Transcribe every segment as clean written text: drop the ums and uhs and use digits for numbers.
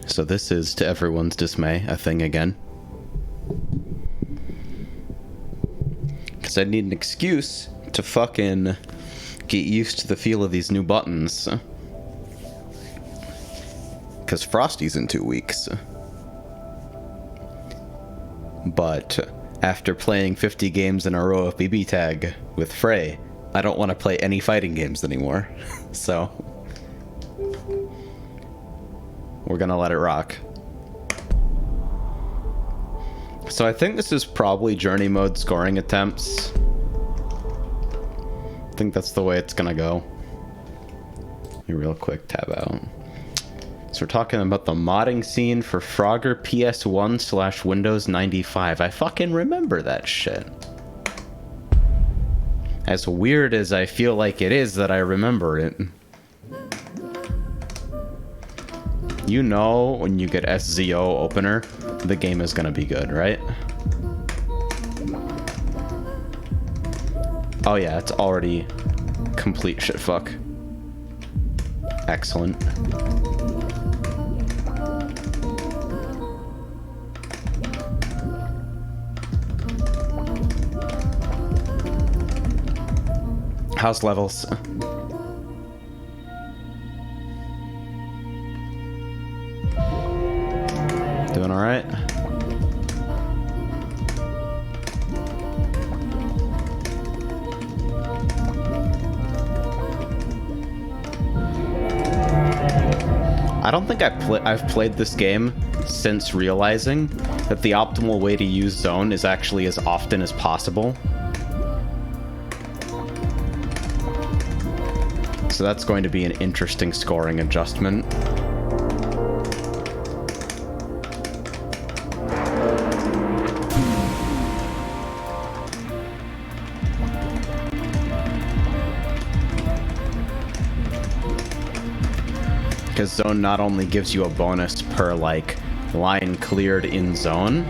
So this is, to everyone's dismay, a thing again. Because I need an excuse to fucking get used to the feel of these new buttons. Because Frosty's in 2 weeks. But after playing 50 games in a row of BB Tag with Frey, I don't want to play any fighting games anymore. So we're gonna let it rock. So I think this is probably journey mode scoring attempts. I think that's the way it's gonna go. Let me real quick tab out. So we're talking about the modding scene for Frogger PS1/Windows 95. I fucking remember that shit. As weird as I feel like it is that I remember it. You know when you get SZO opener, the game is gonna be good, right? Oh yeah, it's already complete shitfuck. Excellent. House levels. Doing all right. I don't think I've played this game since realizing that the optimal way to use zone is actually as often as possible. So that's going to be an interesting scoring adjustment. Because zone not only gives you a bonus per, like, line cleared in zone,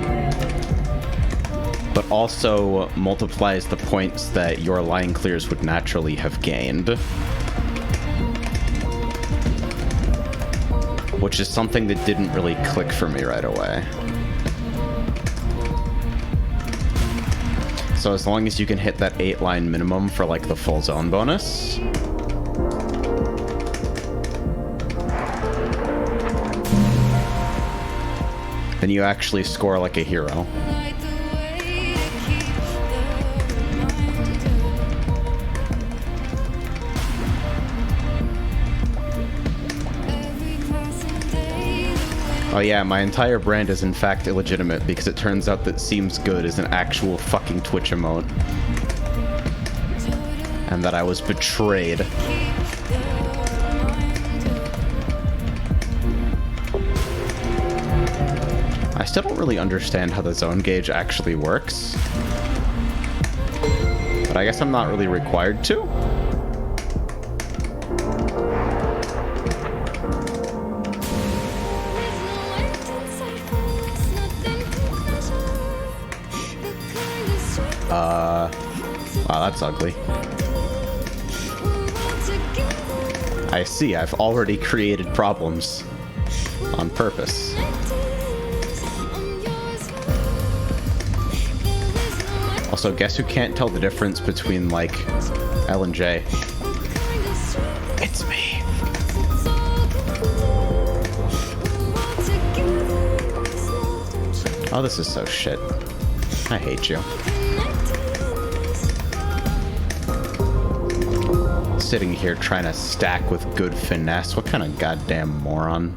but also multiplies the points that your line clears would naturally have gained. Which is something that didn't really click for me right away. So as long as you can hit that 8-line minimum for, like, the full zone bonus, then you actually score like a hero. Oh yeah, my entire brand is in fact illegitimate because it turns out that Seems Good is an actual fucking Twitch emote. And that I was betrayed. I still don't really understand how the zone gauge actually works. But I guess I'm not really required to. Wow, that's ugly. I see, I've already created problems. On purpose. Also, guess who can't tell the difference between, like, L and J? It's me. Oh, this is so shit. I hate you. Sitting here trying to stack with good finesse. What kind of goddamn moron?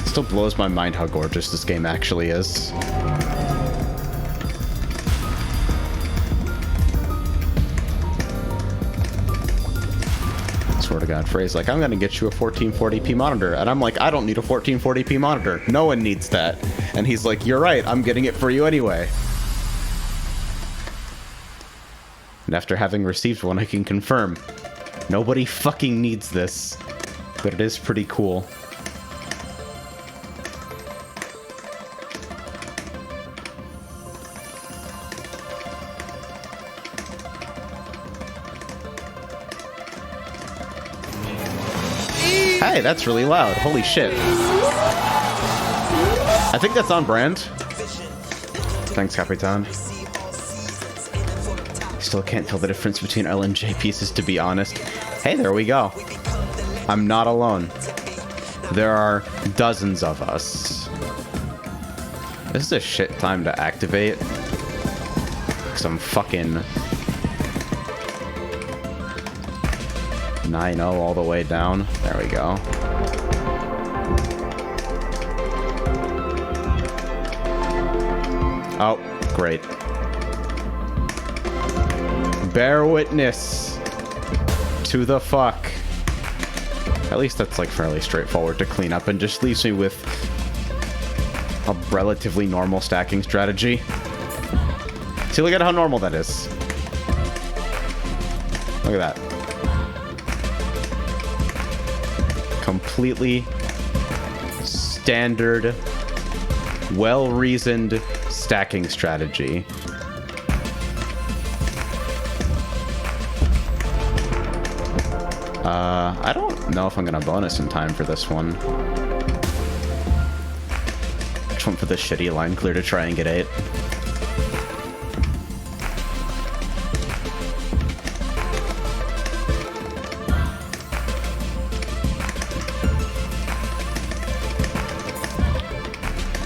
Still blows my mind how gorgeous this game actually is. Swear to God, Frey's like, I'm gonna get you a 1440p monitor. And I'm like, I don't need a 1440p monitor. No one needs that. And he's like, you're right, I'm getting it for you anyway. And after having received one, I can confirm, nobody fucking needs this. But it is pretty cool. Hey, that's really loud. Holy shit. I think that's on brand. Thanks, Capitan. Still can't tell the difference between L and J pieces, to be honest. Hey, there we go. I'm not alone. There are dozens of us. This is a shit time to activate. Because I'm fucking 9-0 all the way down. There we go. Oh, great. Bear witness to the fuck. At least that's like fairly straightforward to clean up and just leaves me with a relatively normal stacking strategy. See, look at how normal that is. Look at that. Completely standard, well-reasoned stacking strategy. I don't know if I'm gonna bonus in time for this one. Just went for the shitty line clear to try and get 8.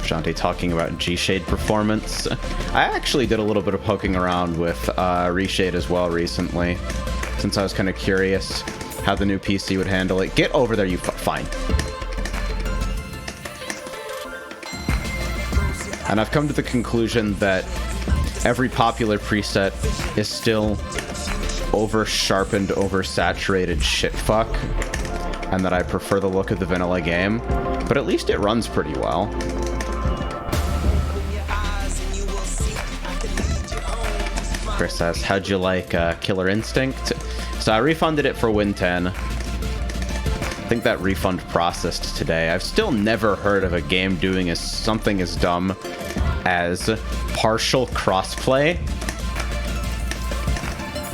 Shantae talking about G-Shade performance. I actually did a little bit of poking around with Reshade as well recently, since I was kind of curious how the new PC would handle it. Get over there, you fine. And I've come to the conclusion that every popular preset is still over-sharpened, over-saturated shitfuck, and that I prefer the look of the vanilla game, but at least it runs pretty well. Chris says, how'd you like Killer Instinct? So I refunded it for Win 10. I think that refund processed today. I've still never heard of a game doing something as dumb as partial crossplay.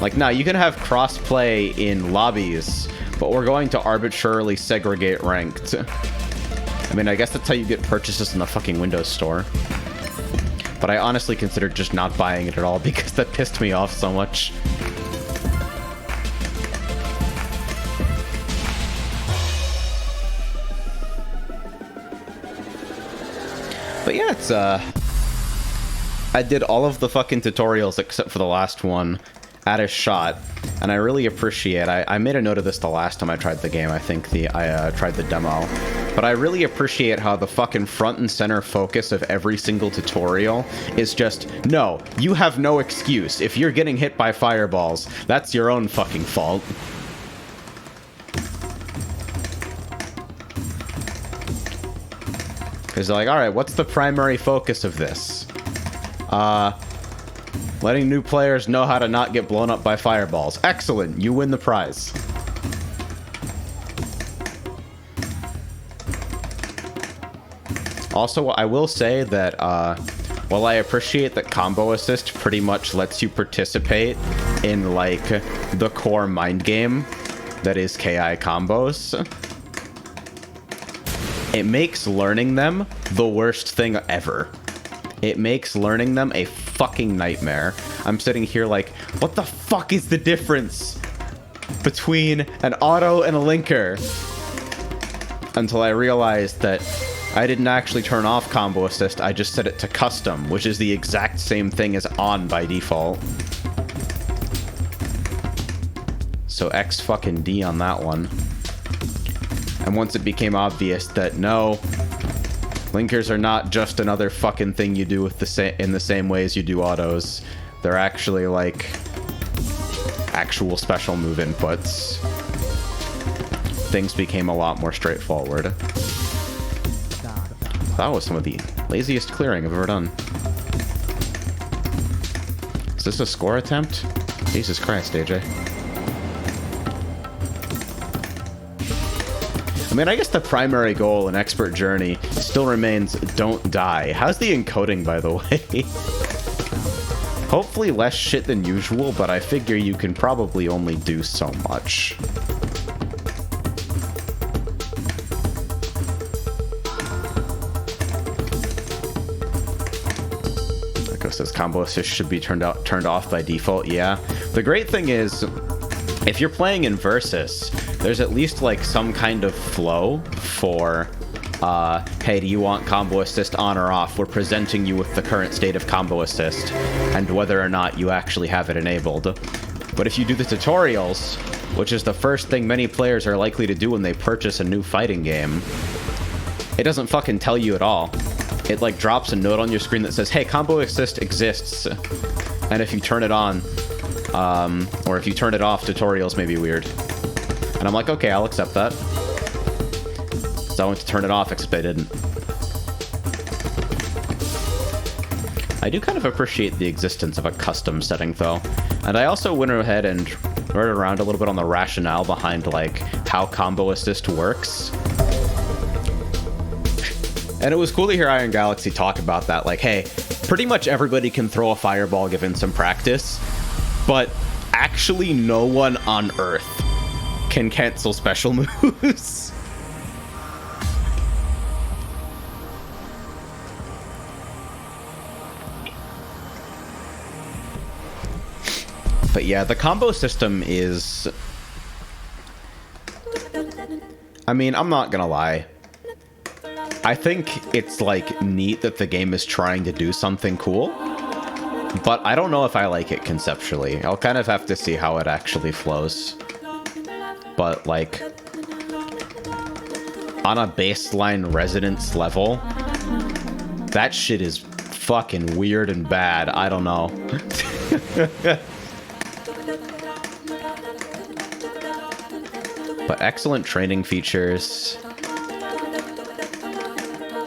Like, no, you can have crossplay in lobbies, but we're going to arbitrarily segregate ranked. I mean, I guess that's how you get purchases in the fucking Windows Store. But I honestly considered just not buying it at all because that pissed me off so much. But yeah, it's, I did all of the fucking tutorials except for the last one at a shot, and I really appreciate I made a note of this the last time I tried the game. I think I tried the demo. But I really appreciate how the fucking front and center focus of every single tutorial is just, no, you have no excuse. If you're getting hit by fireballs, that's your own fucking fault. Because they're like, alright, what's the primary focus of this? Letting new players know how to not get blown up by fireballs. Excellent, you win the prize. Also, I will say that, while I appreciate that Combo Assist pretty much lets you participate in, like, the core mind game that is KI combos, it makes learning them the worst thing ever. It makes learning them a fucking nightmare. I'm sitting here like, what the fuck is the difference between an auto and a linker? Until I realized that I didn't actually turn off Combo Assist, I just set it to custom, which is the exact same thing as on by default. So X fucking D on that one. And once it became obvious that no, linkers are not just another fucking thing you do with in the same way as you do autos. They're actually like actual special move inputs. Things became a lot more straightforward. That was some of the laziest clearing I've ever done. Is this a score attempt? Jesus Christ, AJ. I mean, I guess the primary goal in Expert Journey still remains don't die. How's the encoding, by the way? Hopefully less shit than usual, but I figure you can probably only do so much. says combo assist should be turned off by default. Yeah. The great thing is, if you're playing in Versus, there's at least like some kind of flow for, hey, do you want combo assist on or off? We're presenting you with the current state of combo assist and whether or not you actually have it enabled. But if you do the tutorials, which is the first thing many players are likely to do when they purchase a new fighting game, it doesn't fucking tell you at all. It like drops a note on your screen that says, hey, combo assist exists. And if you turn it on, or if you turn it off, tutorials may be weird. And I'm like, okay, I'll accept that. So I went to turn it off, except I didn't. I do kind of appreciate the existence of a custom setting, though. And I also went ahead and wrote around a little bit on the rationale behind, like, how combo assist works. And it was cool to hear Iron Galaxy talk about that. Like, hey, pretty much everybody can throw a fireball given some practice, but actually no one on Earth can cancel special moves. But yeah, the combo system is... I mean, I'm not gonna lie. I think it's, like, neat that the game is trying to do something cool, but I don't know if I like it conceptually. I'll kind of have to see how it actually flows. But, like, on a baseline resonance level, that shit is fucking weird and bad. I don't know. But excellent training features.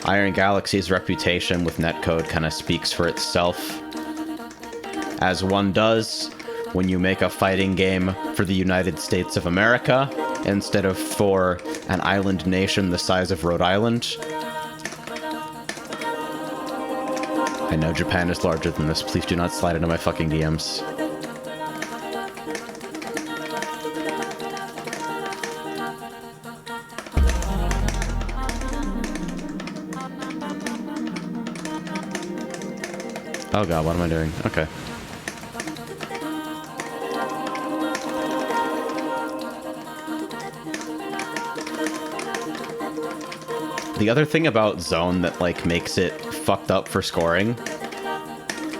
Iron Galaxy's reputation with netcode kind of speaks for itself. As one does when you make a fighting game for the United States of America instead of for an island nation the size of Rhode Island. I know Japan is larger than this. Please do not slide into my fucking DMs. Oh god, what am I doing? Okay. The other thing about Zone that, like, makes it fucked up for scoring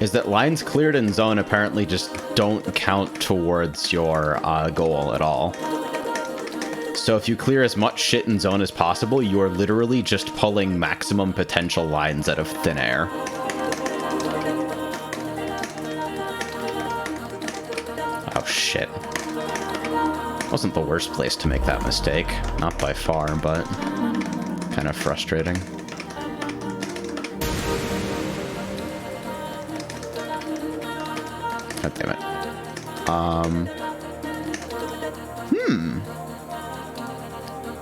is that lines cleared in Zone apparently just don't count towards your goal at all. So if you clear as much shit in Zone as possible, you are literally just pulling maximum potential lines out of thin air. Oh shit. Wasn't the worst place to make that mistake. Not by far, but kind of frustrating. God damn it.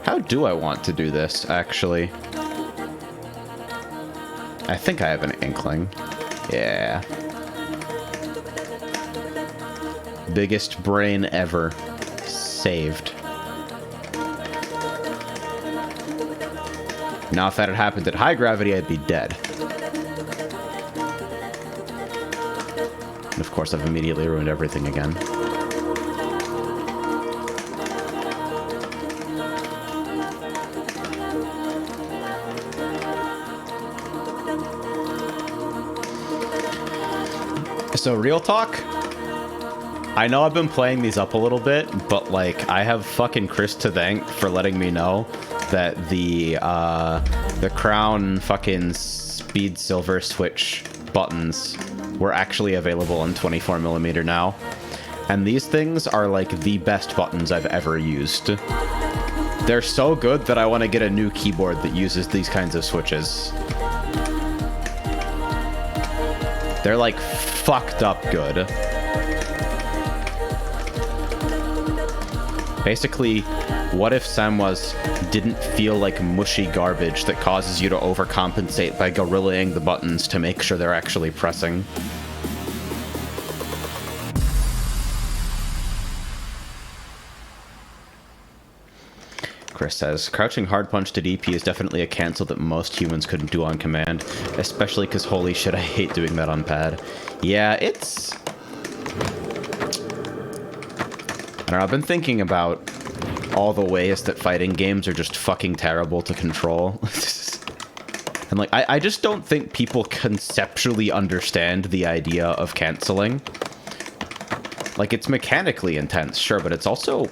How do I want to do this, actually? I think I have an inkling. Yeah. Biggest brain ever. Saved. Now, if that had happened at high gravity, I'd be dead. And of course, I've immediately ruined everything again. So, real talk? I know I've been playing these up a little bit, but, like, I have fucking Chris to thank for letting me know that the Crown fucking Speed Silver Switch buttons were actually available in 24mm now. And these things are, like, the best buttons I've ever used. They're so good that I want to get a new keyboard that uses these kinds of switches. They're, like, fucked up good. Basically, what if Samwas didn't feel like mushy garbage that causes you to overcompensate by gorillaing the buttons to make sure they're actually pressing? Chris says, crouching hard punch to DP is definitely a cancel that most humans couldn't do on command, especially because holy shit, I hate doing that on pad. Yeah, it's... I don't know, I've been thinking about all the ways that fighting games are just fucking terrible to control. And like, I just don't think people conceptually understand the idea of canceling. Like, it's mechanically intense, sure, but it's also...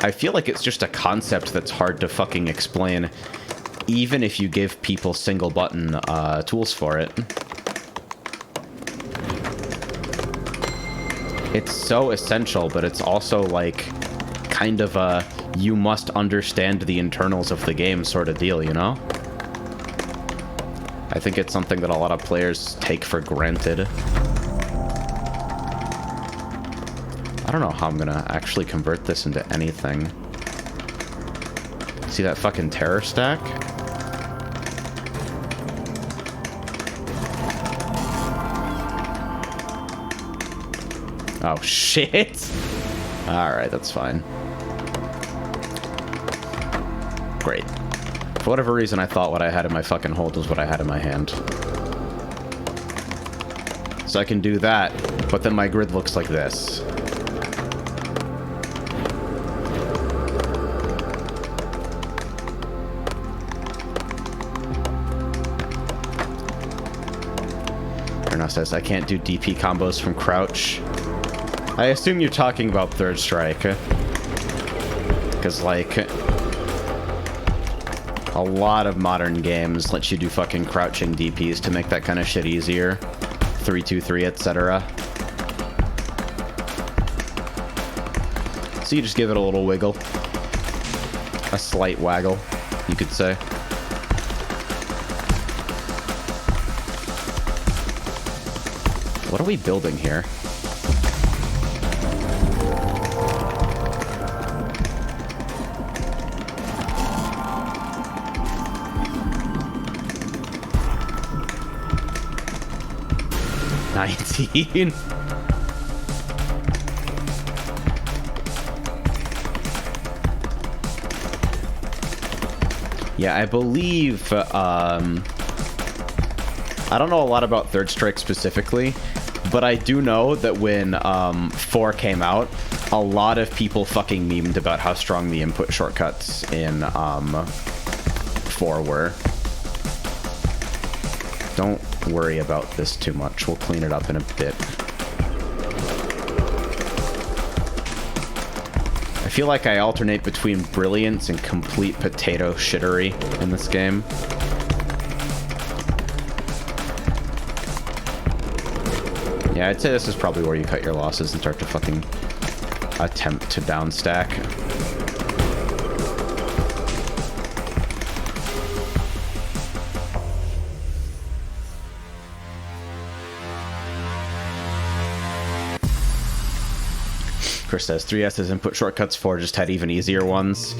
I feel like it's just a concept that's hard to fucking explain, even if you give people single button tools for it. It's so essential, but it's also like kind of a you must understand the internals of the game sort of deal, you know? I think it's something that a lot of players take for granted. I don't know how I'm gonna actually convert this into anything. See that fucking terror stack? Oh, shit! Alright, that's fine. Great. For whatever reason, I thought what I had in my fucking hold was what I had in my hand. So I can do that, but then my grid looks like this. Says I can't do DP combos from crouch. I assume you're talking about third strike. Because, like, a lot of modern games let you do fucking crouching DPs to make that kind of shit easier. 3-2-3, etc. So you just give it a little wiggle. A slight waggle, you could say. What are we building here? $19. Yeah, I believe, I don't know a lot about Third Strike specifically, but I do know that when 4 came out, a lot of people fucking memed about how strong the input shortcuts in 4 were. Don't worry about this too much. We'll clean it up in a bit. I feel like I alternate between brilliance and complete potato shittery in this game. Yeah, I'd say this is probably where you cut your losses and start to fucking attempt to downstack. Chris says 3S's input shortcuts 4 just had even easier ones.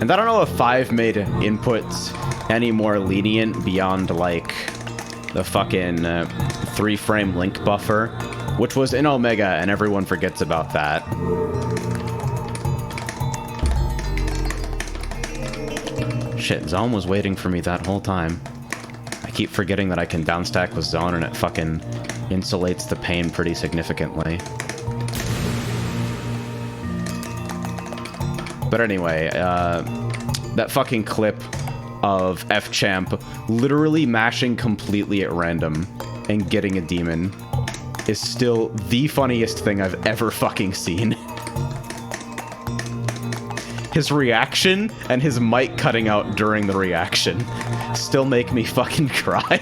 And I don't know if 5 made inputs any more lenient beyond, like, the fucking 3-frame link buffer, which was in Omega, and everyone forgets about that. Shit, Zone was waiting for me that whole time. I keep forgetting that I can downstack with Zone, and it fucking insulates the pain pretty significantly. But anyway, that fucking clip of F-Champ literally mashing completely at random and getting a demon is still the funniest thing I've ever fucking seen. His reaction and his mic cutting out during the reaction still make me fucking cry.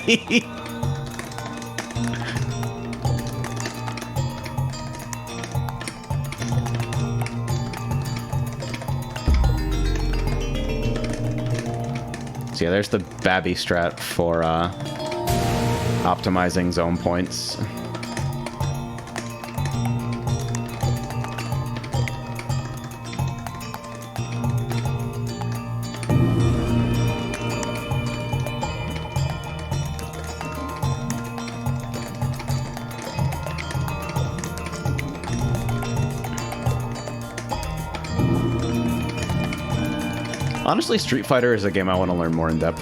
Yeah, there's the Babby strat for optimizing zone points. Honestly, Street Fighter is a game I want to learn more in depth.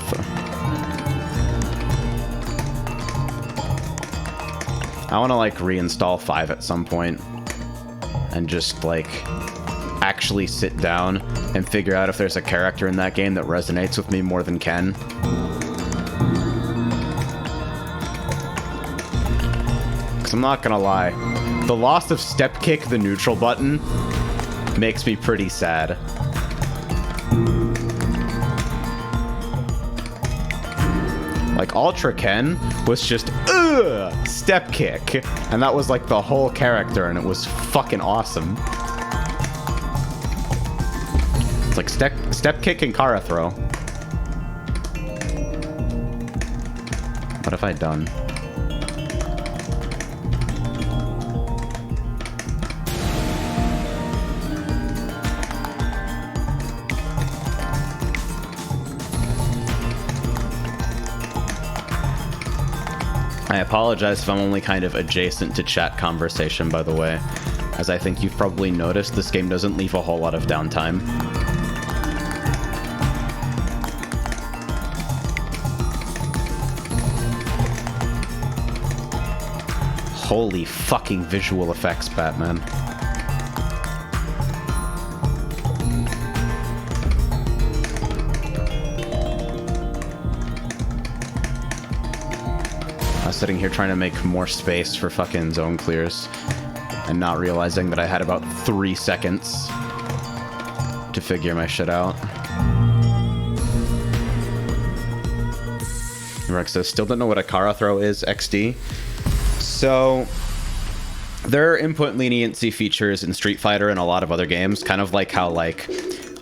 I want to, like, reinstall 5 at some point and just, like, actually sit down and figure out if there's a character in that game that resonates with me more than Ken. Because I'm not gonna lie, the loss of step kick, the neutral button, makes me pretty sad. Like, Ultra Ken was just, step kick. And that was like the whole character, and it was fucking awesome. It's like step kick and Kara throw. What have I done? I apologize if I'm only kind of adjacent to chat conversation, by the way. As I think you've probably noticed, this game doesn't leave a whole lot of downtime. Holy fucking visual effects, Batman. Sitting here trying to make more space for fucking zone clears and not realizing that I had about 3 seconds to figure my shit out. Rex says, still don't know what a Kara throw is, XD. So there are input leniency features in Street Fighter and a lot of other games, kind of like how, like,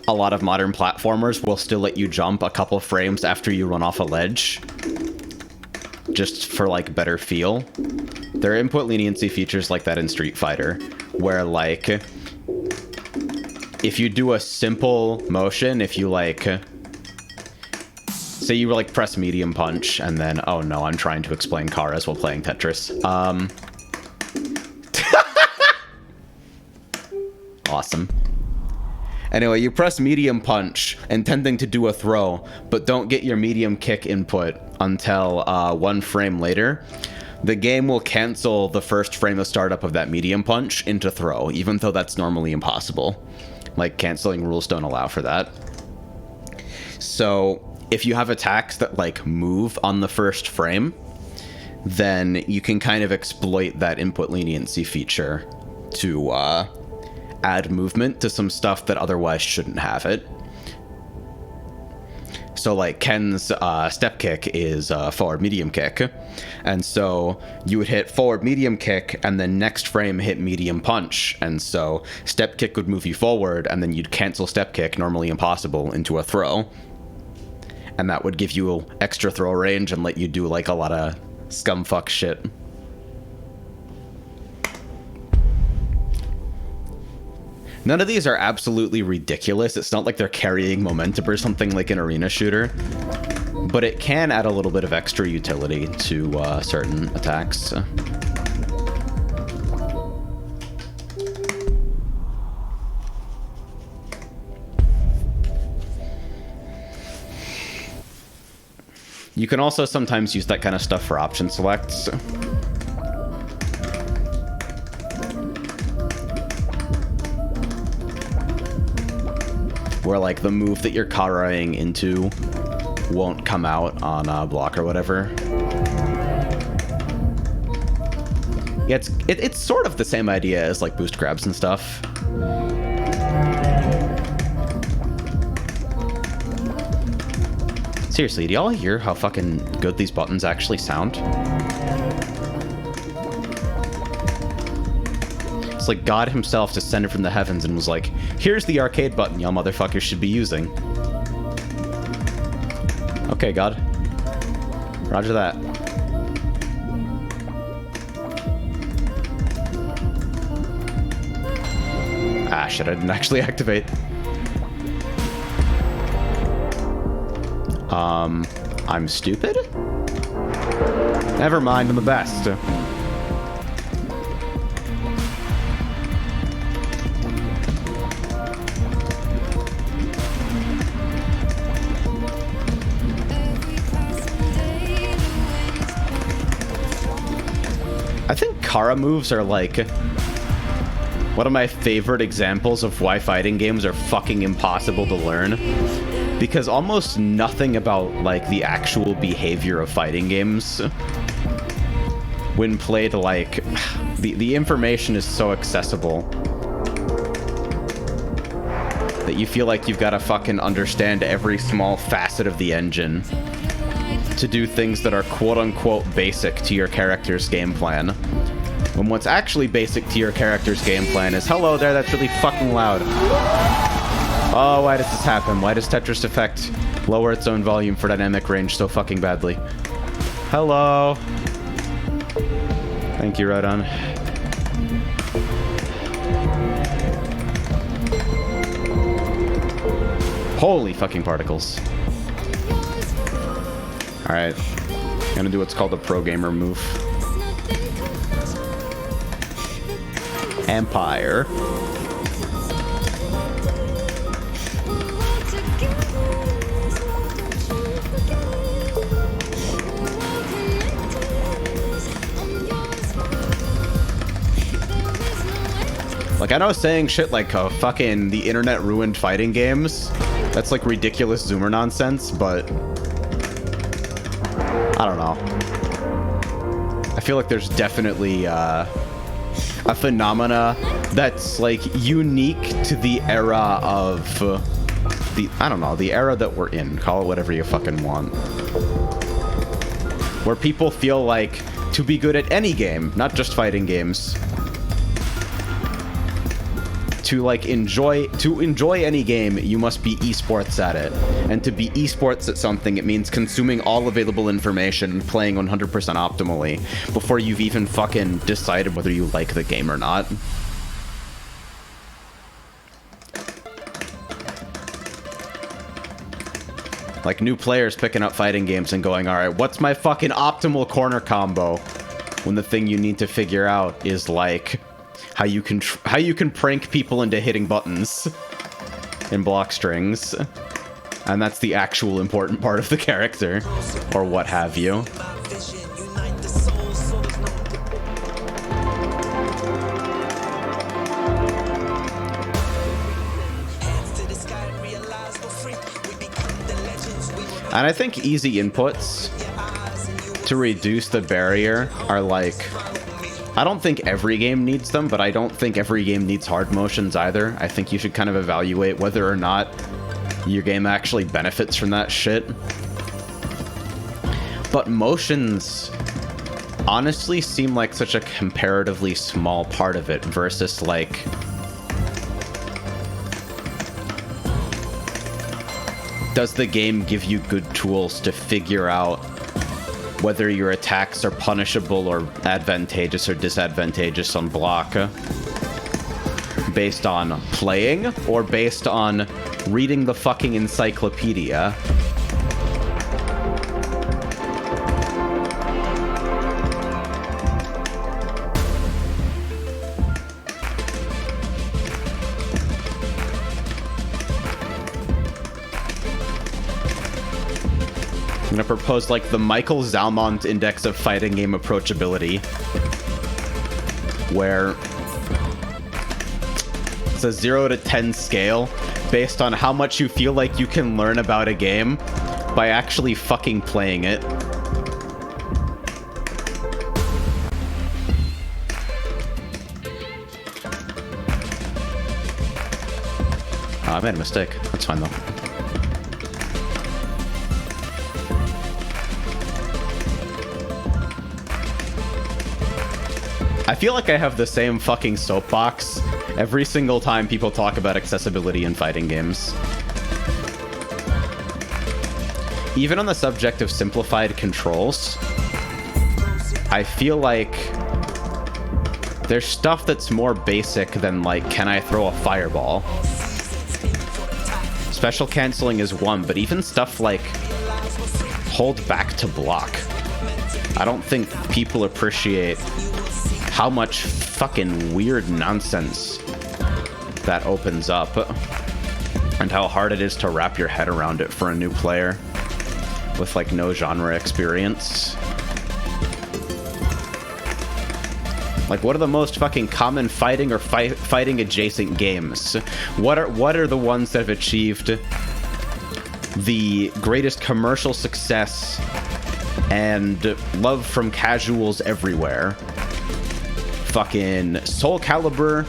a lot of modern platformers will still let you jump a couple frames after you run off a ledge, just for, like, better feel. There are input leniency features like that in Street Fighter, where, like, if you do a simple motion, if you, like, say you, like, press medium punch, and then, oh no, I'm trying to explain Karas while playing Tetris. Awesome. Anyway, you press medium punch, intending to do a throw, but don't get your medium kick input until 1 frame later. The game will cancel the first frame of startup of that medium punch into throw, even though that's normally impossible. Like, canceling rules don't allow for that. So, if you have attacks that, like, move on the first frame, then you can kind of exploit that input leniency feature to, add movement to some stuff that otherwise shouldn't have it. So, like, Ken's step kick is forward medium kick, and so you would hit forward medium kick and then next frame hit medium punch, and so step kick would move you forward and then you'd cancel step kick, normally impossible, into a throw, and that would give you extra throw range and let you do, like, a lot of scumfuck shit. None of these are absolutely ridiculous. It's not like they're carrying momentum or something like an arena shooter, but it can add a little bit of extra utility to certain attacks. You can also sometimes use that kind of stuff for option selects. Where, like, the move that you're Karaing into won't come out on a block or whatever. Yeah, it's sort of the same idea as, like, boost grabs and stuff. Seriously, do y'all hear how fucking good these buttons actually sound? It's like God himself descended from the heavens and was like, here's the arcade button y'all motherfuckers should be using. Okay, God. Roger that. Ah, shit, I didn't actually activate. I'm stupid? Never mind, I'm the best. I think Kara moves are like one of my favorite examples of why fighting games are fucking impossible to learn. Because almost nothing about like the actual behavior of fighting games, when played, like the information is so accessible that you feel like you've got to fucking understand every small facet of the engine to do things that are quote-unquote basic to your character's game plan. When what's actually basic to your character's game plan is, hello there, that's really fucking loud. Oh, why does this happen? Why does Tetris Effect lower its own volume for dynamic range so fucking badly? Hello. Thank you, right on. Holy fucking particles. Alright. Gonna do what's called a pro gamer move. Empire. Like, I know saying shit like, oh, fucking the internet ruined fighting games, that's like ridiculous Zoomer nonsense, but I don't know. I feel like there's definitely a phenomena that's like unique to the era of I don't know, the era that we're in. Call it whatever you fucking want. Where people feel like to be good at any game, not just fighting games, to enjoy any game, you must be esports at it. And to be esports at something, it means consuming all available information and playing 100% optimally before you've even fucking decided whether you like the game or not. Like new players picking up fighting games and going, all right, what's my fucking optimal corner combo? When the thing you need to figure out is like how you can prank people into hitting buttons in block strings. And that's the actual important part of the character, or what have you. And I think easy inputs to reduce the barrier are like, I don't think every game needs them, but I don't think every game needs hard motions either. I think you should kind of evaluate whether or not your game actually benefits from that shit. But motions honestly seem like such a comparatively small part of it versus like does the game give you good tools to figure out whether your attacks are punishable or advantageous or disadvantageous on block based on playing or based on reading the fucking encyclopedia? I'm gonna propose like the Michael Zalmont index of fighting game approachability, where it's a 0 to 10 scale based on how much you feel like you can learn about a game by actually fucking playing it. Oh, I made a mistake. That's fine though. I feel like I have the same fucking soapbox every single time people talk about accessibility in fighting games. Even on the subject of simplified controls, I feel like there's stuff that's more basic than like, can I throw a fireball? Special canceling is one, but even stuff like hold back to block. I don't think people appreciate how much fucking weird nonsense that opens up and how hard it is to wrap your head around it for a new player with like no genre experience. Like, what are the most fucking common fighting or fighting adjacent games? What are the ones that have achieved the greatest commercial success and love from casuals everywhere? Fucking Soul Calibur,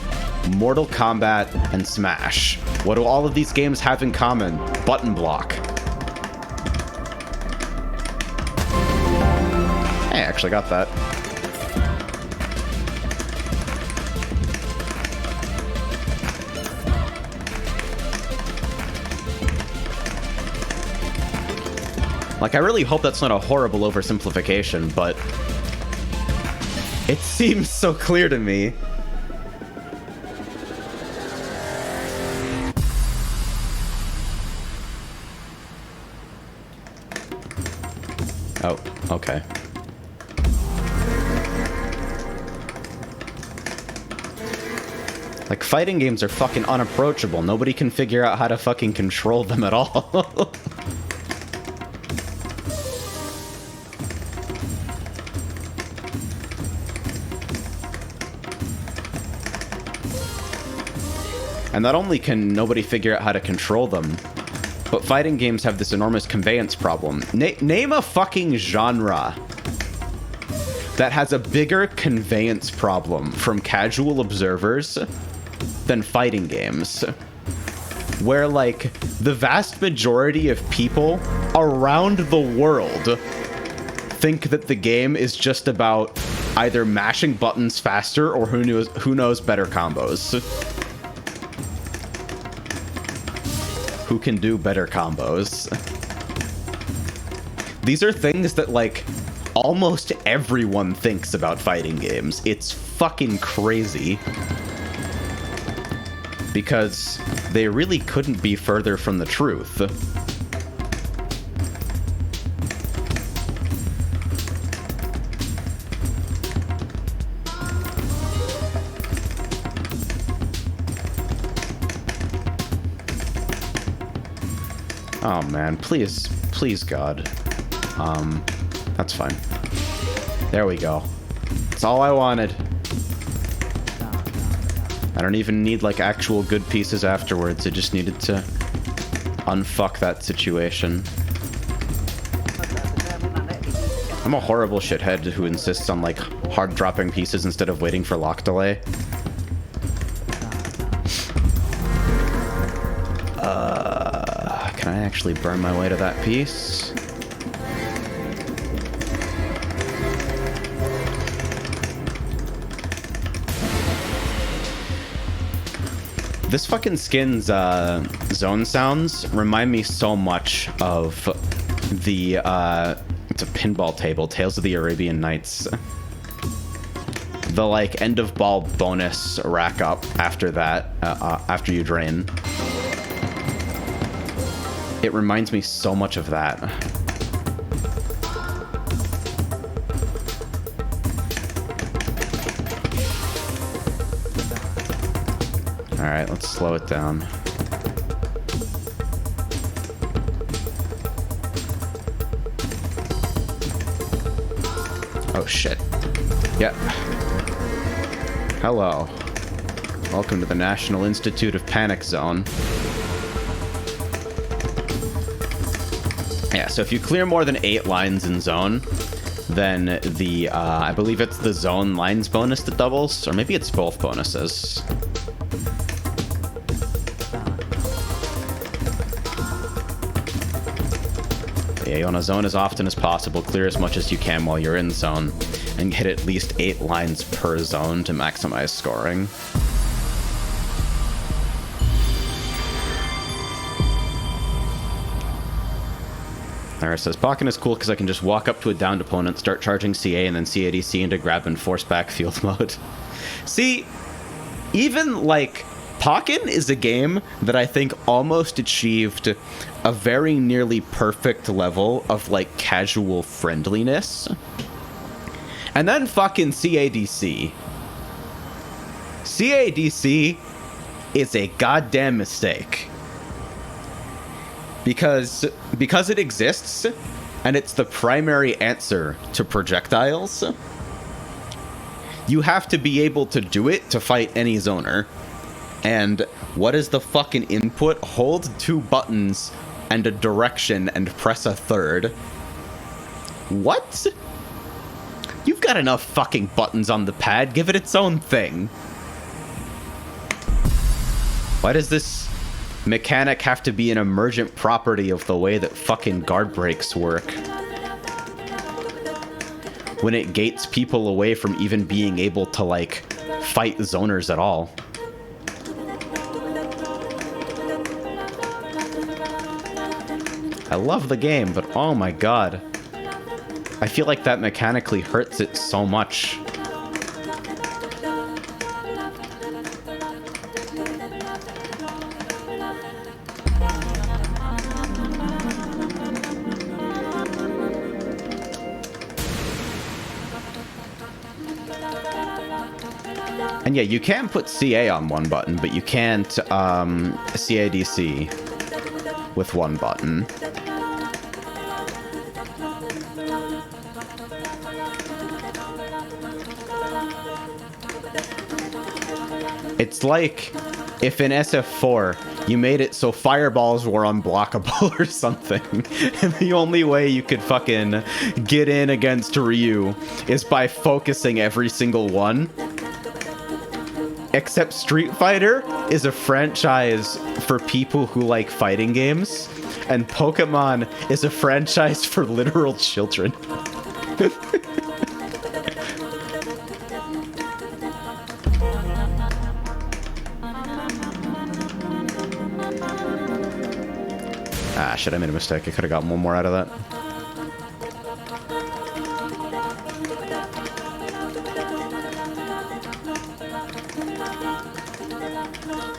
Mortal Kombat, and Smash. What do all of these games have in common? Button block. Hey, I actually got that. Like, I really hope that's not a horrible oversimplification, but it seems so clear to me. Oh, okay. Like, fighting games are fucking unapproachable. Nobody can figure out how to fucking control them at all. And not only can nobody figure out how to control them, but fighting games have this enormous conveyance problem. Name a fucking genre that has a bigger conveyance problem from casual observers than fighting games. Where, like, the vast majority of people around the world think that the game is just about either mashing buttons faster or who knows better combos. Who can do better combos. These are things that, like, almost everyone thinks about fighting games. It's fucking crazy. Because they really couldn't be further from the truth. Oh man, please, please God. That's fine. There we go. That's all I wanted. I don't even need, like, actual good pieces afterwards. I just needed to unfuck that situation. I'm a horrible shithead who insists on, like, hard dropping pieces instead of waiting for lock delay. Can I actually burn my way to that piece? This fucking skin's zone sounds remind me so much of the it's a pinball table, Tales of the Arabian Nights. The, like, end of ball bonus rack up after that, after you drain. It reminds me so much of that. Alright, let's slow it down. Oh shit. Yep. Hello. Welcome to the National Institute of Panic Zone. Yeah, so if you clear more than 8 lines in zone, then the, I believe it's the zone lines bonus that doubles, or maybe it's both bonuses. Yeah, you want to zone as often as possible, clear as much as you can while you're in zone, and get at least 8 lines per zone to maximize scoring. Alright, says Pokken is cool because I can just walk up to a downed opponent, start charging CA, and then CADC into grab and force back field mode. See, even, like, Pokken is a game that I think almost achieved a very nearly perfect level of, like, casual friendliness. And then fucking CADC. CADC is a goddamn mistake. Because it exists, and it's the primary answer to projectiles, You have to be able to do it to fight any zoner. And what is the fucking input? Hold 2 buttons and a direction and press a third. What? You've got enough fucking buttons on the pad. Give it its own thing. Why does this mechanic have to be an emergent property of the way that fucking guard breaks work? When it gates people away from even being able to, like, fight zoners at all. I love the game, but oh my god. I feel like that mechanically hurts it so much. And yeah, you can put CA on one button, but you can't CADC with one button. It's like if in SF4 you made it so fireballs were unblockable or something. And the only way you could fucking get in against Ryu is by focusing every single one. Except Street Fighter is a franchise for people who like fighting games, and Pokemon is a franchise for literal children. Ah, shit, I made a mistake. I could have gotten one more out of that.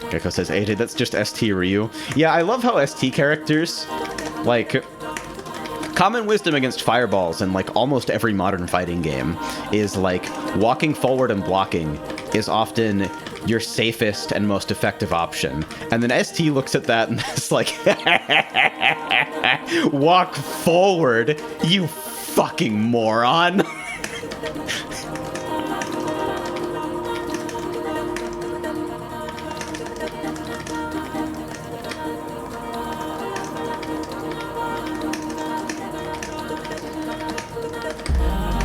Gecko says, AJ, that's just ST Ryu. Yeah, I love how ST characters, like, common wisdom against fireballs in, like, almost every modern fighting game is, like, walking forward and blocking is often your safest and most effective option. And then ST looks at that and is like, walk forward, you fucking moron.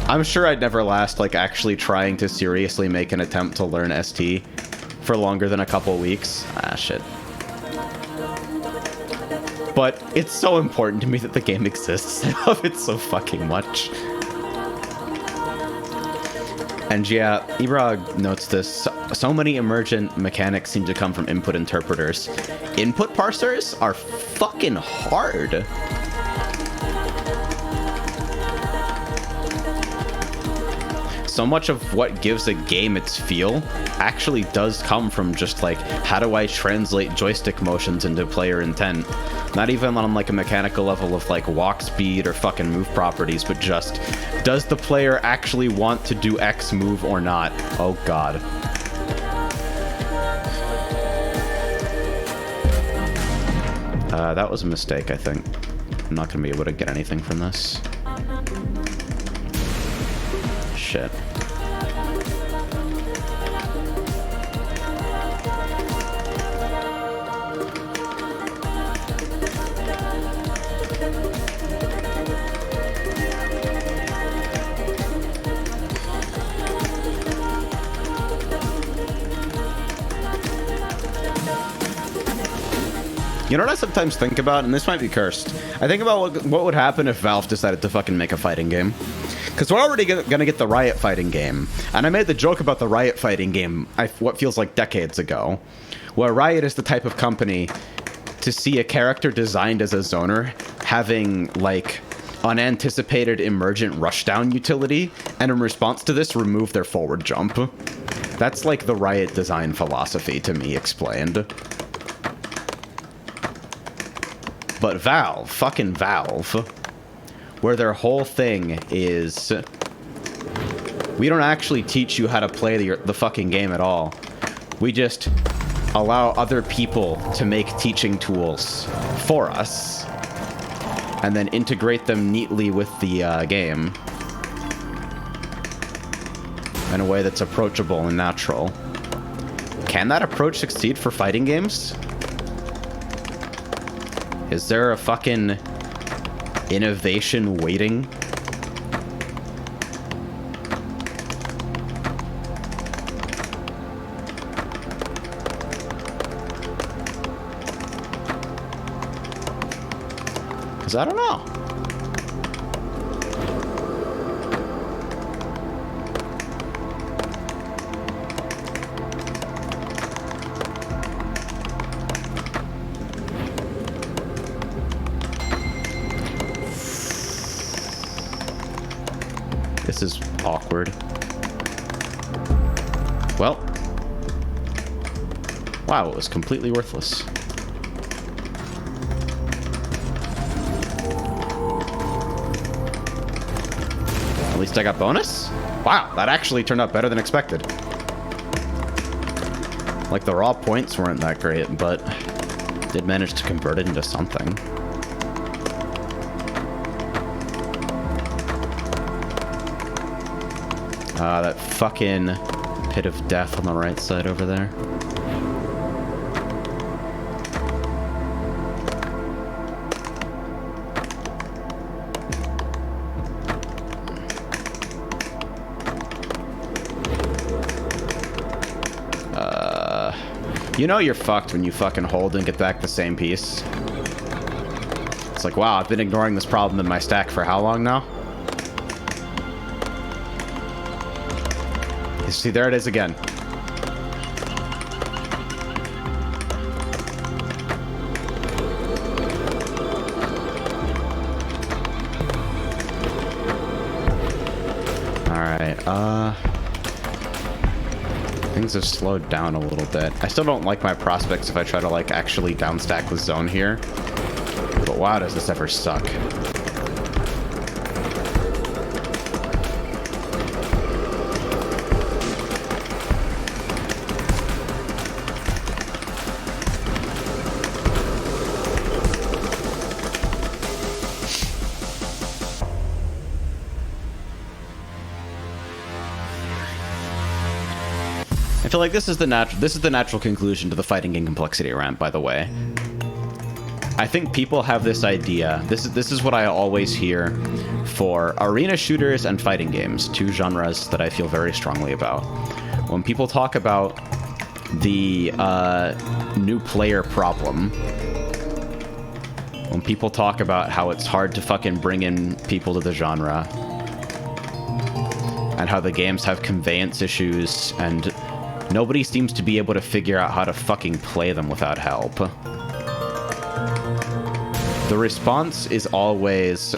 I'm sure I'd never last, like, actually trying to seriously make an attempt to learn ST for longer than a couple weeks. Ah, shit. But it's so important to me that the game exists. I love it so fucking much. And yeah, Ebrog notes this. So many emergent mechanics seem to come from input interpreters. Input parsers are fucking hard. So much of what gives a game its feel actually does come from just, like, how do I translate joystick motions into player intent? Not even on, like, a mechanical level of, like, walk speed or fucking move properties, but just, does the player actually want to do X move or not? Oh, God. That was a mistake, I think. I'm not going to be able to get anything from this. Shit. You know what I sometimes think about, and this might be cursed. I think about what would happen if Valve decided to fucking make a fighting game. Because we're already gonna get the Riot fighting game. And I made the joke about the Riot fighting game, what feels like decades ago. Where Riot is the type of company to see a character designed as a zoner having, like, unanticipated emergent rushdown utility, and in response to this, remove their forward jump. That's like the Riot design philosophy to me explained. But Valve, fucking Valve, where their whole thing is, we don't actually teach you how to play the fucking game at all. We just allow other people to make teaching tools for us, and then integrate them neatly with the game. in a way that's approachable and natural. Can that approach succeed for fighting games? Is there a fucking innovation waiting? Because I don't know. This is awkward. Well. Wow, it was completely worthless. At least I got bonus? Wow, that actually turned out better than expected. Like, the raw points weren't that great, but did manage to convert it into something. That fucking pit of death on the right side over there. You know you're fucked when you fucking hold and get back the same piece. It's like, wow, I've been ignoring this problem in my stack for how long now? You see, there it is again. Alright, things have slowed down a little bit. I still don't like my prospects if I try to, like, actually downstack with zone here. But wow, does this ever suck. I feel like this is the natural conclusion to the fighting game complexity rant, by the way. I think people have this idea. This is what I always hear for arena shooters and fighting games, two genres that I feel very strongly about. When people talk about the new player problem, when people talk about how it's hard to fucking bring in people to the genre, and how the games have conveyance issues, and nobody seems to be able to figure out how to fucking play them without help. The response is always,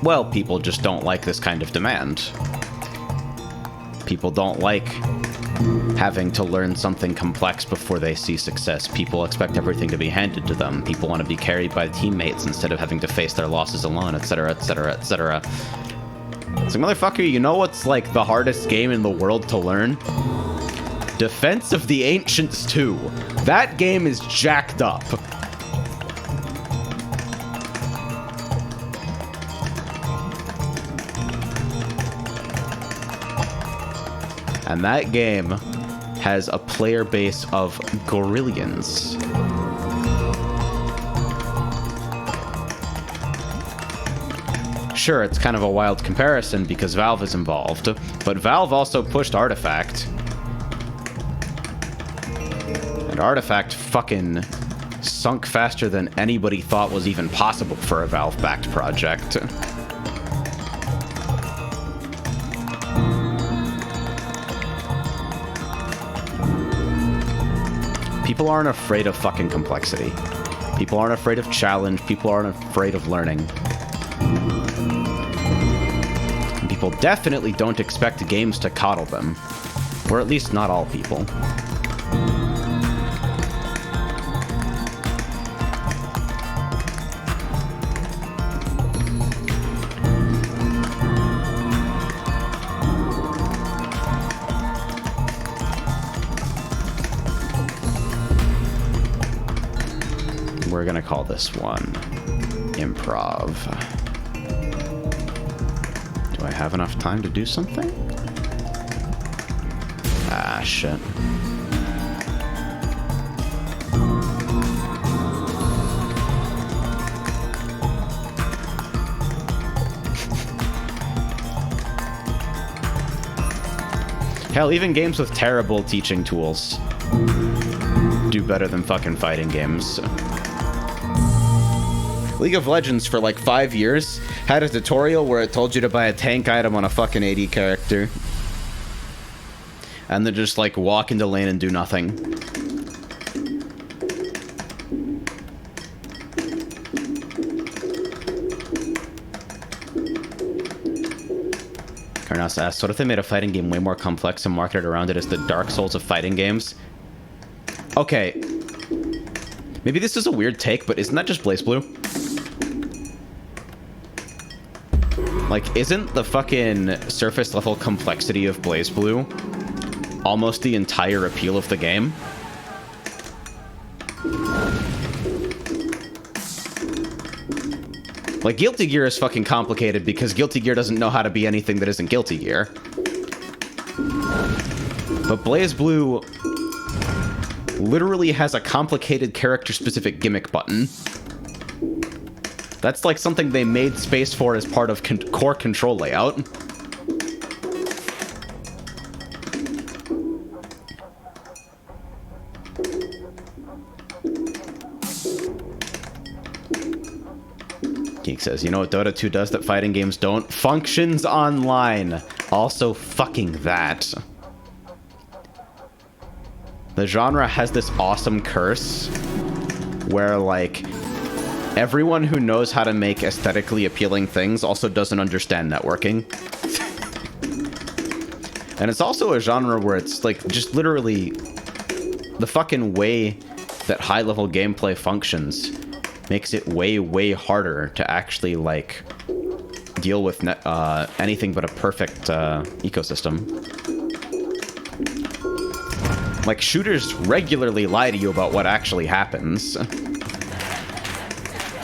well, people just don't like this kind of demand. People don't like having to learn something complex before they see success. People expect everything to be handed to them. People want to be carried by teammates instead of having to face their losses alone, etc., etc., etc. It's like, motherfucker, you know what's, like, the hardest game in the world to learn? Defense of the Ancients 2. That game is jacked up. And that game has a player base of gorillions. Sure, it's kind of a wild comparison because Valve is involved, but Valve also pushed Artifact. And Artifact fucking sunk faster than anybody thought was even possible for a Valve-backed project. People aren't afraid of fucking complexity. People aren't afraid of challenge. People aren't afraid of learning. And people definitely don't expect games to coddle them. Or at least not all people. We're gonna call this one improv. Do I have enough time to do something? Ah, shit. Hell, even games with terrible teaching tools do better than fucking fighting games. League of Legends for like 5 years had a tutorial where it told you to buy a tank item on a fucking AD character. And then just like walk into lane and do nothing. Karnas asks, what if they made a fighting game way more complex and marketed around it as the Dark Souls of fighting games? Okay. Maybe this is a weird take, but isn't that just BlazBlue? Like, isn't the fucking surface level complexity of BlazBlue almost the entire appeal of the game? Like, Guilty Gear is fucking complicated because Guilty Gear doesn't know how to be anything that isn't Guilty Gear. But BlazBlue literally has a complicated character-specific gimmick button. That's like something they made space for as part of core control layout. Geek says, you know what Dota 2 does that fighting games don't? Functions online. Also fucking that. The genre has this awesome curse where, like, everyone who knows how to make aesthetically appealing things also doesn't understand networking. And it's also a genre where it's, like, just literally the fucking way that high-level gameplay functions makes it way, way harder to actually, like, deal with anything but a perfect ecosystem. Like, shooters regularly lie to you about what actually happens.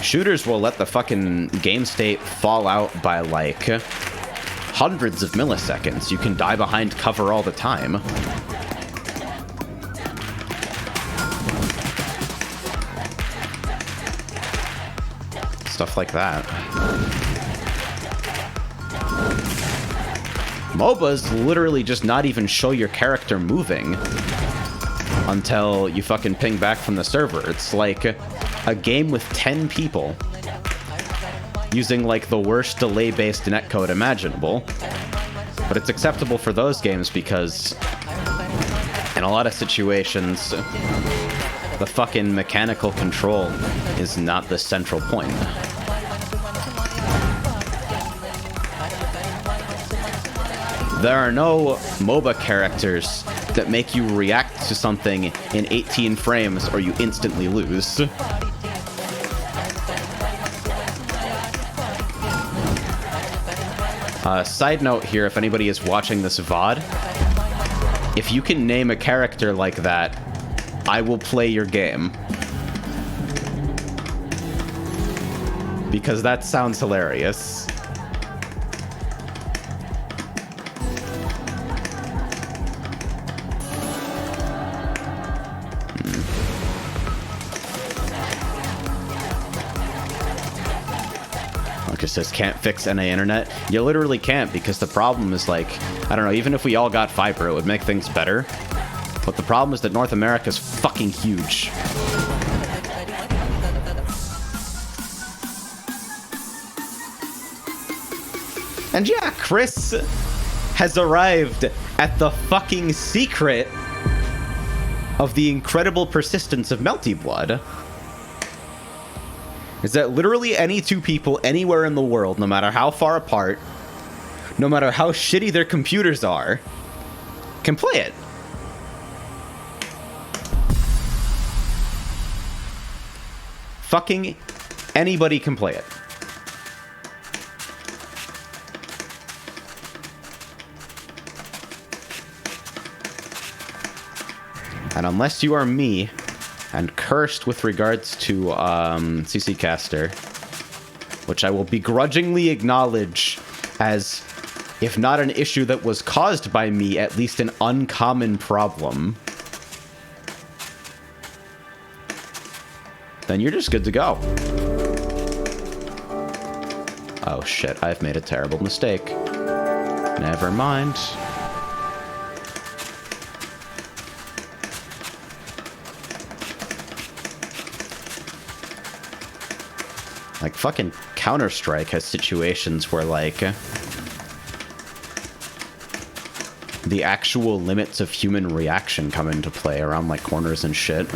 Shooters will let the fucking game state fall out by, like, hundreds of milliseconds. You can die behind cover all the time. Stuff like that. MOBAs literally just not even show your character moving until you fucking ping back from the server. It's like a game with 10 people using like the worst delay-based netcode imaginable. But it's acceptable for those games because in a lot of situations, the fucking mechanical control is not the central point. There are no MOBA characters that make you react to something in 18 frames or you instantly lose. Side note here, if anybody is watching this VOD, if you can name a character like that, I will play your game. Because that sounds hilarious. It says can't fix NA internet. You literally can't, because the problem is, like, I don't know, even if we all got fiber, it would make things better. But the problem is that North America is fucking huge. And yeah, Chris has arrived at the fucking secret of the incredible persistence of Melty Blood. Is that literally any two people anywhere in the world, no matter how far apart, no matter how shitty their computers are, can play it. Fucking anybody can play it. And unless you are me, and cursed with regards to CC Caster, which I will begrudgingly acknowledge as if not an issue that was caused by me, at least an uncommon problem, then you're just good to go. Oh shit, I've made a terrible mistake. Never mind. Like, fucking Counter-Strike has situations where, like, the actual limits of human reaction come into play around, like, corners and shit.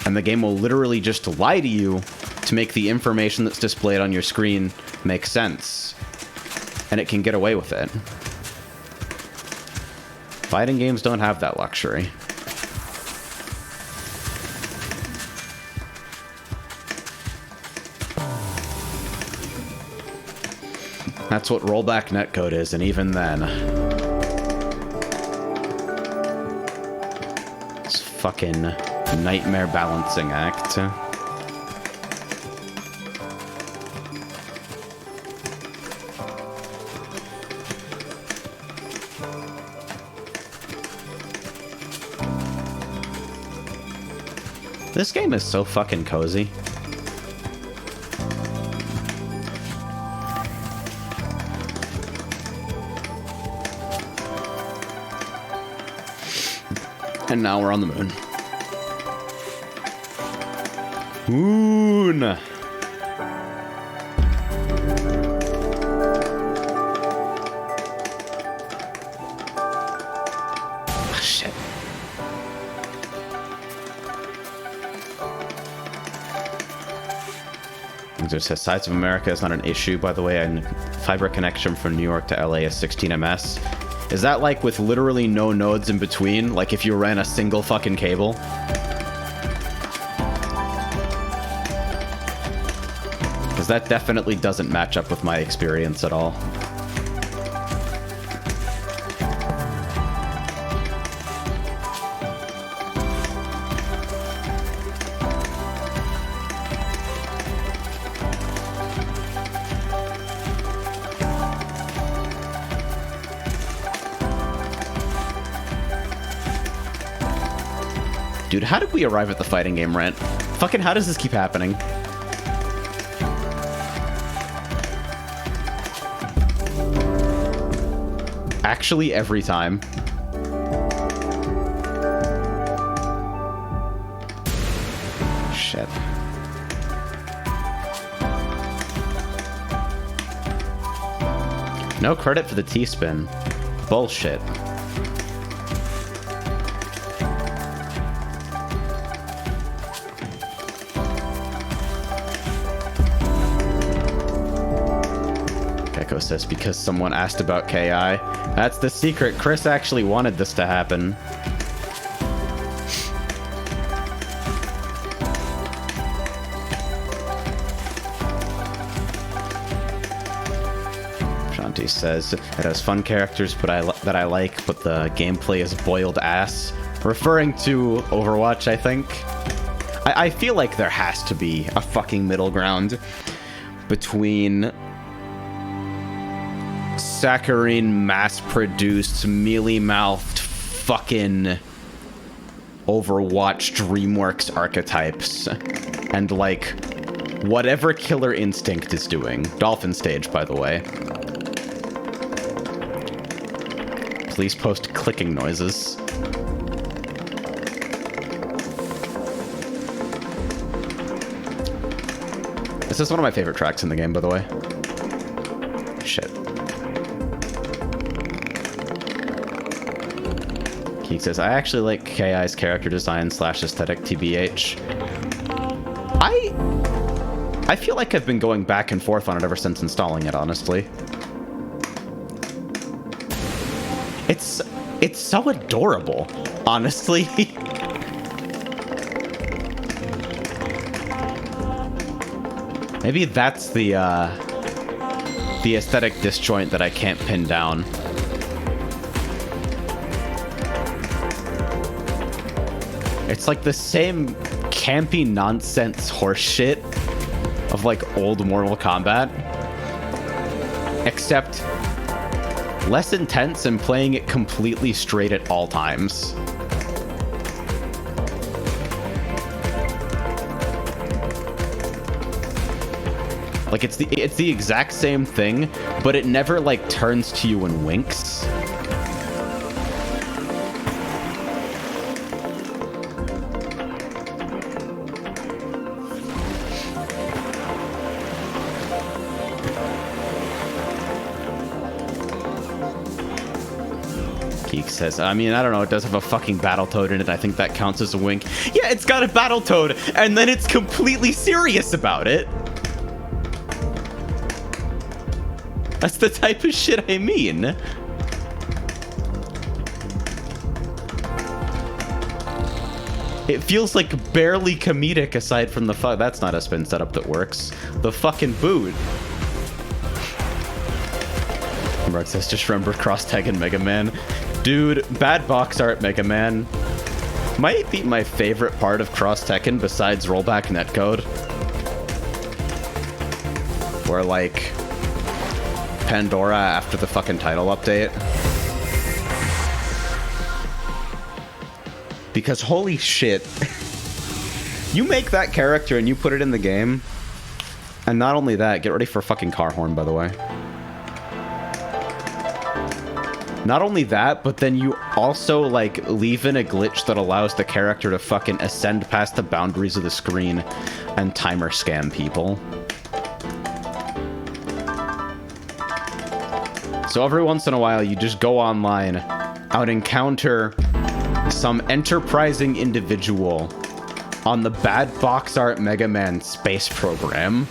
And the game will literally just lie to you to make the information that's displayed on your screen make sense. And it can get away with it. Fighting games don't have that luxury. That's what rollback netcode is, and even then... it's fucking nightmare balancing act. This game is so fucking cozy. And now we're on the moon. Moon! Oh, shit. It says size of America is not an issue, by the way, and fiber connection from New York to LA is 16 ms. Is that like with literally no nodes in between? Like if you ran a single fucking cable? Because that definitely doesn't match up with my experience at all. Dude, how did we arrive at the fighting game rant? Fucking how does this keep happening? Actually, every time. Shit. No credit for the T-spin. Bullshit. Says because someone asked about KI. That's the secret. Chris actually wanted this to happen. Shanti says it has fun characters, but that I like, but the gameplay is boiled ass. Referring to Overwatch, I think. I feel like there has to be a fucking middle ground between saccharine, mass-produced, mealy-mouthed, fucking Overwatch DreamWorks archetypes, and like whatever Killer Instinct is doing. Dolphin Stage, by the way. Please post clicking noises. This is one of my favorite tracks in the game, by the way. Shit. He says, I actually like KI's character design / aesthetic, TBH. I feel like I've been going back and forth on it ever since installing it, honestly. It's so adorable, honestly. Maybe that's the aesthetic disjoint that I can't pin down. It's like the same campy nonsense horseshit of like old Mortal Kombat. except less intense and playing it completely straight at all times. Like, it's the exact same thing, but it never, like, turns to you and winks. Geek says, I mean, I don't know, it does have a fucking Battletoad in it. I think that counts as a wink. Yeah, it's got a Battletoad, and then it's completely serious about it. That's the type of shit I mean. It feels like barely comedic aside from the fuck. That's not a spin setup that works. The fucking boot. Mark says, just remember cross-tag and Mega Man. Dude, bad box art Mega Man might be my favorite part of Cross Tekken besides rollback netcode. Where, like, Pandora after the fucking title update. Because holy shit, you make that character and you put it in the game, and not only that, get ready for a fucking car horn, by the way. Not only that, but then you also, like, leave in a glitch that allows the character to fucking ascend past the boundaries of the screen and timer scam people. So every once in a while, you just go online, out encounter some enterprising individual on the bad box art Mega Man space program.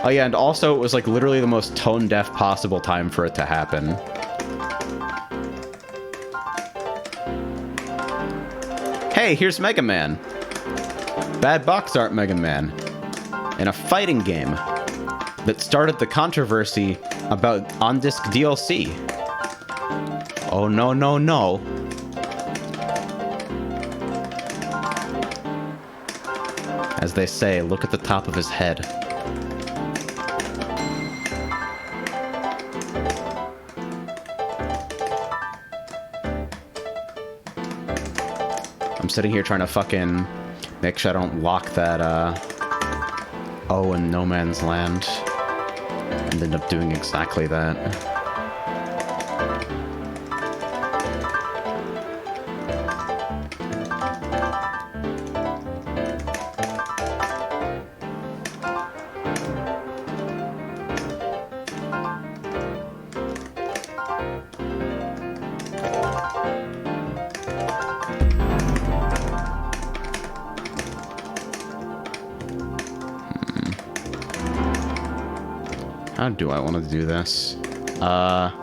Oh yeah, and also it was like literally the most tone-deaf possible time for it to happen. Hey, here's Mega Man. Bad box art Mega Man. In a fighting game that started the controversy about on-disc DLC. Oh no, no, no. As they say, look at the top of his head. I'm sitting here trying to fucking make sure I don't lock that, O in No Man's Land. And end up doing exactly that. How do I want to do this? Am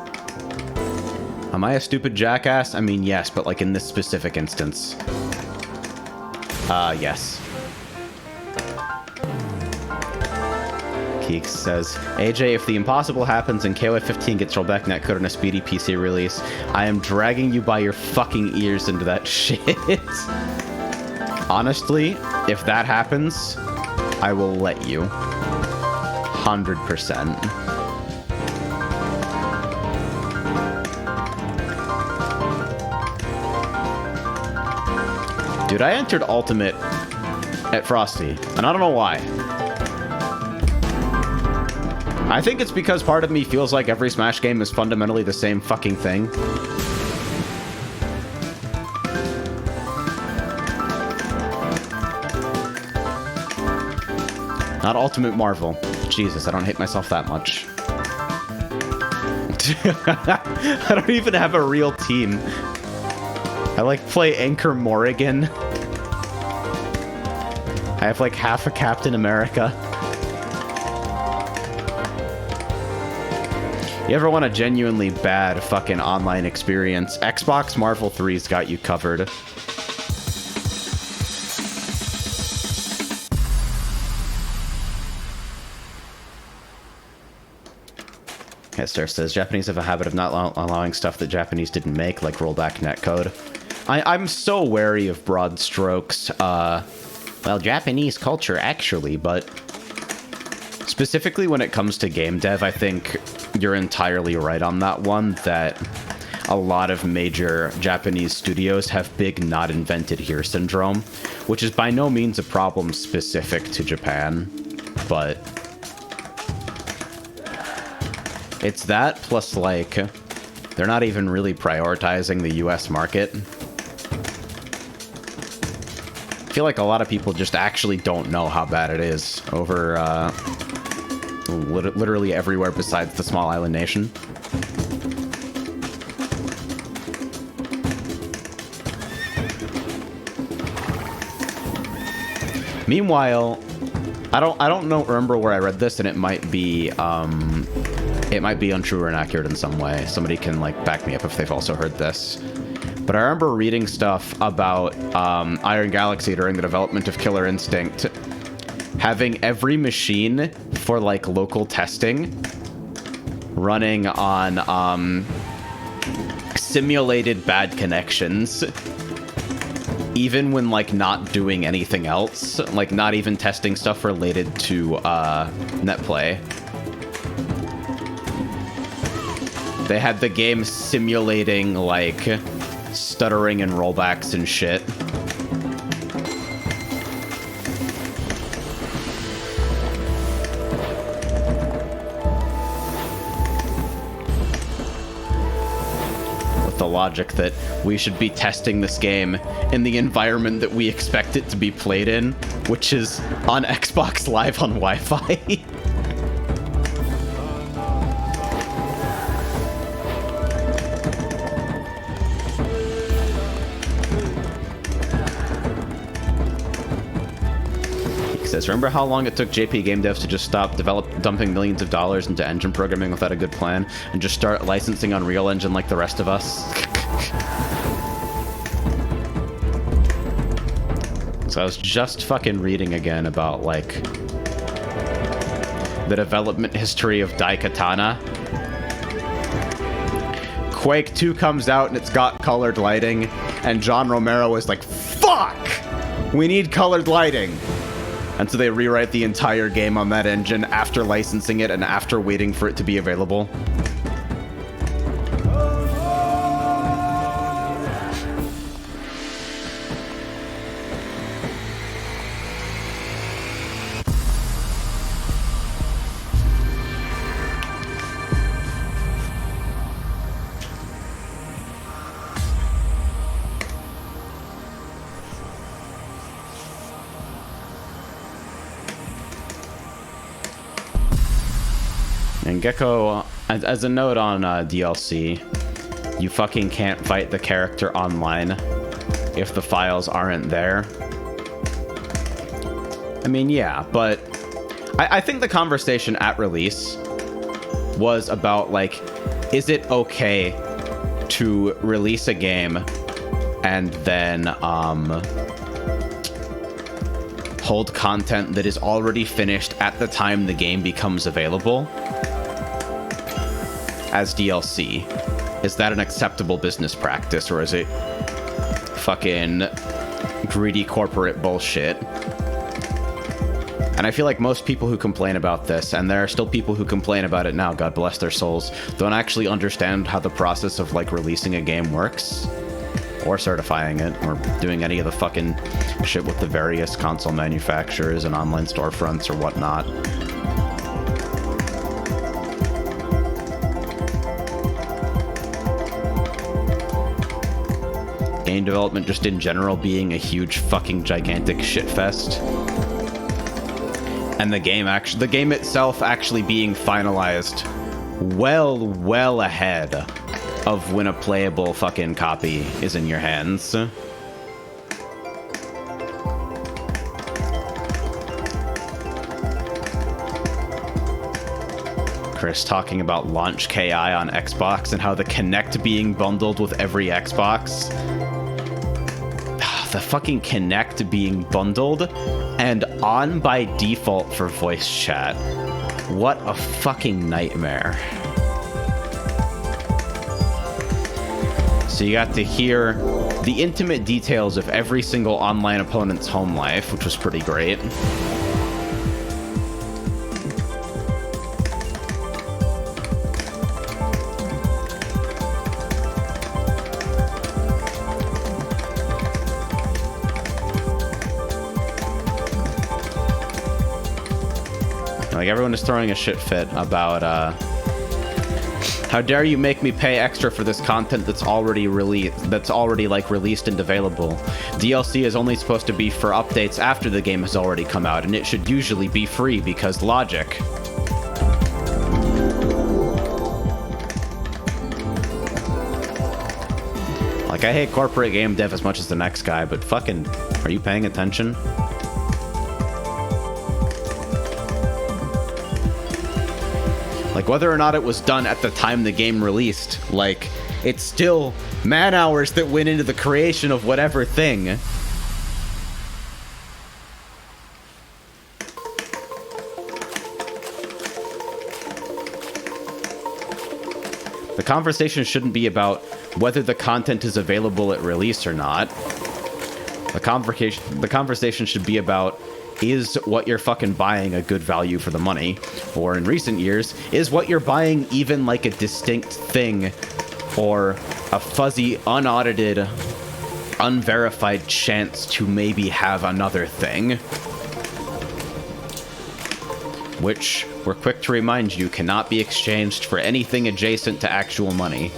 I a stupid jackass? I mean, yes, but like in this specific instance. Yes. Keeks says, AJ, if the impossible happens and KOF 15 gets rolled back netcode in a speedy PC release, I am dragging you by your fucking ears into that shit. Honestly, if that happens, I will let you. 100%. Dude, I entered Ultimate at Frosty, and I don't know why. I think it's because part of me feels like every Smash game is fundamentally the same fucking thing. Not Ultimate Marvel. Jesus, I don't hate myself that much. I don't even have a real team. I like play Anchor Morrigan. I have like half a Captain America. You ever want a genuinely bad fucking online experience? Xbox Marvel 3's got you covered. Hester says, Japanese have a habit of not allowing stuff that Japanese didn't make, like rollback netcode. I'm so wary of broad strokes. Well, Japanese culture, actually, but Specifically when it comes to game dev, I think you're entirely right on that one, that a lot of major Japanese studios have big not invented here syndrome, which is by no means a problem specific to Japan, but it's that plus, like, they're not even really prioritizing the US market. I feel like a lot of people just actually don't know how bad it is over literally everywhere besides the small island nation. Meanwhile, I don't remember where I read this, and it might be untrue or inaccurate in some way. Somebody can like back me up if they've also heard this. But I remember reading stuff about Iron Galaxy during the development of Killer Instinct, having every machine for like local testing running on simulated bad connections, even when like not doing anything else, like not even testing stuff related to netplay. They had the game simulating like stuttering and rollbacks and shit. The logic that we should be testing this game in the environment that we expect it to be played in, which is on Xbox Live on Wi-Fi. Remember how long it took JP game devs to just stop dumping millions of dollars into engine programming without a good plan and just start licensing Unreal Engine like the rest of us? So I was just fucking reading again about like the development history of Daikatana. Quake 2 comes out and it's got colored lighting, and John Romero is like, fuck! We need colored lighting! And so they rewrite the entire game on that engine after licensing it and after waiting for it to be available. And Gecko, as a note on DLC, you fucking can't fight the character online if the files aren't there. I mean, yeah, but I think the conversation at release was about, like, is it okay to release a game and then hold content that is already finished at the time the game becomes available as DLC? Is that an acceptable business practice, or is it fucking greedy corporate bullshit? And I feel like most people who complain about this, and there are still people who complain about it now, God bless their souls, don't actually understand how the process of like releasing a game works, or certifying it, or doing any of the fucking shit with the various console manufacturers and online storefronts or whatnot. Game development just in general being a huge fucking gigantic shitfest. And the game itself actually being finalized well ahead of when a playable fucking copy is in your hands. Chris talking about launch KI on Xbox and how the Kinect being bundled with every Xbox. The fucking Kinect being bundled and on by default for voice chat. What a fucking nightmare. So you got to hear the intimate details of every single online opponent's home life, which was pretty great. Like, everyone is throwing a shit fit about, how dare you make me pay extra for this content that's already like released and available. DLC is only supposed to be for updates after the game has already come out, and it should usually be free because logic. Like, I hate corporate game dev as much as the next guy, but fucking, are you paying attention? Like, whether or not it was done at the time the game released, like, it's still man-hours that went into the creation of whatever thing. The conversation shouldn't be about whether the content is available at release or not. The conversation should be about, is what you're fucking buying a good value for the money? Or in recent years, is what you're buying even like a distinct thing or a fuzzy, unaudited, unverified chance to maybe have another thing? Which, we're quick to remind you, cannot be exchanged for anything adjacent to actual money.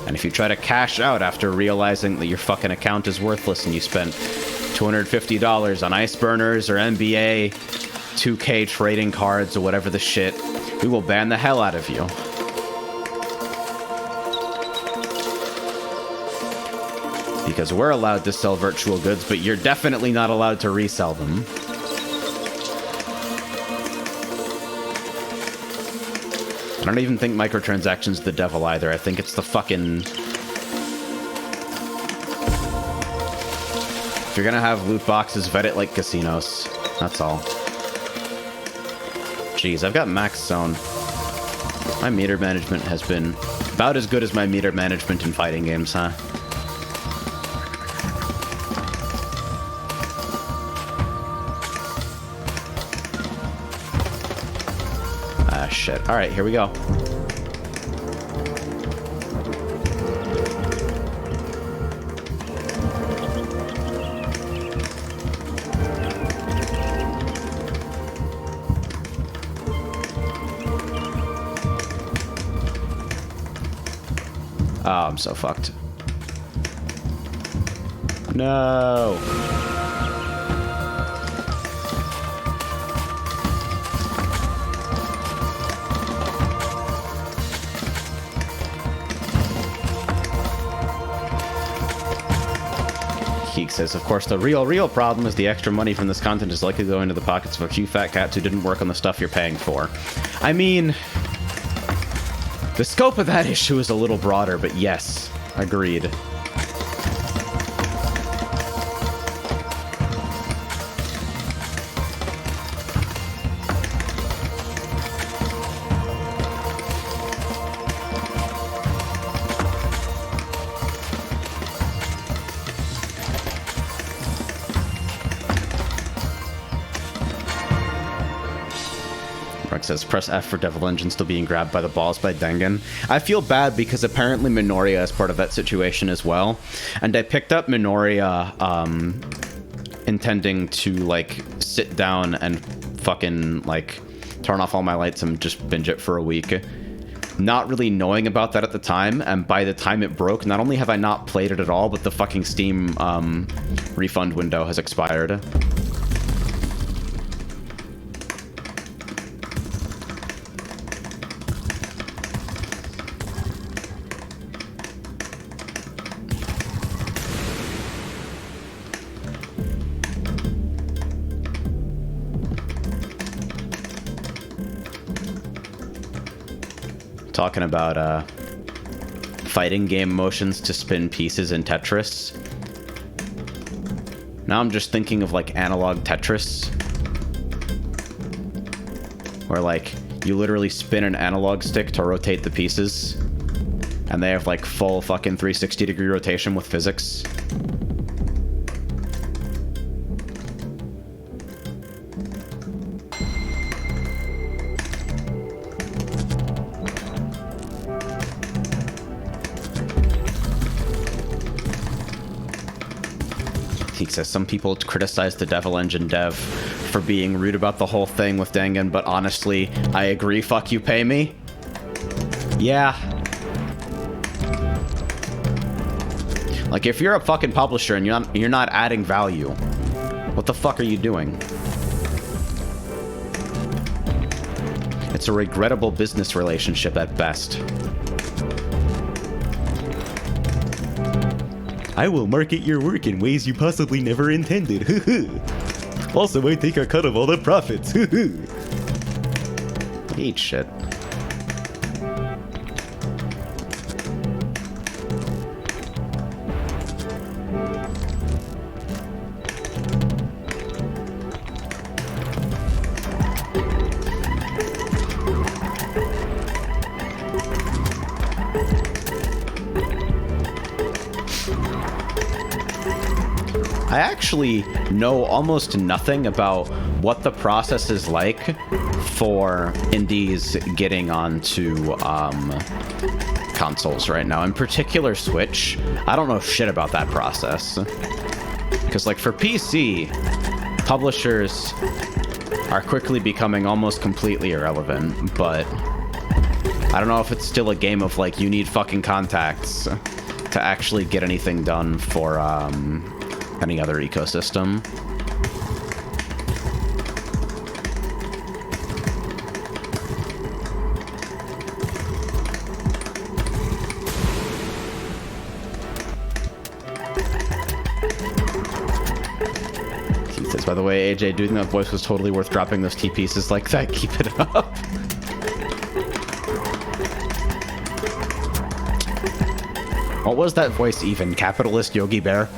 And if you try to cash out after realizing that your fucking account is worthless and you spent $250 on ice burners or NBA 2K trading cards or whatever the shit, we will ban the hell out of you. Because we're allowed to sell virtual goods, but you're definitely not allowed to resell them. I don't even think microtransactions are the devil either. I think it's the fucking... If you're gonna have loot boxes, vet it like casinos. That's all. Jeez, I've got max zone. My meter management has been about as good as my meter management in fighting games, huh? Ah, shit. Alright, here we go. Oh, I'm so fucked. No. Geek says, of course, the real problem is the extra money from this content is likely to go into the pockets of a few fat cats who didn't work on the stuff you're paying for. I mean... the scope of that issue is a little broader, but yes, agreed. Says press F for Devil Engine still being grabbed by the balls by Dengen. I feel bad because apparently Minoria is part of that situation as well, and I picked up Minoria intending to like sit down and fucking like turn off all my lights and just binge it for a week, not really knowing about that at the time, and by the time it broke, not only have I not played it at all, but the fucking Steam refund window has expired. Talking about fighting game motions to spin pieces in Tetris. Now I'm just thinking of like analog Tetris, where like you literally spin an analog stick to rotate the pieces, and they have like full fucking 360-degree rotation with physics. He says some people criticize the Devil Engine dev for being rude about the whole thing with Dangan, but honestly, I agree. Fuck you, pay me. Yeah. Like, if you're a fucking publisher and you're not adding value, what the fuck are you doing? It's a regrettable business relationship at best. I will market your work in ways you possibly never intended. Also, I take a cut of all the profits. Eat shit. I actually know almost nothing about what the process is like for indies getting onto consoles right now. In particular, Switch. I don't know shit about that process. Because, like, for PC, publishers are quickly becoming almost completely irrelevant, but I don't know if it's still a game of, like, you need fucking contacts to actually get anything done for, any other ecosystem. He says, by the way, AJ, doing that voice was totally worth dropping those T pieces like that. Keep it up. What was that voice even? Capitalist Yogi Bear?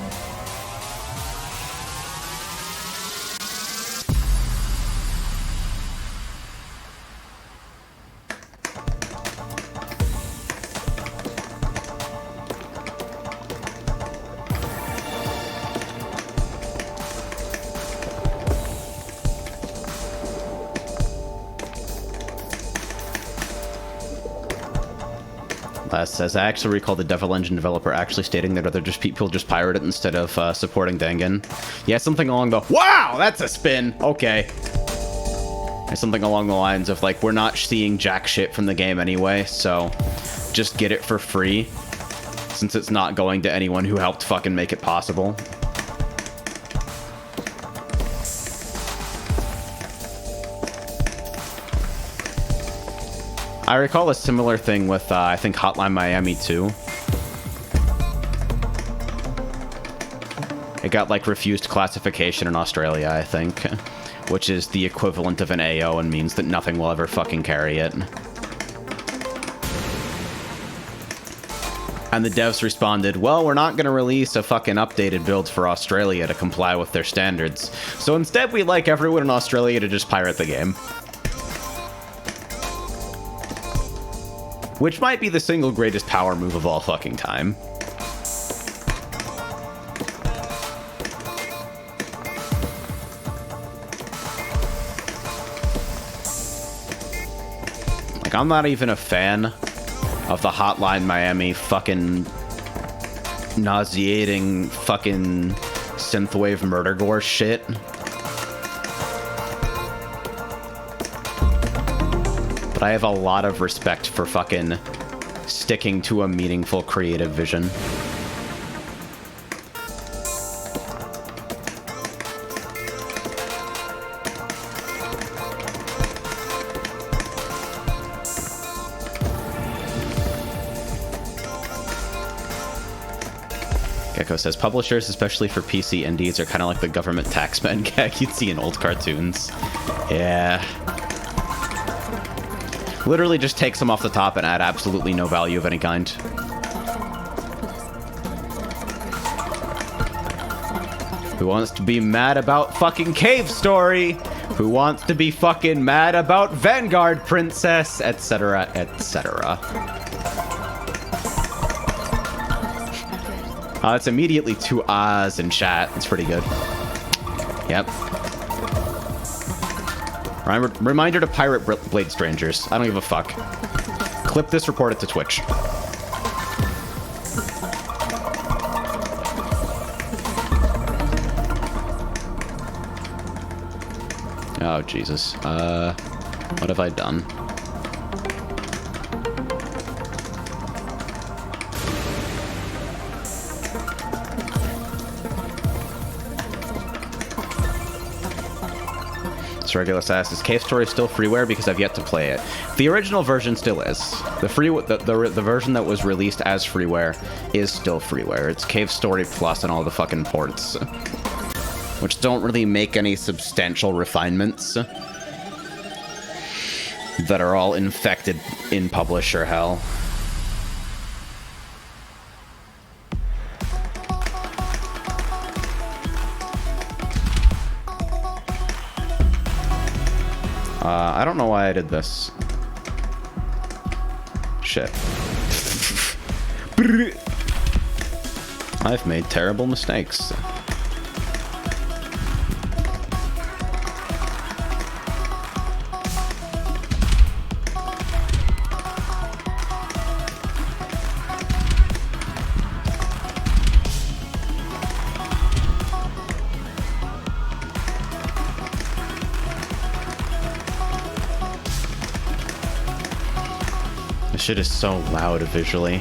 Says, I actually recall the Devil Engine developer actually stating that other people just pirate it instead of supporting Dangan. Yeah, something along the... Wow, that's a spin! Okay. Something along the lines of, like, we're not seeing jack shit from the game anyway, so just get it for free, since it's not going to anyone who helped fucking make it possible. I recall a similar thing with, I think, Hotline Miami 2. It got, like, refused classification in Australia, I think, which is the equivalent of an AO and means that nothing will ever fucking carry it. And the devs responded, well, we're not going to release a fucking updated build for Australia to comply with their standards. So instead, we'd like everyone in Australia to just pirate the game. Which might be the single greatest power move of all fucking time. Like, I'm not even a fan of the Hotline Miami fucking nauseating fucking synthwave murder gore shit. But I have a lot of respect for fucking sticking to a meaningful creative vision. Gecko says, publishers, especially for PC indies, are kind of like the government taxman gag you'd see in old cartoons. Yeah. Literally just takes them off the top and add absolutely no value of any kind. Who wants to be mad about fucking Cave Story? Who wants to be fucking mad about Vanguard Princess? Etc., etc. It's immediately 2 ahs in chat. It's pretty good. Yep. Reminder to pirate Blade Strangers. I don't give a fuck. Clip this, report it to Twitch. Oh, Jesus. What have I done? Regulus asks, is Cave Story still freeware? Because I've yet to play it. The original version still is. The version that was released as freeware is still freeware. It's Cave Story Plus and all the fucking ports, which don't really make any substantial refinements that are all infected in publisher hell. I don't know why I did this. Shit. I've made terrible mistakes. Shit is so loud visually.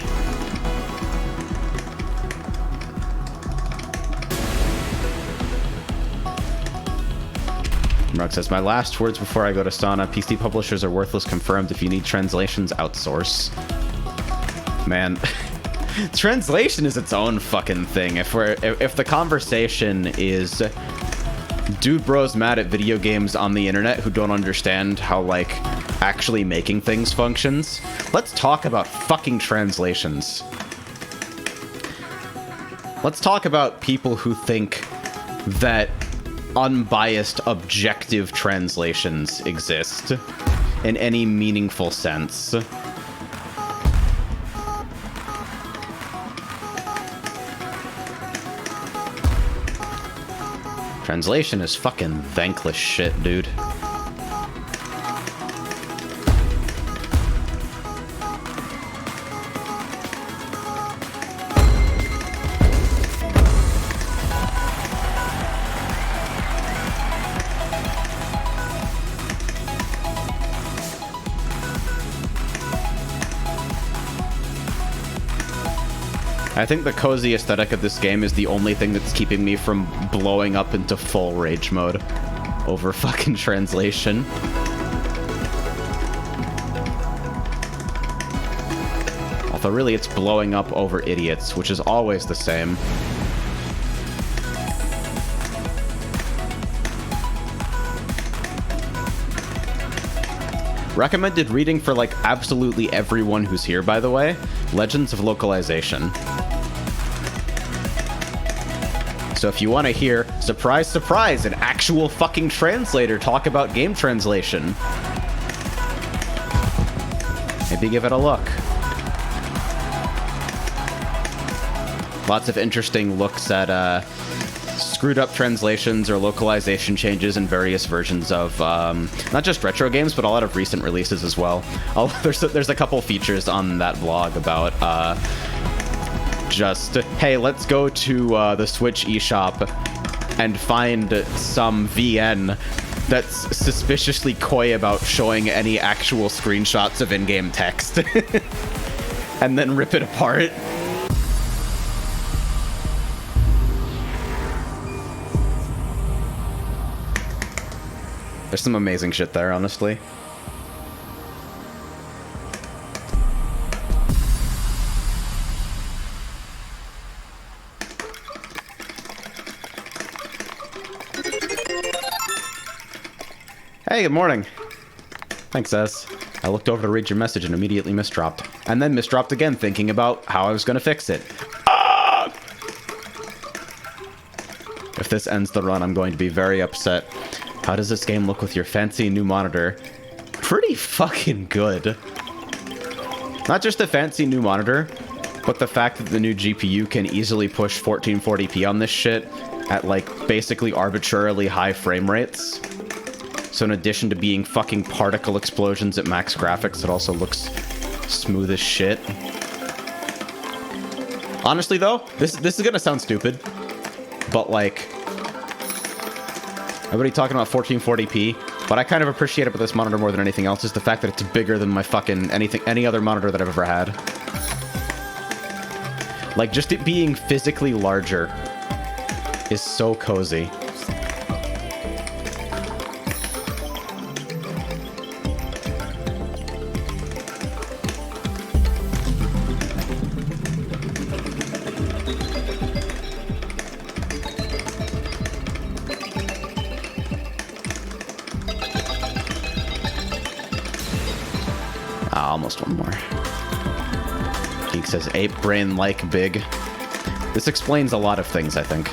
Mark says, my last words before I go to sauna, PC publishers are worthless confirmed. If you need translations, outsource. Man, translation is its own fucking thing. If the conversation is dude bros mad at video games on the internet who don't understand how, like, actually making things functions, let's talk about fucking translations. Let's talk about people who think that unbiased, objective translations exist in any meaningful sense. Translation is fucking thankless shit, dude. I think the cozy aesthetic of this game is the only thing that's keeping me from blowing up into full rage mode over fucking translation. Although really it's blowing up over idiots, which is always the same. Recommended reading for, like, absolutely everyone who's here, by the way. Legends of Localization. So if you want to hear, surprise, surprise, an actual fucking translator talk about game translation, maybe give it a look. Lots of interesting looks at screwed up translations or localization changes in various versions of not just retro games, but a lot of recent releases as well. There's a couple features on that vlog about just, hey, let's go to the Switch eShop and find some VN that's suspiciously coy about showing any actual screenshots of in-game text and then rip it apart. There's some amazing shit there, honestly. Hey, good morning. Thanks, S. I looked over to read your message and immediately misdropped. And then misdropped again, thinking about how I was going to fix it. Ah! If this ends the run, I'm going to be very upset. How does this game look with your fancy new monitor? Pretty fucking good. Not just the fancy new monitor, but the fact that the new GPU can easily push 1440p on this shit at, like, basically arbitrarily high frame rates. So in addition to being fucking particle explosions at max graphics, it also looks smooth as shit. Honestly, though, this is gonna sound stupid, but, like, Everybody talking about 1440p, but I kind of appreciate it with this monitor more than anything else is the fact that it's bigger than my fucking any other monitor that I've ever had. Like, just it being physically larger is so cozy. Almost one more. Geek says ape brain like big. This explains a lot of things, I think.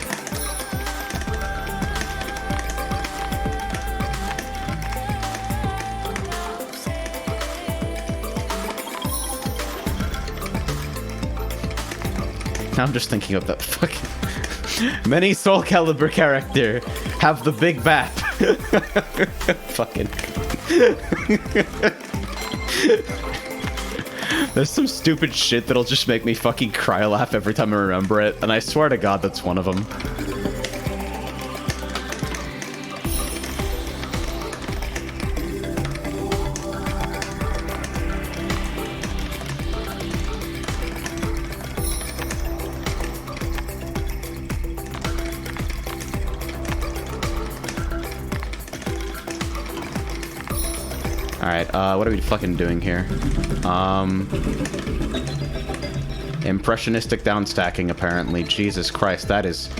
Now I'm just thinking of that fucking many Soul Calibur character have the big bat. Fucking. There's some stupid shit that'll just make me fucking cry laugh every time I remember it, and I swear to God that's one of them. Alright, what are we fucking doing here? Impressionistic downstacking, apparently. Jesus Christ, that is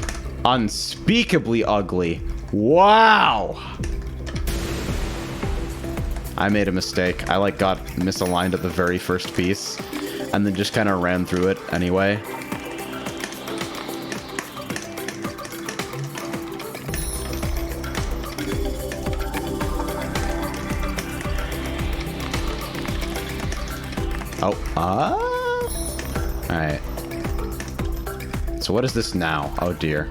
unspeakably ugly. Wow! I made a mistake. I, like, got misaligned at the very first piece, and then just kind of ran through it anyway. Alright. So what is this now? Oh dear.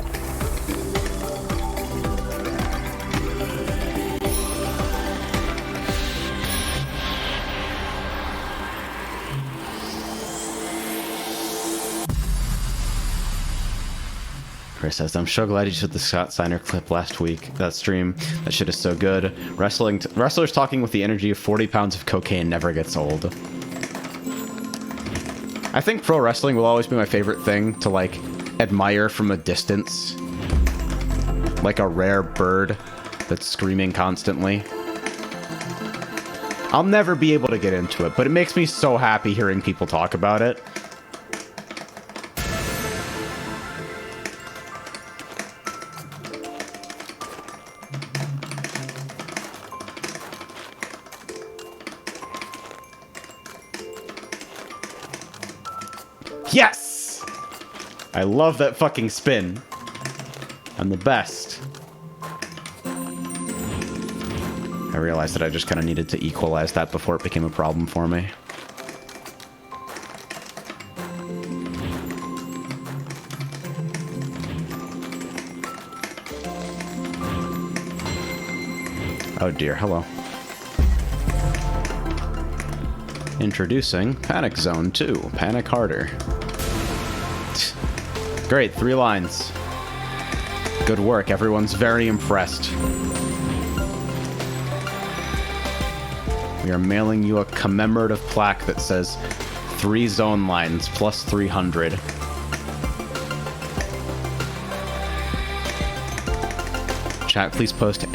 Chris says, I'm so glad you showed the Scott Steiner clip last week. That stream, that shit is so good. Wrestlers talking with the energy of 40 pounds of cocaine never gets old. I think pro wrestling will always be my favorite thing to, like, admire from a distance. Like a rare bird that's screaming constantly. I'll never be able to get into it, but it makes me so happy hearing people talk about it. Yes! I love that fucking spin. I'm the best. I realized that I just kind of needed to equalize that before it became a problem for me. Oh dear, hello. Introducing Panic Zone 2, Panic Harder. Great, 3 lines. Good work, everyone's very impressed. We are mailing you a commemorative plaque that says 3 zone lines plus 300. Chat, please post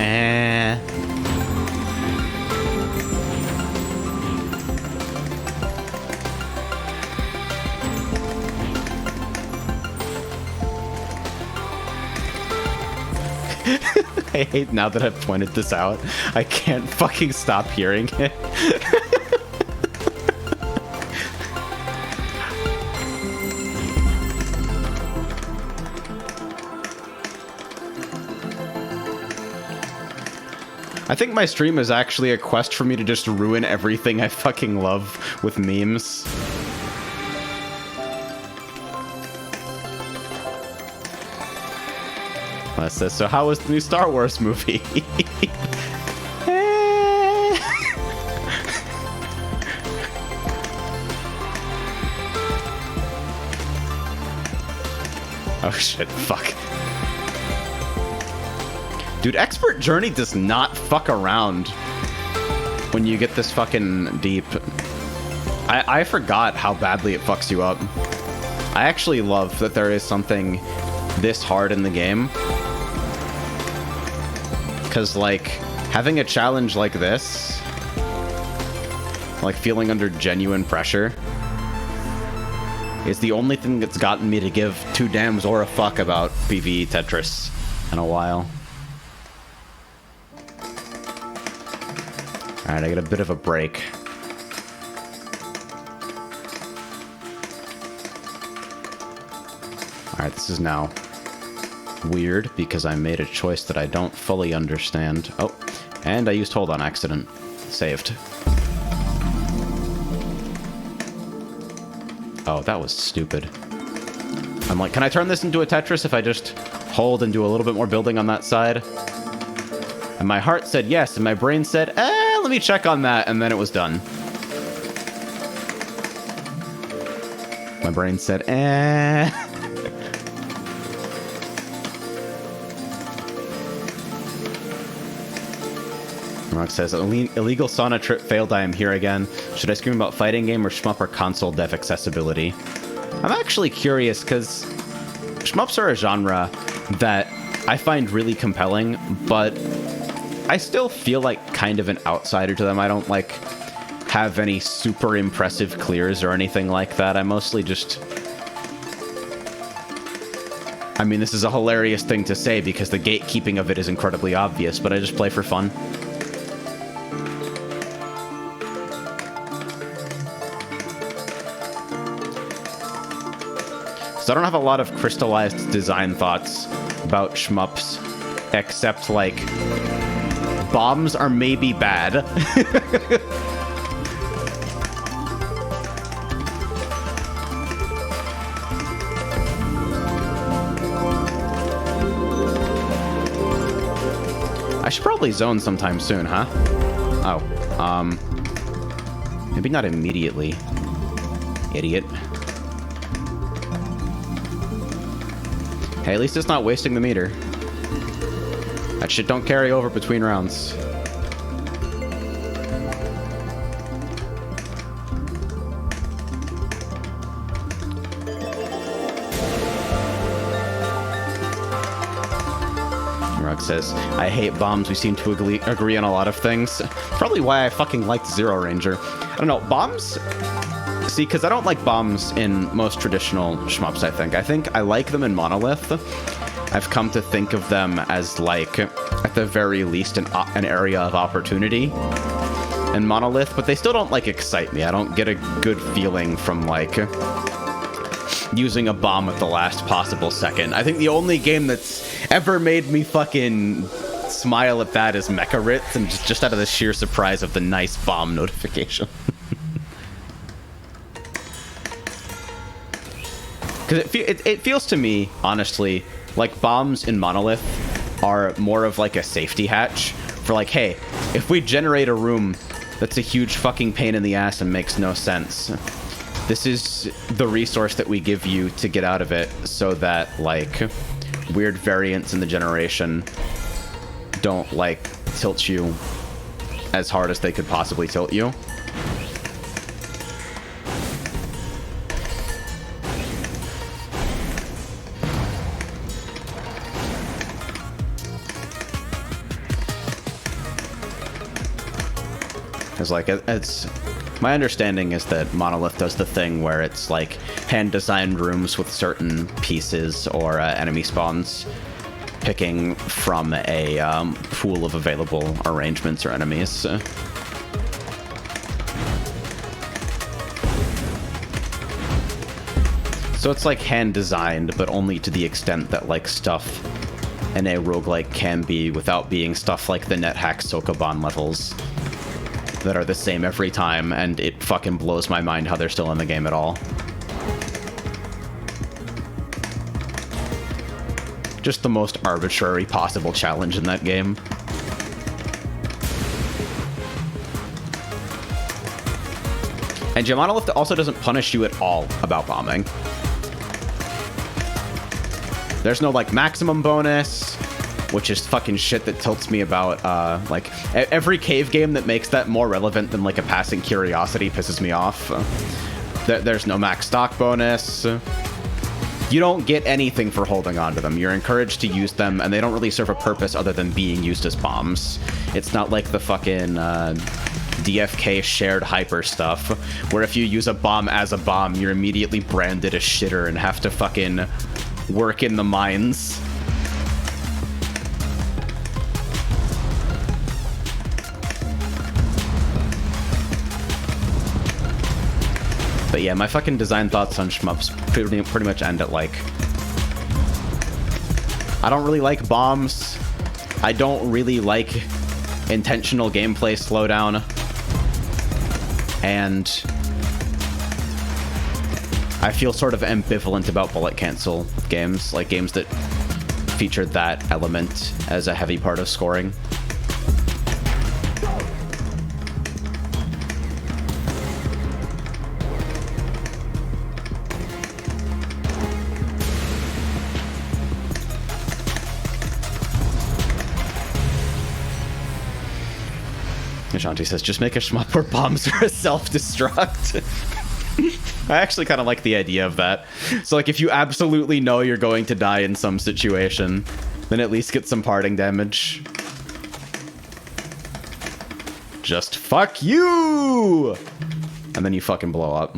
I hate now that I've pointed this out. I can't fucking stop hearing it. I think my stream is actually a quest for me to just ruin everything I fucking love with memes. Says, so how was the new Star Wars movie? Oh shit, fuck. Dude, Expert Journey does not fuck around when you get this fucking deep. I forgot how badly it fucks you up. I actually love that there is something this hard in the game. Because, like, having a challenge like this, like feeling under genuine pressure, is the only thing that's gotten me to give two dams or a fuck about PvE Tetris in a while. Alright, I get a bit of a break. Alright, this is now weird because I made a choice that I don't fully understand. Oh, and I used hold on accident. Saved. Oh, that was stupid. I'm like, can I turn this into a Tetris if I just hold and do a little bit more building on that side? And my heart said yes, and my brain said, let me check on that, and then it was done. My brain said, Rock says, illegal sauna trip failed, I am here again. Should I scream about fighting game or shmup or console dev accessibility? I'm actually curious, because shmups are a genre that I find really compelling, but I still feel like kind of an outsider to them. I don't, like, have any super impressive clears or anything like that. I mostly just... I mean, this is a hilarious thing to say because the gatekeeping of it is incredibly obvious, but I just play for fun. So I don't have a lot of crystallized design thoughts about shmups, except, like, bombs are maybe bad. I should probably zone sometime soon, huh? Oh, maybe not immediately. Idiot. Hey, at least it's not wasting the meter. That shit don't carry over between rounds. Rug says, I hate bombs. We seem to agree on a lot of things. Probably why I fucking liked Zero Ranger. I don't know, bombs? See, because I don't like bombs in most traditional shmups, I think. I think I like them in Monolith. I've come to think of them as, like, at the very least, an area of opportunity in Monolith, but they still don't, like, excite me. I don't get a good feeling from, like, using a bomb at the last possible second. I think the only game that's ever made me fucking smile at that is Mecha Ritz, and just out of the sheer surprise of the nice bomb notification. Because it feels to me, honestly, like bombs in Monolith are more of like a safety hatch for like, hey, if we generate a room that's a huge fucking pain in the ass and makes no sense, this is the resource that we give you to get out of it so that, like, weird variants in the generation don't, like, tilt you as hard as they could possibly tilt you. Because, like, it's... My understanding is that Monolith does the thing where it's, like, hand-designed rooms with certain pieces or enemy spawns, picking from a pool of available arrangements or enemies. So it's, like, hand-designed, but only to the extent that, like, stuff in a roguelike can be without being stuff like the NetHack Sokoban levels that are the same every time, and it fucking blows my mind how they're still in the game at all. Just the most arbitrary possible challenge in that game. And Monolith also doesn't punish you at all about bombing. There's no, like, maximum bonus. which is fucking shit that tilts me about, like, every cave game that makes that more relevant than, like, a passing curiosity pisses me off. There's no max stock bonus. You don't get anything for holding on to them. You're encouraged to use them, and they don't really serve a purpose other than being used as bombs. It's not like the fucking DFK shared hyper stuff, where if you use a bomb as a bomb, you're immediately branded a shitter and have to fucking work in the mines. But yeah, my fucking design thoughts on shmups pretty much end at, like, I don't really like bombs. I don't really like intentional gameplay slowdown. And I feel sort of ambivalent about bullet cancel games, like games that feature that element as a heavy part of scoring. Shanti says, just make a shmup where bombs are a self-destruct. I actually kind of like the idea of that. So, like, if you absolutely know you're going to die in some situation, then at least get some parting damage. Just fuck you! And then you fucking blow up.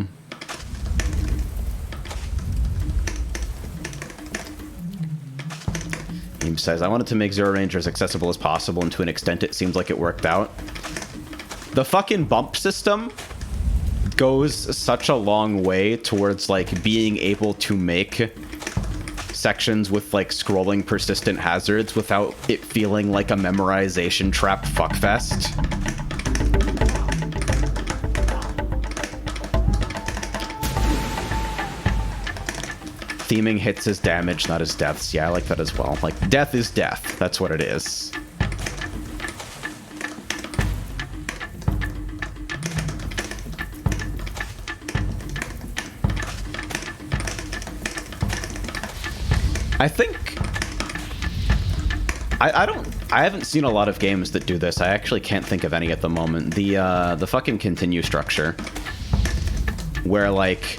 He says, I wanted to make Zero Ranger as accessible as possible, and to an extent it seems like it worked out. The fucking bump system goes such a long way towards, like, being able to make sections with, like, scrolling persistent hazards without it feeling like a memorization trap fuckfest. Theming hits as damage, not as deaths. Yeah, I like that as well. Like, death is death. That's what it is. I think I haven't seen a lot of games that do this. I actually can't think of any at the moment. The fucking continue structure, where, like,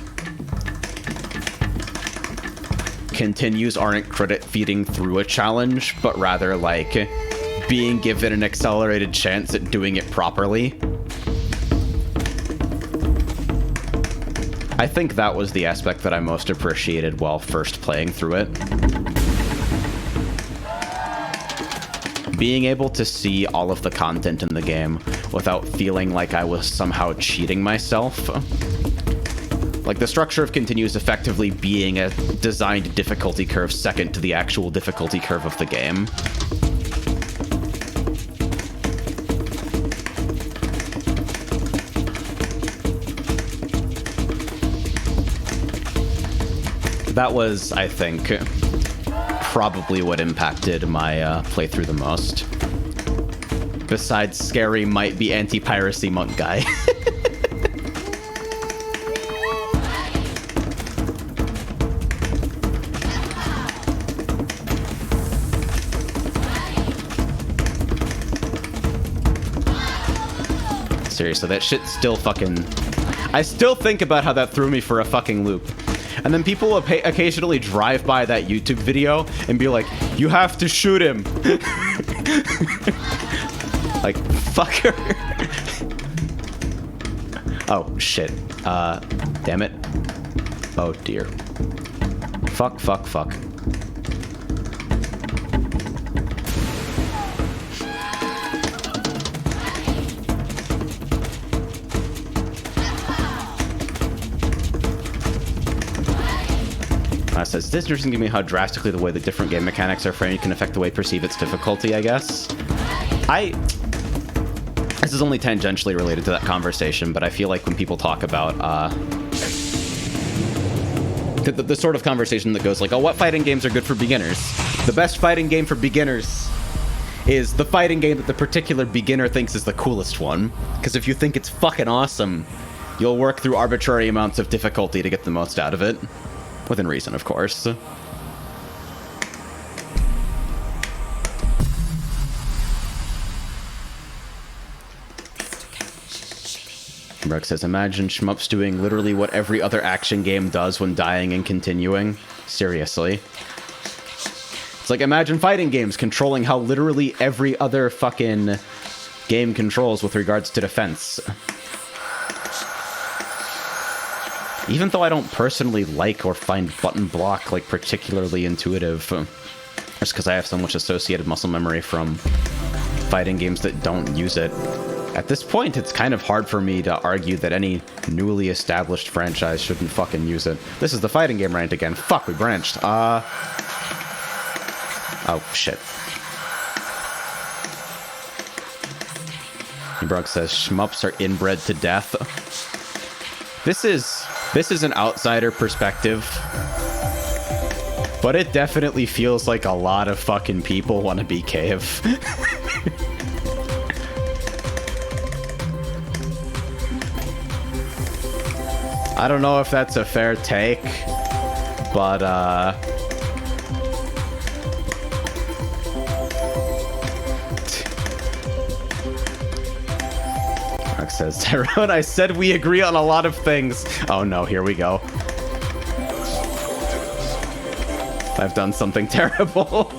continues aren't credit feeding through a challenge, but rather, like, being given an accelerated chance at doing it properly. I think that was the aspect that I most appreciated while first playing through it. Being able to see all of the content in the game without feeling like I was somehow cheating myself. Like, the structure of continues effectively being a designed difficulty curve second to the actual difficulty curve of the game. That was, I think, probably what impacted my playthrough the most. Besides scary might be anti-piracy monk guy. Seriously, that shit still fucking... I still think about how that threw me for a fucking loop. And then people will occasionally drive by that YouTube video and be like, you have to shoot him. Like, fucker. Oh, shit. Damn it. Oh, dear. Fuck, fuck, fuck. Says, this interesting to me how drastically the way that different game mechanics are framed can affect the way you perceive its difficulty, I guess. This is only tangentially related to that conversation, but I feel like when people talk about the sort of conversation that goes like, oh, what fighting games are good for beginners? The best fighting game for beginners is the fighting game that the particular beginner thinks is the coolest one. Because if you think it's fucking awesome, you'll work through arbitrary amounts of difficulty to get the most out of it. Within reason, of course. Brooke says, imagine shmups doing literally what every other action game does when dying and continuing. Seriously. It's like, imagine fighting games controlling how literally every other fucking game controls with regards to defense. Even though I don't personally like or find button block, like, particularly intuitive, just because I have so much associated muscle memory from fighting games that don't use it. At this point, it's kind of hard for me to argue that any newly established franchise shouldn't fucking use it. This is the fighting game rant again. Fuck, we branched. Oh, shit. Brooke says, shmups are inbred to death. This is an outsider perspective, but it definitely feels like a lot of fucking people want to be cave. I don't know if that's a fair take, but Mark says, Tyrone, I said we agree on a lot of things. Oh no, here we go. I've done something terrible.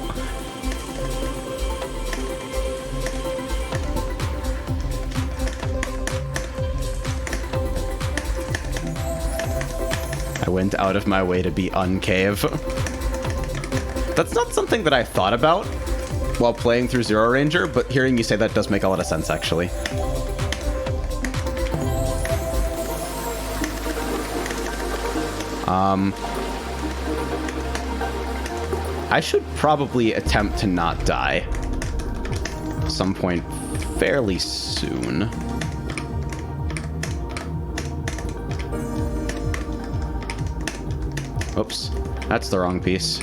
I went out of my way to be uncave. That's not something that I thought about while playing through Zero Ranger, but hearing you say that does make a lot of sense, actually. I should probably attempt to not die at some point fairly soon. Oops, that's the wrong piece.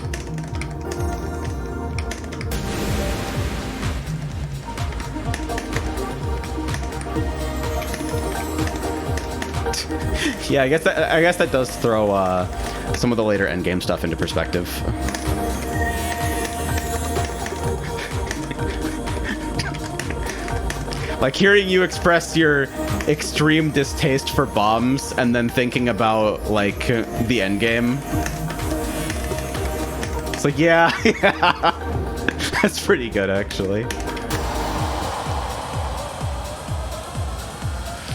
Yeah, I guess that does throw some of the later endgame stuff into perspective. Like hearing you express your extreme distaste for bombs and then thinking about like the end game. It's like, yeah, that's pretty good actually.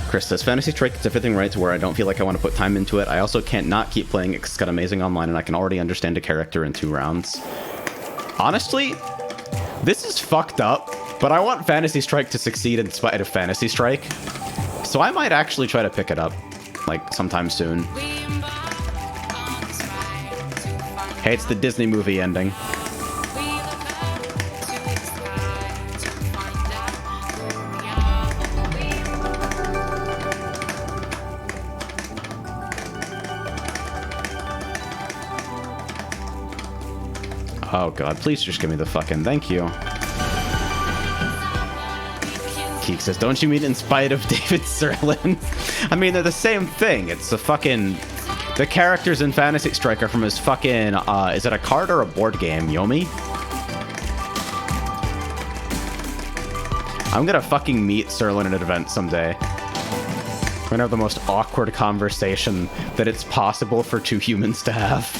Chris says, Fantasy Strike gets everything right to where I don't feel like I want to put time into it. I also can't not keep playing it because it's got amazing online and I can already understand a character in 2 rounds. Honestly, this is fucked up. But I want Fantasy Strike to succeed in spite of Fantasy Strike. So I might actually try to pick it up, like, sometime soon. Hey, it's the Disney movie ending. Oh god, please just give me the fucking thank you. Keek says, don't you mean in spite of David Serlin? I mean, they're the same thing. It's a fucking... The characters in Fantasy Strike are from his fucking... is it a card or a board game, Yomi? I'm gonna fucking meet Serlin at an event someday. We're gonna have the most awkward conversation that it's possible for 2 humans to have.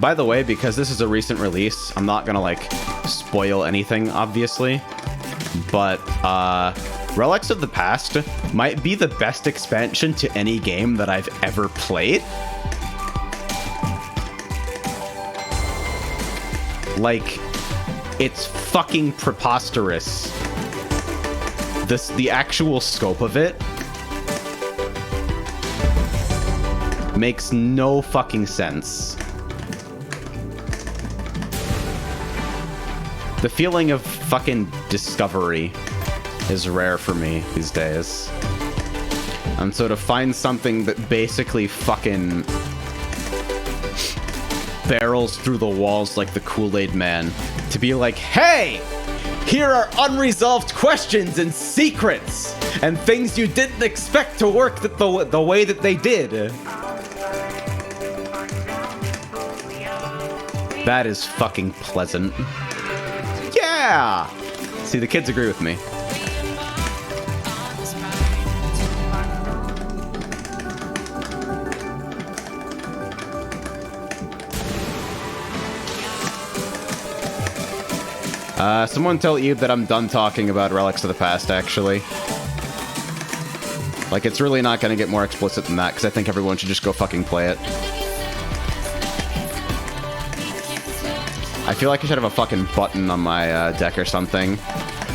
By the way, because this is a recent release, I'm not gonna, like, spoil anything, obviously. But, Relics of the Past might be the best expansion to any game that I've ever played. Like, it's fucking preposterous. The actual scope of it makes no fucking sense. The feeling of fucking discovery is rare for me these days. And so to find something that basically fucking barrels through the walls like the Kool-Aid Man to be like, hey, here are unresolved questions and secrets and things you didn't expect to work the way that they did. That is fucking pleasant. Yeah! See, the kids agree with me. Someone tell Eve that I'm done talking about Relics of the Past, actually. Like, it's really not gonna get more explicit than that, because I think everyone should just go fucking play it. I feel like I should have a fucking button on my deck or something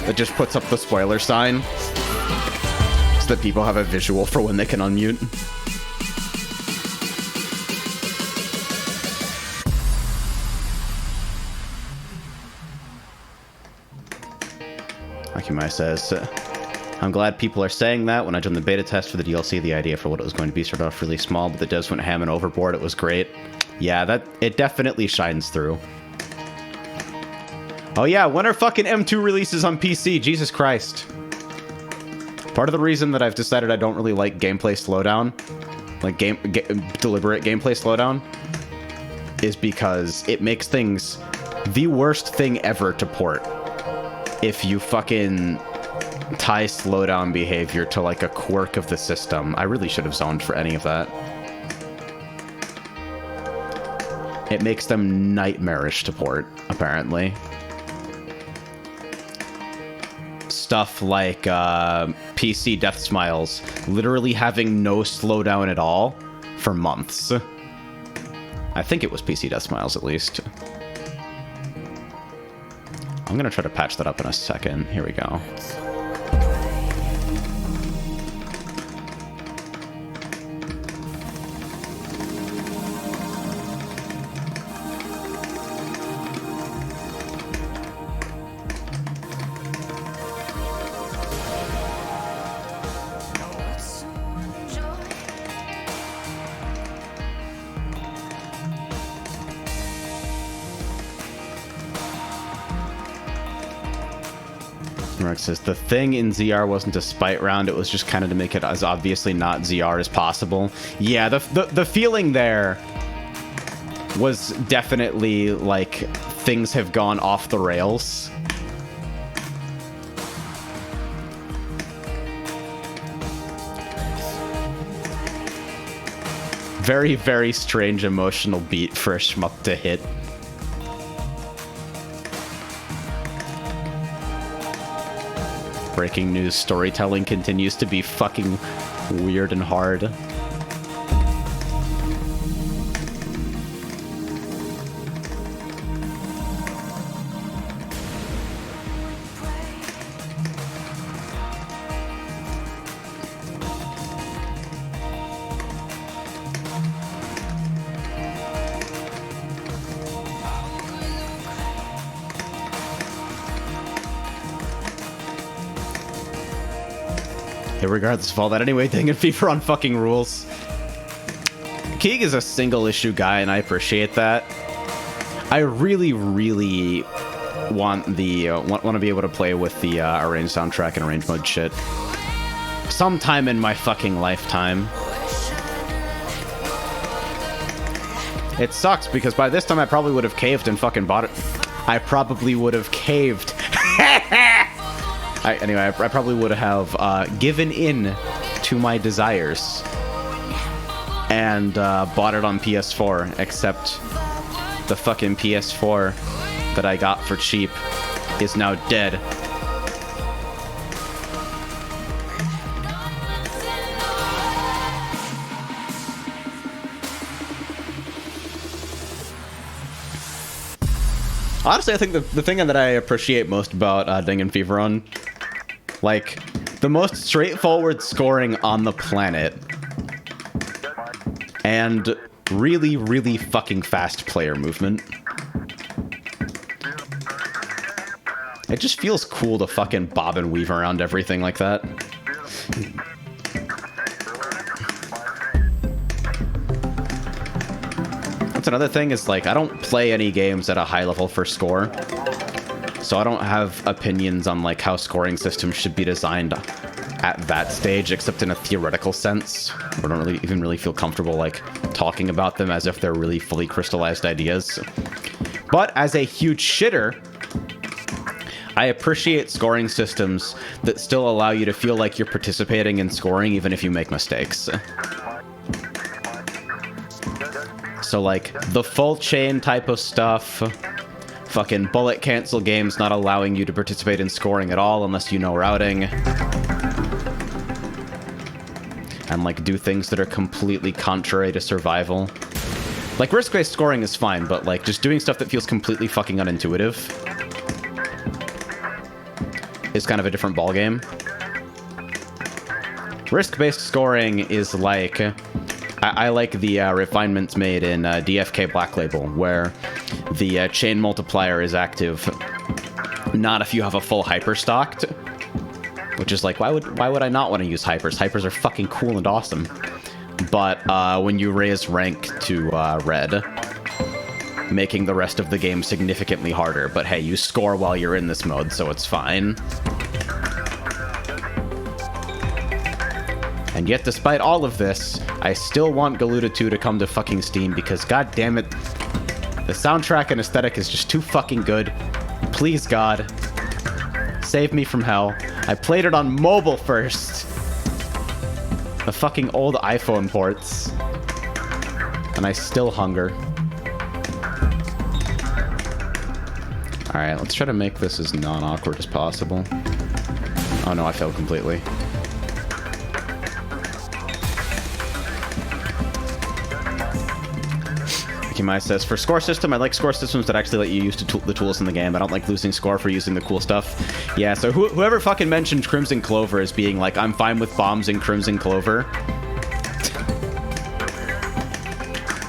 that just puts up the spoiler sign so that people have a visual for when they can unmute. Akimai says, I'm glad people are saying that. When I done the beta test for the DLC, the idea for what it was going to be started off really small, but the devs went ham and overboard. It was great. Yeah, it definitely shines through. Oh yeah, when are fucking M2 releases on PC? Jesus Christ. Part of the reason that I've decided I don't really like gameplay slowdown, like deliberate gameplay slowdown, is because it makes things the worst thing ever to port. If you fucking tie slowdown behavior to like a quirk of the system. I really should have zoned for any of that. It makes them nightmarish to port, apparently. Stuff like PC Death Smiles literally having no slowdown at all for months. I think it was PC Death Smiles, at least. I'm gonna try to patch that up in a second. Here we go. Says the thing in ZR wasn't a spite round, it was just kind of to make it as obviously not ZR as possible. Yeah, the feeling there was definitely like things have gone off the rails. Very, very strange emotional beat for a shmup to hit. Breaking news, storytelling continues to be fucking weird and hard. Regardless of all that, anyway, Danganronpa on fucking rules. Keeg is a single issue guy, and I appreciate that. I really, really want the want to be able to play with the arranged soundtrack and arranged mode shit sometime in my fucking lifetime. It sucks because by this time I probably would have caved and fucking bought it. I probably would have caved. Anyway, I probably would have given in to my desires and bought it on PS4, except the fucking PS4 that I got for cheap is now dead. Honestly, I think the thing that I appreciate most about Danganronpa, like, the most straightforward scoring on the planet, and really, really fucking fast player movement. It just feels cool to fucking bob and weave around everything like that. another thing is, like, I don't play any games at a high level for score. So I don't have opinions on, like, how scoring systems should be designed at that stage, except in a theoretical sense. I don't really feel comfortable, like, talking about them as if they're really fully crystallized ideas. But as a huge shitter, I appreciate scoring systems that still allow you to feel like you're participating in scoring even if you make mistakes. So, like, the full chain type of stuff, fucking bullet cancel games not allowing you to participate in scoring at all unless you know routing, and, like, do things that are completely contrary to survival. Like, risk-based scoring is fine, but, like, just doing stuff that feels completely fucking unintuitive is kind of a different ballgame. Risk-based scoring is like... I like the refinements made in DFK Black Label, where the chain multiplier is active, not if you have a full hyper stocked, which is like, why would I not want to use hypers? Hypers are fucking cool and awesome. But when you raise rank to red, making the rest of the game significantly harder. But hey, you score while you're in this mode, so it's fine. And yet, despite all of this, I still want Galuda 2 to come to fucking Steam because, god damn it, the soundtrack and aesthetic is just too fucking good. Please, God, save me from hell. I played it on mobile first. The fucking old iPhone ports. And I still hunger. Alright, let's try to make this as non-awkward as possible. Oh no, I failed completely. Mai says, for score system, I like score systems that actually let you use the tools in the game. I don't like losing score for using the cool stuff. Yeah, so whoever fucking mentioned Crimson Clover as being like, I'm fine with bombs in Crimson Clover.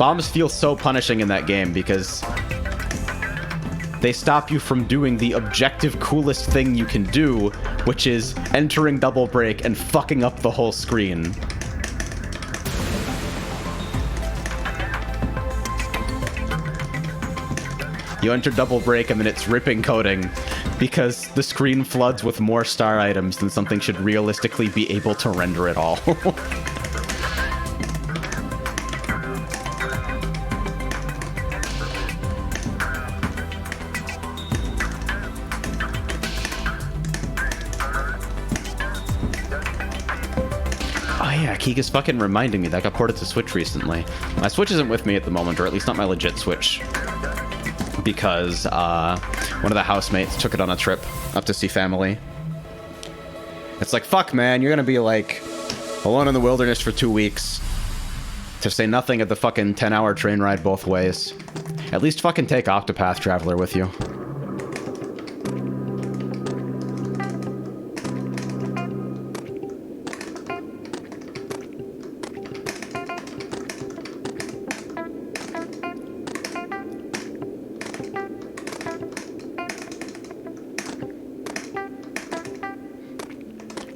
Bombs feel so punishing in that game because they stop you from doing the objective coolest thing you can do, which is entering double break and fucking up the whole screen. You enter double break and then it's ripping coding because the screen floods with more star items than something should realistically be able to render at all. Oh yeah, Giga's fucking reminding me that got ported to Switch recently. My Switch isn't with me at the moment, or at least not my legit Switch. Because one of the housemates took it on a trip up to see family. It's like, fuck, man, you're gonna be, like, alone in the wilderness for 2 weeks. To say nothing of the fucking 10-hour train ride both ways. At least fucking take Octopath Traveler with you.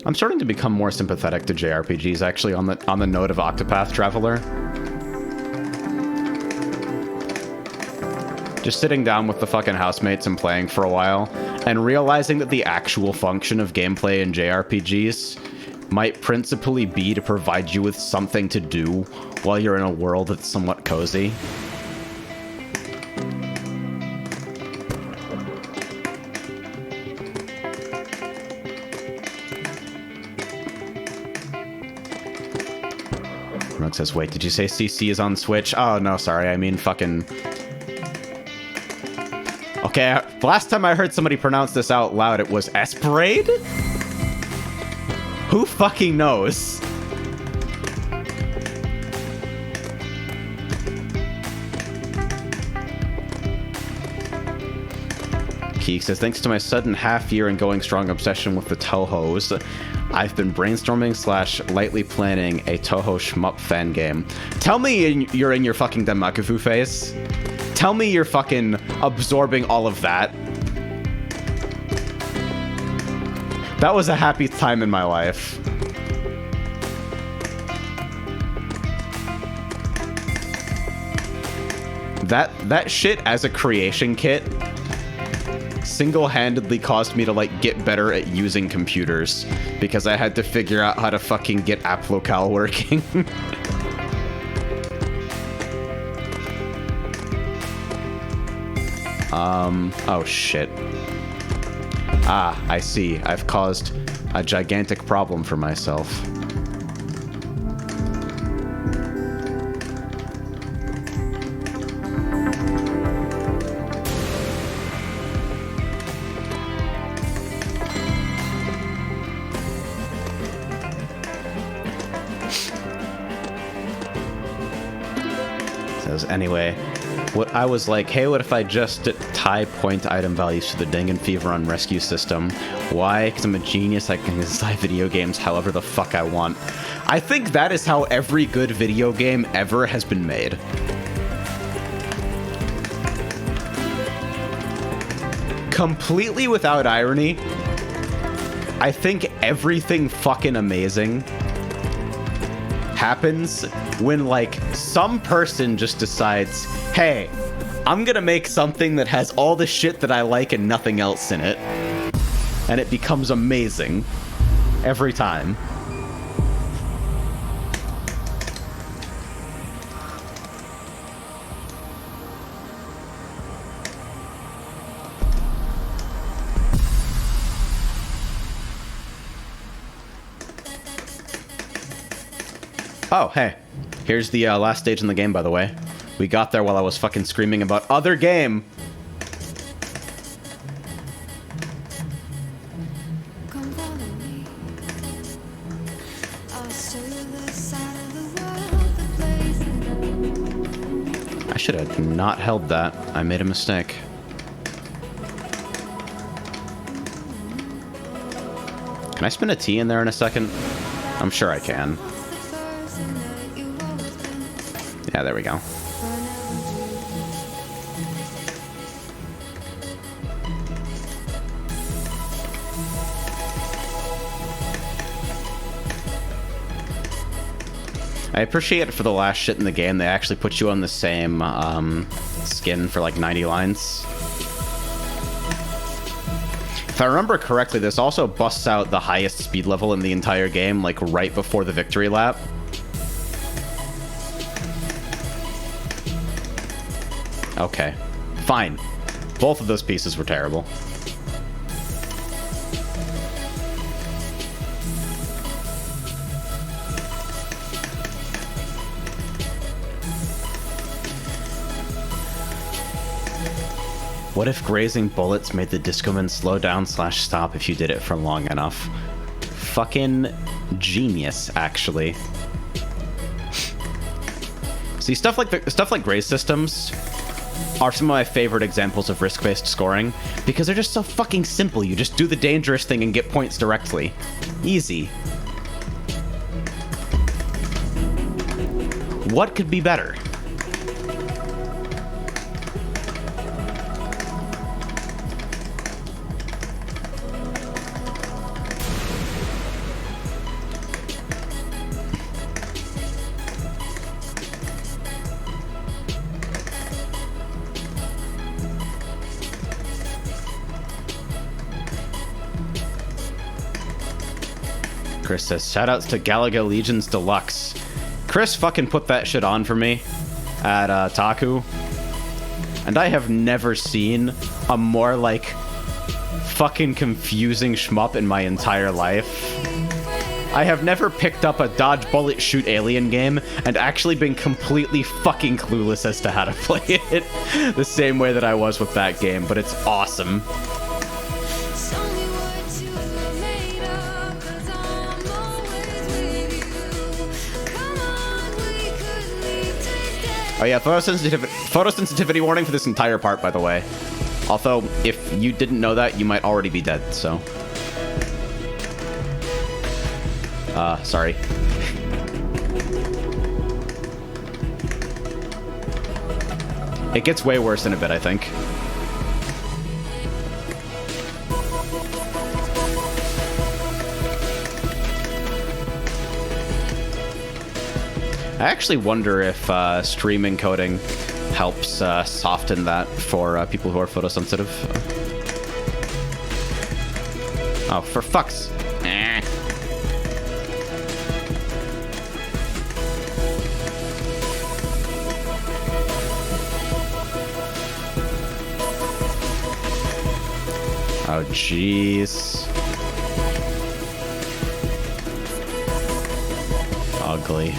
I'm starting to become more sympathetic to JRPGs, actually, on the note of Octopath Traveler. Just sitting down with the fucking housemates and playing for a while, and realizing that the actual function of gameplay in JRPGs might principally be to provide you with something to do while you're in a world that's somewhat cozy. It says, wait, did you say CC is on Switch? Oh, no, sorry. I mean fucking... Okay, last time I heard somebody pronounce this out loud, it was Esperade? Who fucking knows? Keek says, thanks to my sudden half-year and going strong obsession with the Tohos, I've been brainstorming / lightly planning a Toho shmup fan game. Tell me you're in your fucking Damakufu phase. Tell me you're fucking absorbing all of that. That was a happy time in my life. That shit as a creation kit single-handedly caused me to, like, get better at using computers because I had to figure out how to fucking get app locale working. Oh shit. Ah, I see. I've caused a gigantic problem for myself. Anyway, what I was like, hey, what if I just tie point item values to the Danganronpa rescue system? Why? Because I'm a genius. I can design video games however the fuck I want. I think that is how every good video game ever has been made. Completely without irony, I think everything fucking amazing happens when, like, some person just decides, hey, I'm gonna make something that has all the shit that I like and nothing else in it. And it becomes amazing. Every time. Oh, hey. Here's the last stage in the game, by the way. We got there while I was fucking screaming about other game. I should have not held that. I made a mistake. Can I spin a T in there in a second? I'm sure I can. Yeah, there we go. I appreciate it for the last shit in the game. They actually put you on the same skin for like 90 lines. If I remember correctly, this also busts out the highest speed level in the entire game, like right before the victory lap. Okay, fine. Both of those pieces were terrible. What if grazing bullets made the Discoman slow down / stop if you did it for long enough? Fucking genius, actually. See, stuff like graze systems are some of my favorite examples of risk-based scoring because they're just so fucking simple. You just do the dangerous thing and get points directly. Easy. What could be better? Chris says, shoutouts to Galaga Legions Deluxe. Chris fucking put that shit on for me at Taku. And I have never seen a more, like, fucking confusing shmup in my entire life. I have never picked up a dodge, bullet, shoot alien game and actually been completely fucking clueless as to how to play it the same way that I was with that game, but it's awesome. Oh yeah, photosensitivity warning for this entire part, by the way. Although, if you didn't know that, you might already be dead, so... sorry. It gets way worse in a bit, I think. I actually wonder if stream encoding helps soften that for people who are photosensitive. Oh, for fuck's... Oh, jeez. Ugly.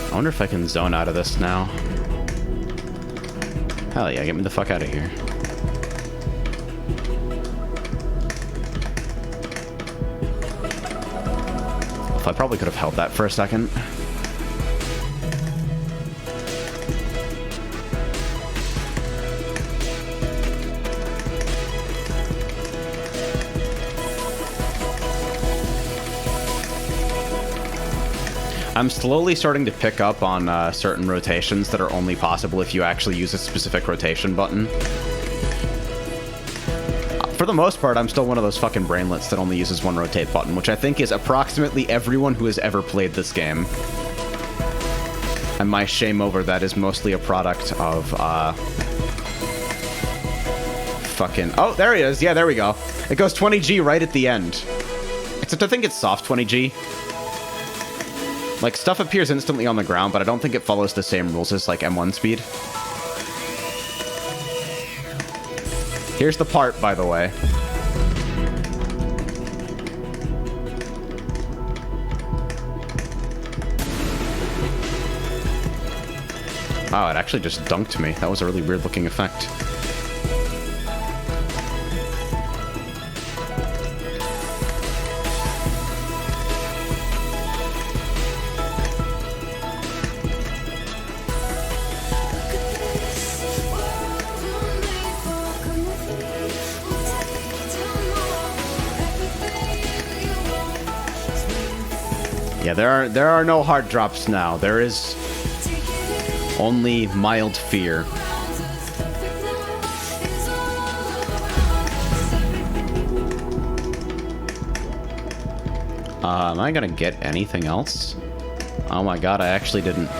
I wonder if I can zone out of this now. Hell yeah, get me the fuck out of here. I probably could have held that for a second. I'm slowly starting to pick up on certain rotations that are only possible if you actually use a specific rotation button. For the most part, I'm still one of those fucking brainlets that only uses one rotate button, which I think is approximately everyone who has ever played this game. And my shame over that is mostly a product of, fucking... Oh, there he is. Yeah, there we go. It goes 20G right at the end. Except I think it's soft 20G. Like, stuff appears instantly on the ground, but I don't think it follows the same rules as, like, M1 speed. Here's the part, by the way. Oh, it actually just dunked me. That was a really weird-looking effect. Yeah, there are no hard drops now. There is only mild fear. Am I gonna get anything else? Oh my god, I actually didn't.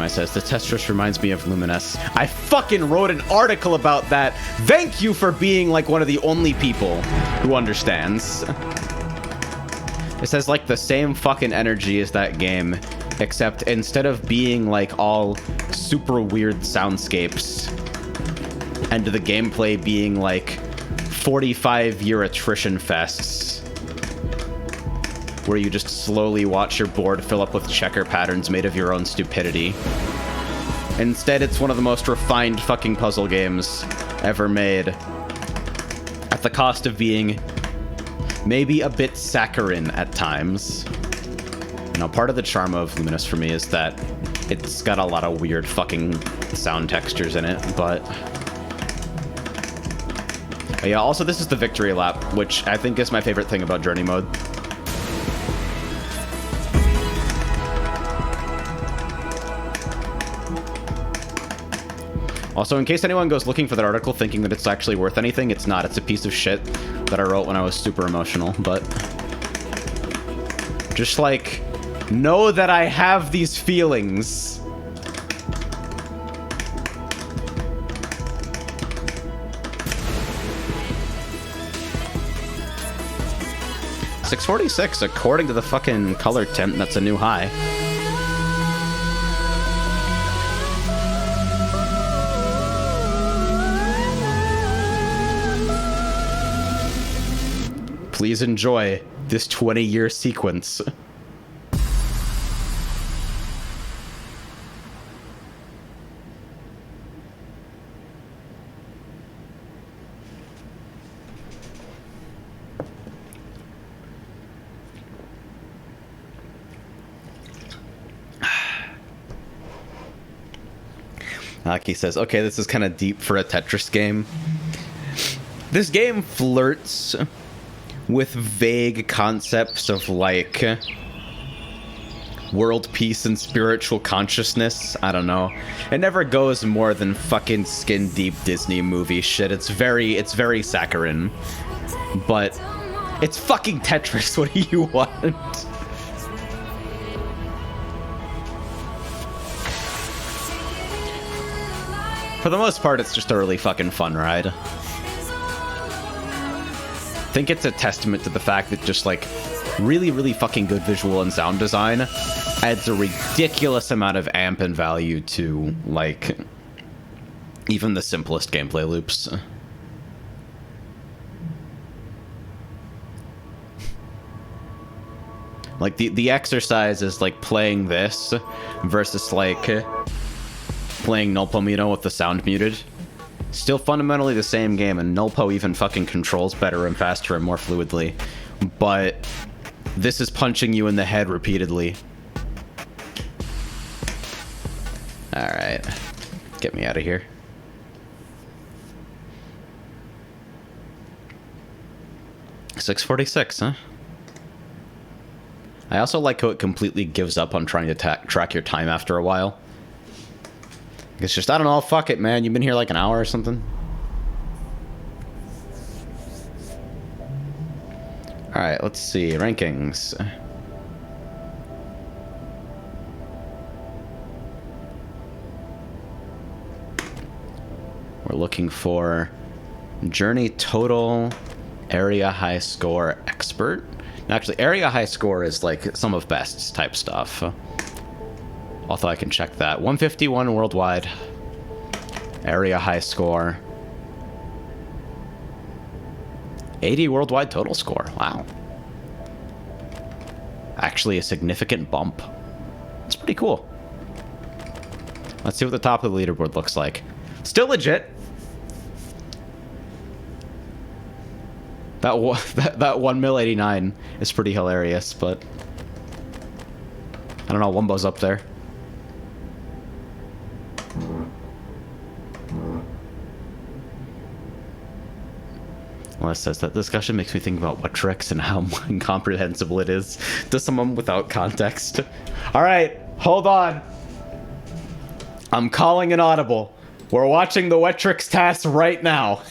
Says the Tetris reminds me of Luminous. I fucking wrote an article about that. Thank you for being like one of the only people who understands. It says like the same fucking energy as that game, except instead of being like all super weird soundscapes and the gameplay being like 45-year attrition fests where you just slowly watch your board fill up with checker patterns made of your own stupidity. Instead, it's one of the most refined fucking puzzle games ever made, at the cost of being maybe a bit saccharine at times. You know, part of the charm of Luminous for me is that it's got a lot of weird fucking sound textures in it, but yeah, also this is the victory lap, which I think is my favorite thing about Journey Mode. Also, in case anyone goes looking for that article thinking that it's actually worth anything, it's not. It's a piece of shit that I wrote when I was super emotional, but just, like, know that I have these feelings. $646, according to the fucking color tint, that's a new high. Please enjoy this 20-year sequence. Aki says, okay, this is kind of deep for a Tetris game. This game flirts with vague concepts of, like, world peace and spiritual consciousness. I don't know. It never goes more than fucking skin-deep Disney movie shit. It's very saccharine. But it's fucking Tetris. What do you want? For the most part, it's just a really fucking fun ride. I think it's a testament to the fact that just, like, really fucking good visual and sound design adds a ridiculous amount of amp and value to, like, even the simplest gameplay loops. Like, the exercise is, like, playing this versus, like, playing Nulpomino with the sound muted. Still fundamentally the same game, and Nulpo even fucking controls better and faster and more fluidly. But this is punching you in the head repeatedly. Alright. Get me out of here. $6:46, huh? I also like how it completely gives up on trying to track your time after a while. It's just, I don't know, fuck it, man. You've been here like an hour or something. Alright, let's see. Rankings. We're looking for Journey Total Area High Score Expert. Actually, Area High Score is like some of Best's type stuff. Although I can check that. 151 worldwide. Area High Score. 80 worldwide total score. Wow. Actually a significant bump. It's pretty cool. Let's see what the top of the leaderboard looks like. Still legit. That 1,089 is pretty hilarious, but I don't know, Wumbo's up there. Well, it says that discussion makes me think about what tricks and how incomprehensible it is to someone without context. All right, hold on. I'm calling an audible. We're watching the Wetrix task right now.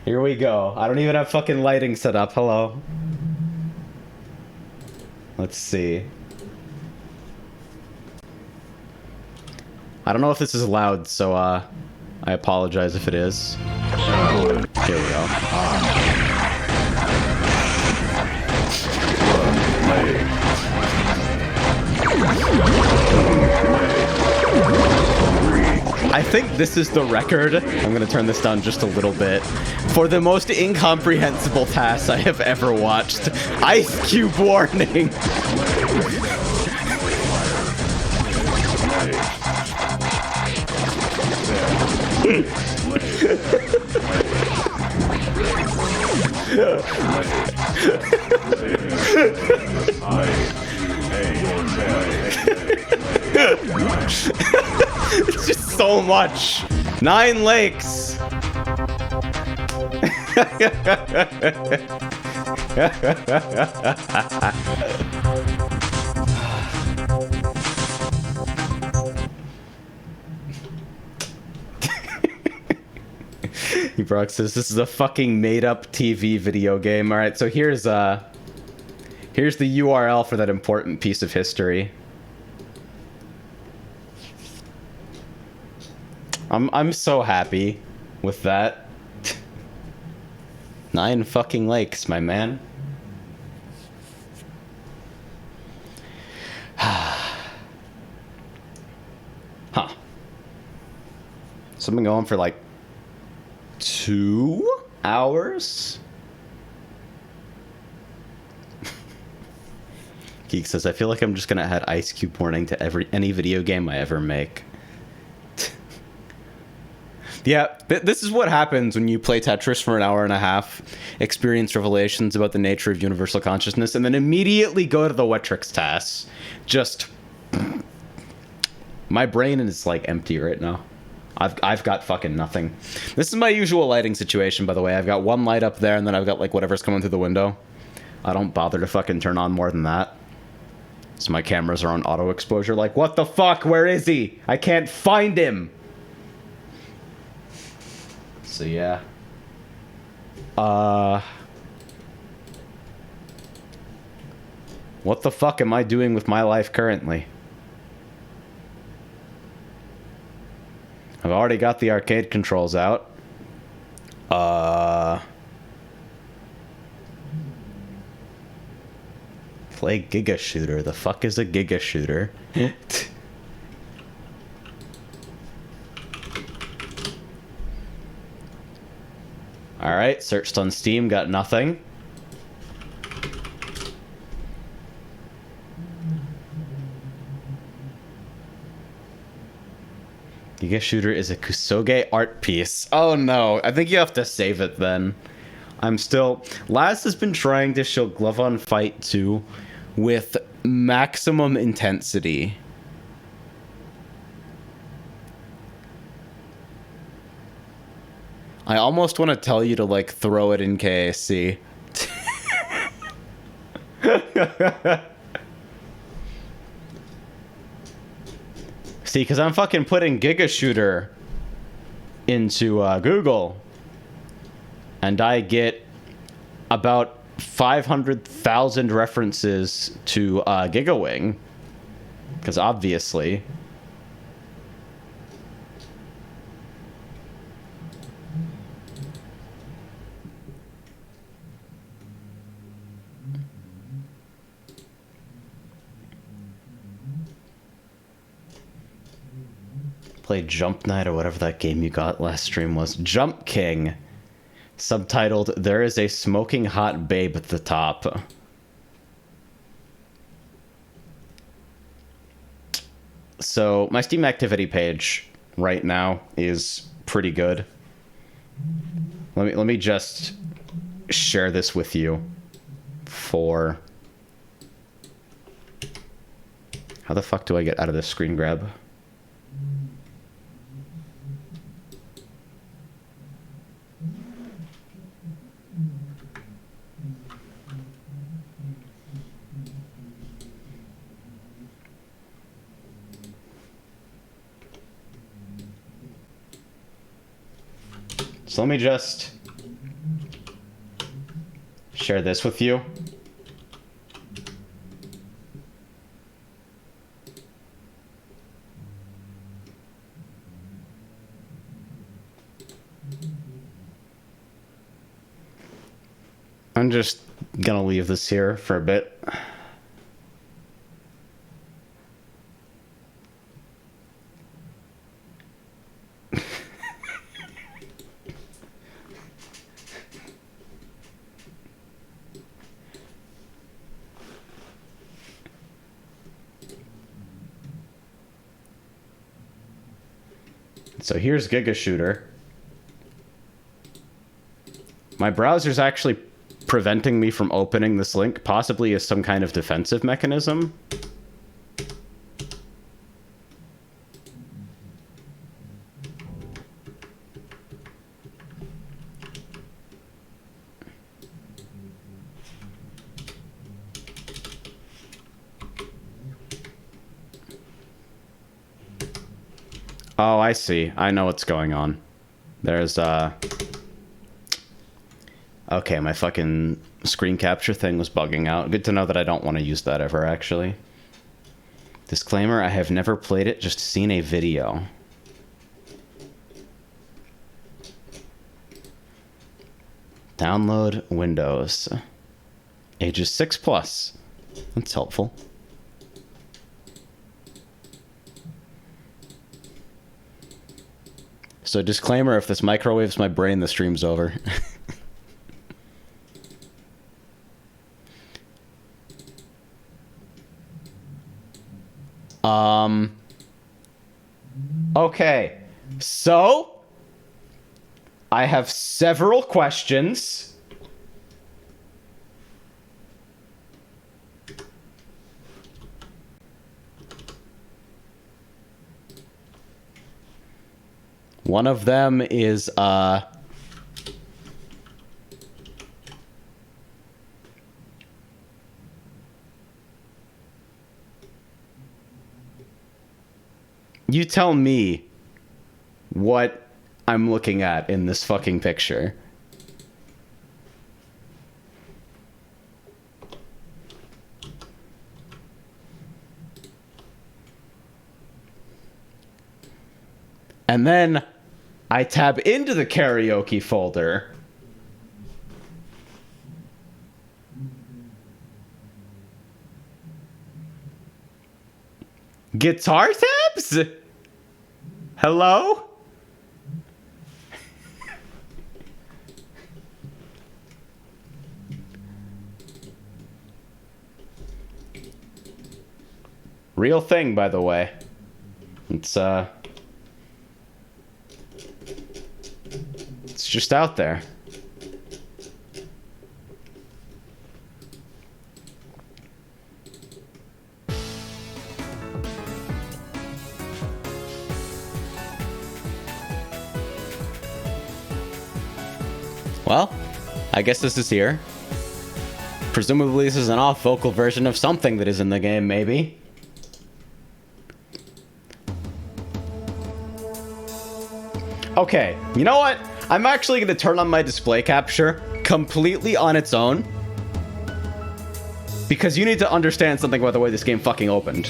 Here we go. I don't even have fucking lighting set up. Hello. Let's see. I don't know if this is loud, so I apologize if it is. Here we go. I think this is the record. I'm gonna turn this down just a little bit. For the most incomprehensible task I have ever watched. Ice Cube warning. It's just so much. 9 lakes. Brock says this is a fucking made-up TV video game. All right, so here's the URL for that important piece of history. I'm so happy with that. 9 fucking lakes, my man. Huh. So I've been going for like 2 hours? Geek says, I feel like I'm just gonna add Ice Cube warning to any video game I ever make. Yeah, this is what happens when you play Tetris for an hour and a half, experience revelations about the nature of universal consciousness, and then immediately go to the Wetrix tasks. Just... my brain is, like, empty right now. I've got fucking nothing. This is my usual lighting situation, by the way. I've got one light up there, and then I've got, like, whatever's coming through the window. I don't bother to fucking turn on more than that. So my cameras are on auto exposure. Like, what the fuck? Where is he? I can't find him! So, yeah. What the fuck am I doing with my life currently? I've already got the arcade controls out. Play GIGA Shooter. The fuck is a GIGA Shooter? Alright, searched on Steam, got nothing. GIGA Shooter is a Kusoge art piece. Oh no, I think you have to save it then. I'm still... Laz has been trying to show Glove on Fight 2 with maximum intensity. I almost want to tell you to, like, throw it in KSC. See, because I'm fucking putting GIGA Shooter into Google, and I get about 500,000 references to GigaWing, because obviously... Play Jump Night or whatever that game you got last stream was. Jump King. Subtitled, There is a Smoking Hot Babe at the Top. So, my Steam activity page right now is pretty good. Let me just share this with you for... How the fuck do I get out of this screen grab? So let me just share this with you. I'm just gonna leave this here for a bit. So here's GIGA Shooter. My browser's actually preventing me from opening this link, possibly as some kind of defensive mechanism. Oh, I see. I know what's going on. There's, okay, my fucking screen capture thing was bugging out. Good to know that I don't want to use that ever, actually. Disclaimer, I have never played it, just seen a video. Download Windows. Ages 6+. That's helpful. So disclaimer, if this microwaves my brain, the stream's over. Okay. So, I have several questions. One of them is, you tell me what I'm looking at in this fucking picture. And then I tab into the karaoke folder. Guitar tabs? Hello? Real thing, by the way. It's just out there. Well, I guess this is here. Presumably this is an off-vocal version of something that is in the game, maybe. Okay, you know what? I'm actually going to turn on my display capture completely on its own. Because you need to understand something about the way this game fucking opened.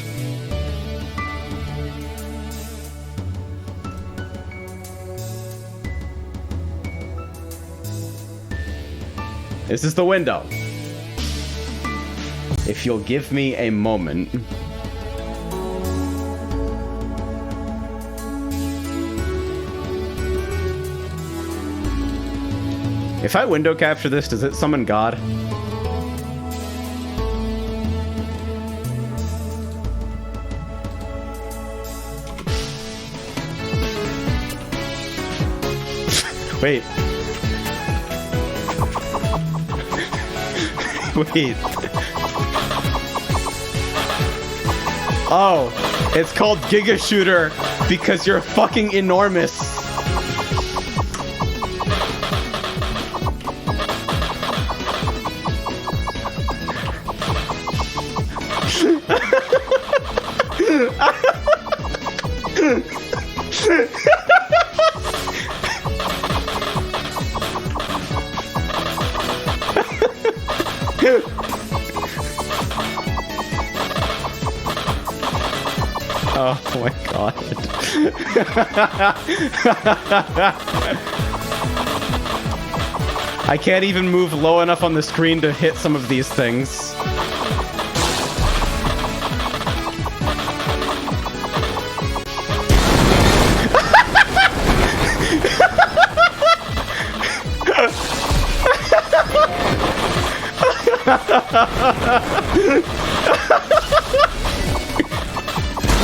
This is the window. If you'll give me a moment. If I window capture this, does it summon God? Wait. Wait. Oh, it's called GIGA SHOOTER because you're fucking enormous. Oh my god. I can't even move low enough on the screen to hit some of these things.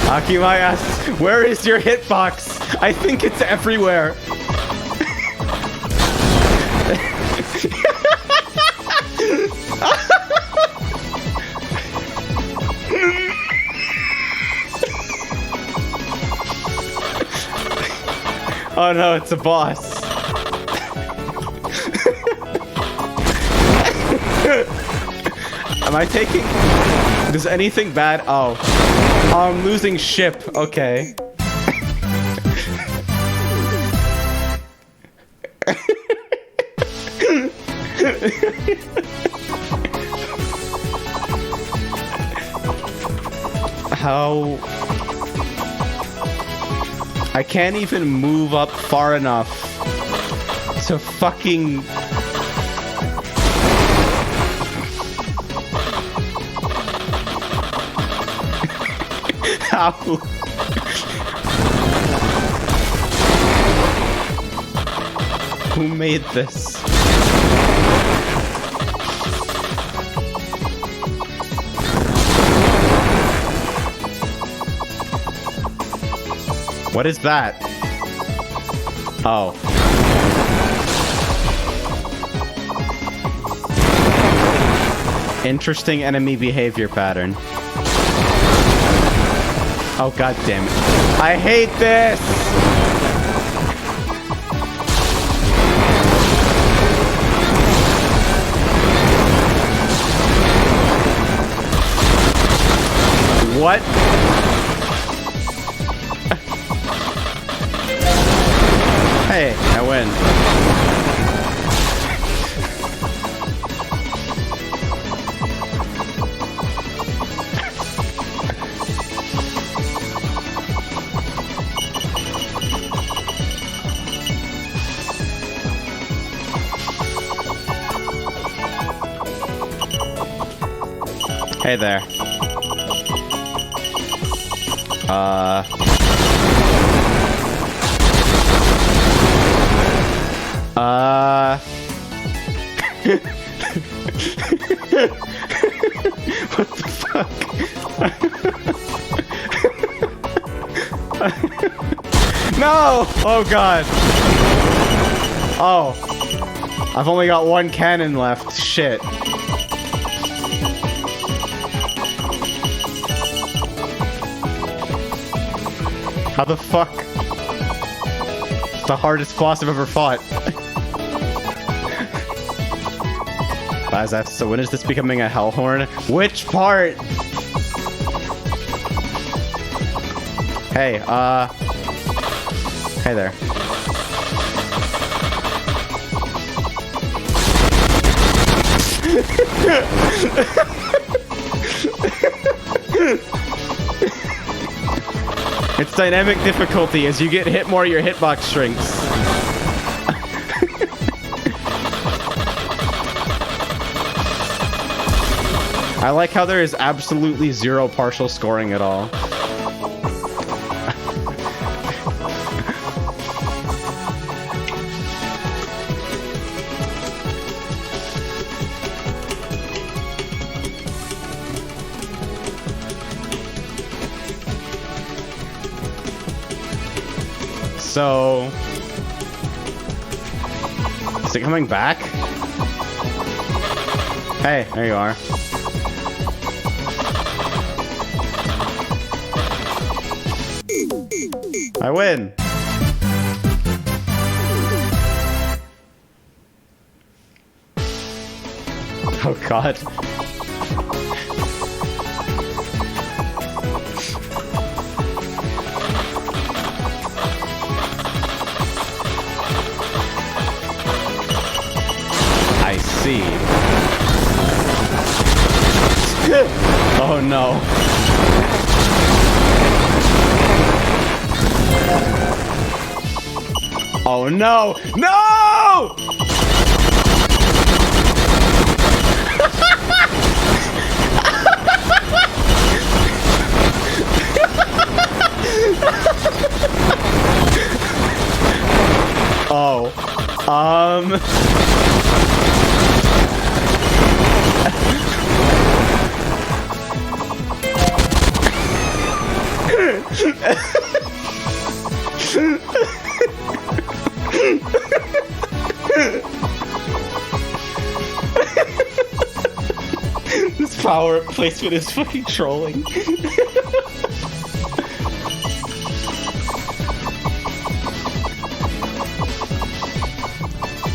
Akimai asks, where is your hitbox? I think it's everywhere. Oh no, it's a boss. Am I taking... Does anything bad... Oh, I'm losing ship. Okay. How... I can't even move up far enough to fucking... How? Who made this? What is that? Oh. Interesting enemy behavior pattern. Oh, god damn it. I hate this! What? Hey, I win. Hey there. What the fuck? No! Oh god. Oh. I've only got one cannon left. Shit. How the fuck? It's the hardest boss I've ever fought. So when is this becoming a hellhorn? Which part? Hey, hey there. It's dynamic difficulty. As you get hit more, your hitbox shrinks. I like how there is absolutely zero partial scoring at all. So, is it coming back? Hey, there you are. I win. Oh god. I see. Oh no. Oh no! No! Oh. This power placement is fucking trolling.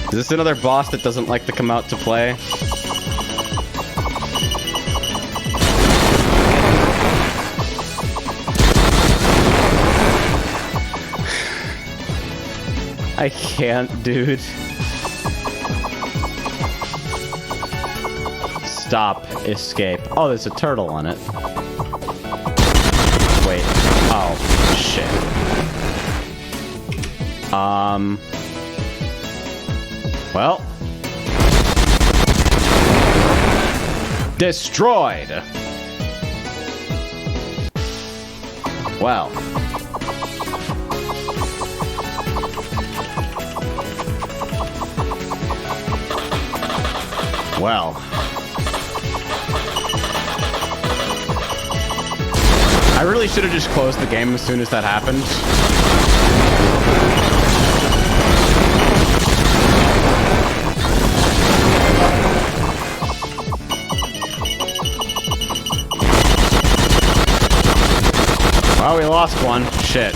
Is this another boss that doesn't like to come out to play? I can't, dude. Stop. Escape. Oh, there's a turtle on it. Wait. Oh, shit. Well. Destroyed. Well. Well. I really should have just closed the game as soon as that happened. Oh, we lost one. Shit.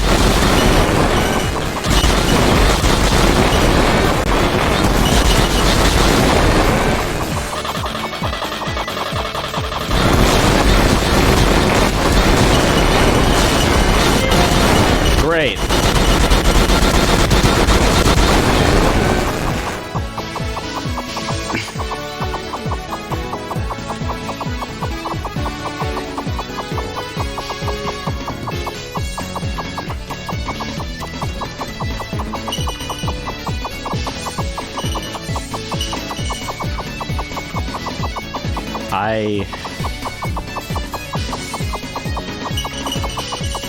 Great.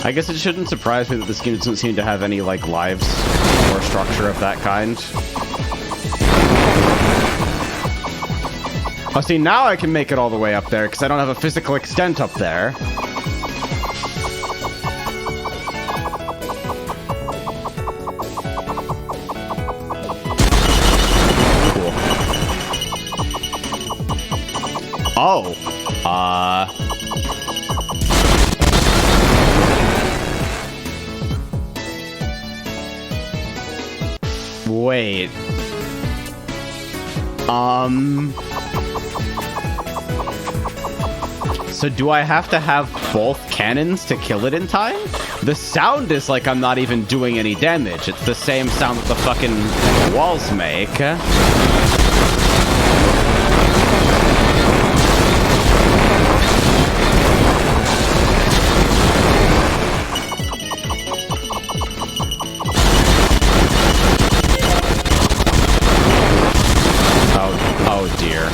I guess it shouldn't surprise me that this game doesn't seem to have any, like, lives or structure of that kind. Oh, see, now I can make it all the way up there, because I don't have a physical extent up there. Cool. Oh. Wait. So do I have to have both cannons to kill it in time? The sound is like I'm not even doing any damage. It's the same sound that the fucking walls make. Oh dear.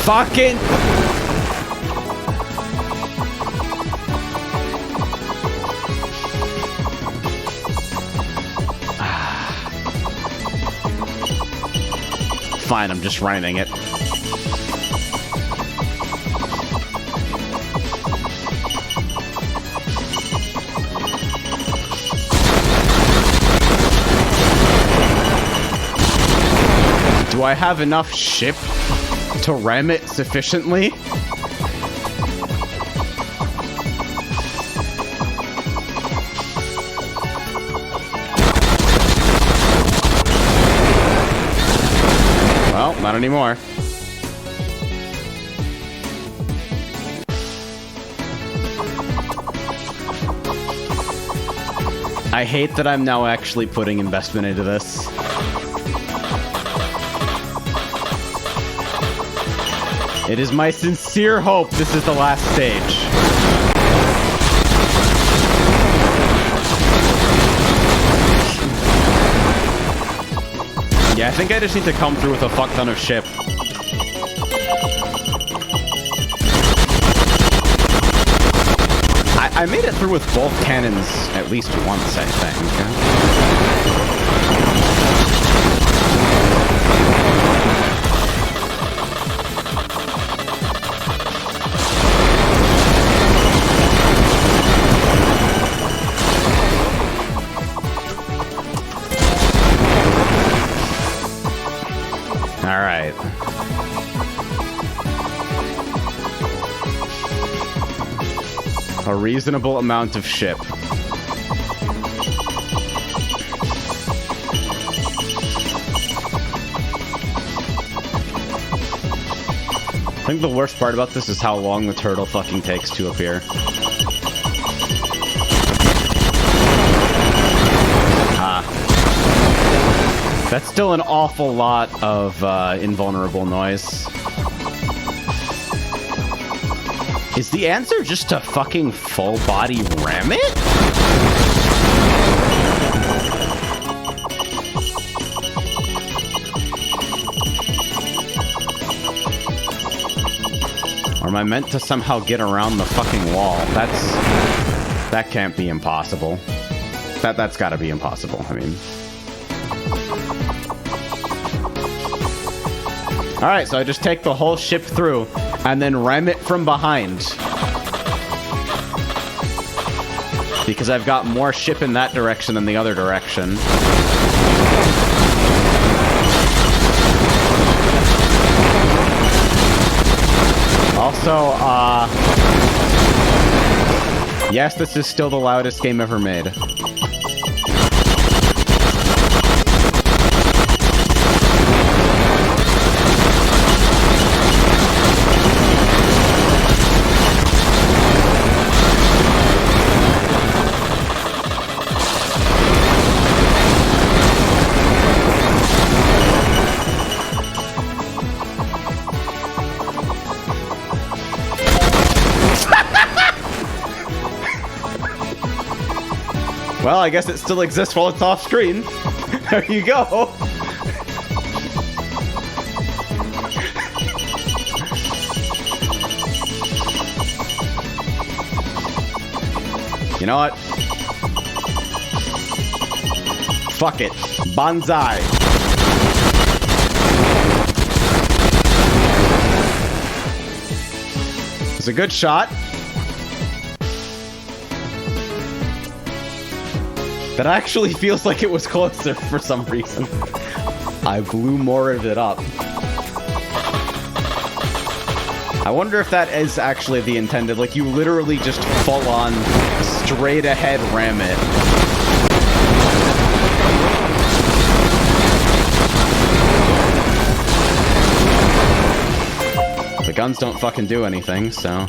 Fucking... Fine, I'm just rhyming it. Do I have enough ship to ram it sufficiently? Well, not anymore. I hate that I'm now actually putting investment into this. It is my sincere hope this is the last stage. Yeah, I think I just need to come through with a fuck ton of ship. I made it through with both cannons at least once, I think. Alright. A reasonable amount of ship. I think the worst part about this is how long the turtle fucking takes to appear. That's still an awful lot of invulnerable noise. Is the answer just to fucking full body ram it? Or am I meant to somehow get around the fucking wall? That can't be impossible. That's gotta be impossible, I mean. Alright, so I just take the whole ship through, and then ram it from behind. Because I've got more ship in that direction than the other direction. Also, yes, this is still the loudest game ever made. Well, I guess it still exists while it's off screen. There you go. You know what? Fuck it. Banzai. It's a good shot. That actually feels like it was closer for some reason. I blew more of it up. I wonder if that is actually the intended, like you literally just full on straight ahead ram it. The guns don't fucking do anything, so...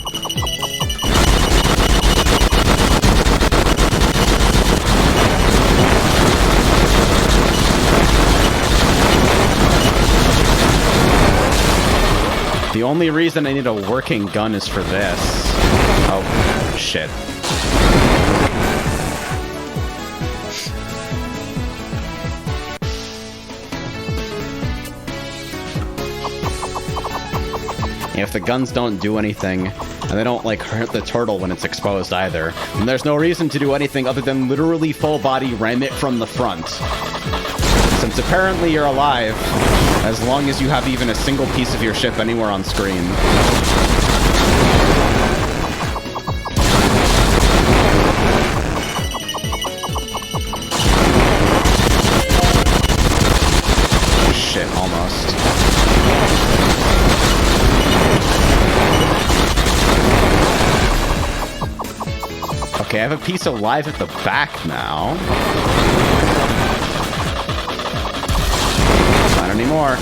The only reason I need a working gun is for this. Oh, shit. If the guns don't do anything, and they don't, like, hurt the turtle when it's exposed either, then there's no reason to do anything other than literally full body ram it from the front. Since apparently you're alive, as long as you have even a single piece of your ship anywhere on screen. Shit, almost. Okay, I have a piece alive at the back now. Not anymore.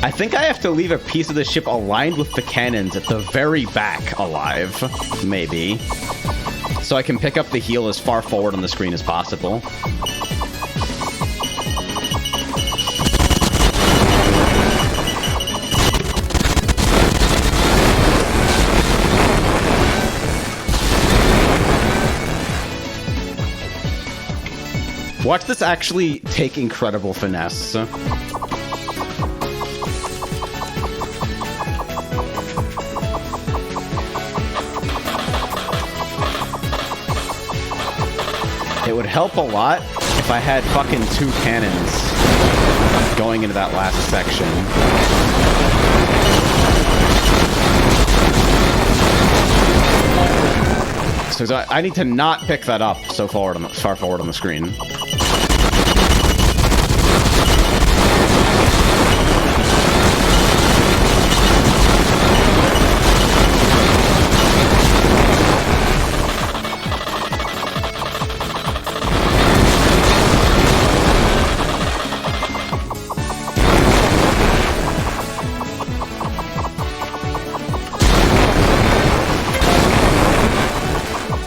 I think I have to leave a piece of the ship aligned with the cannons at the very back alive, maybe. So I can pick up the heel as far forward on the screen as possible. Watch this actually take incredible finesse. It would help a lot if I had fucking 2 cannons going into that last section. So I need to not pick that up so far forward on the screen.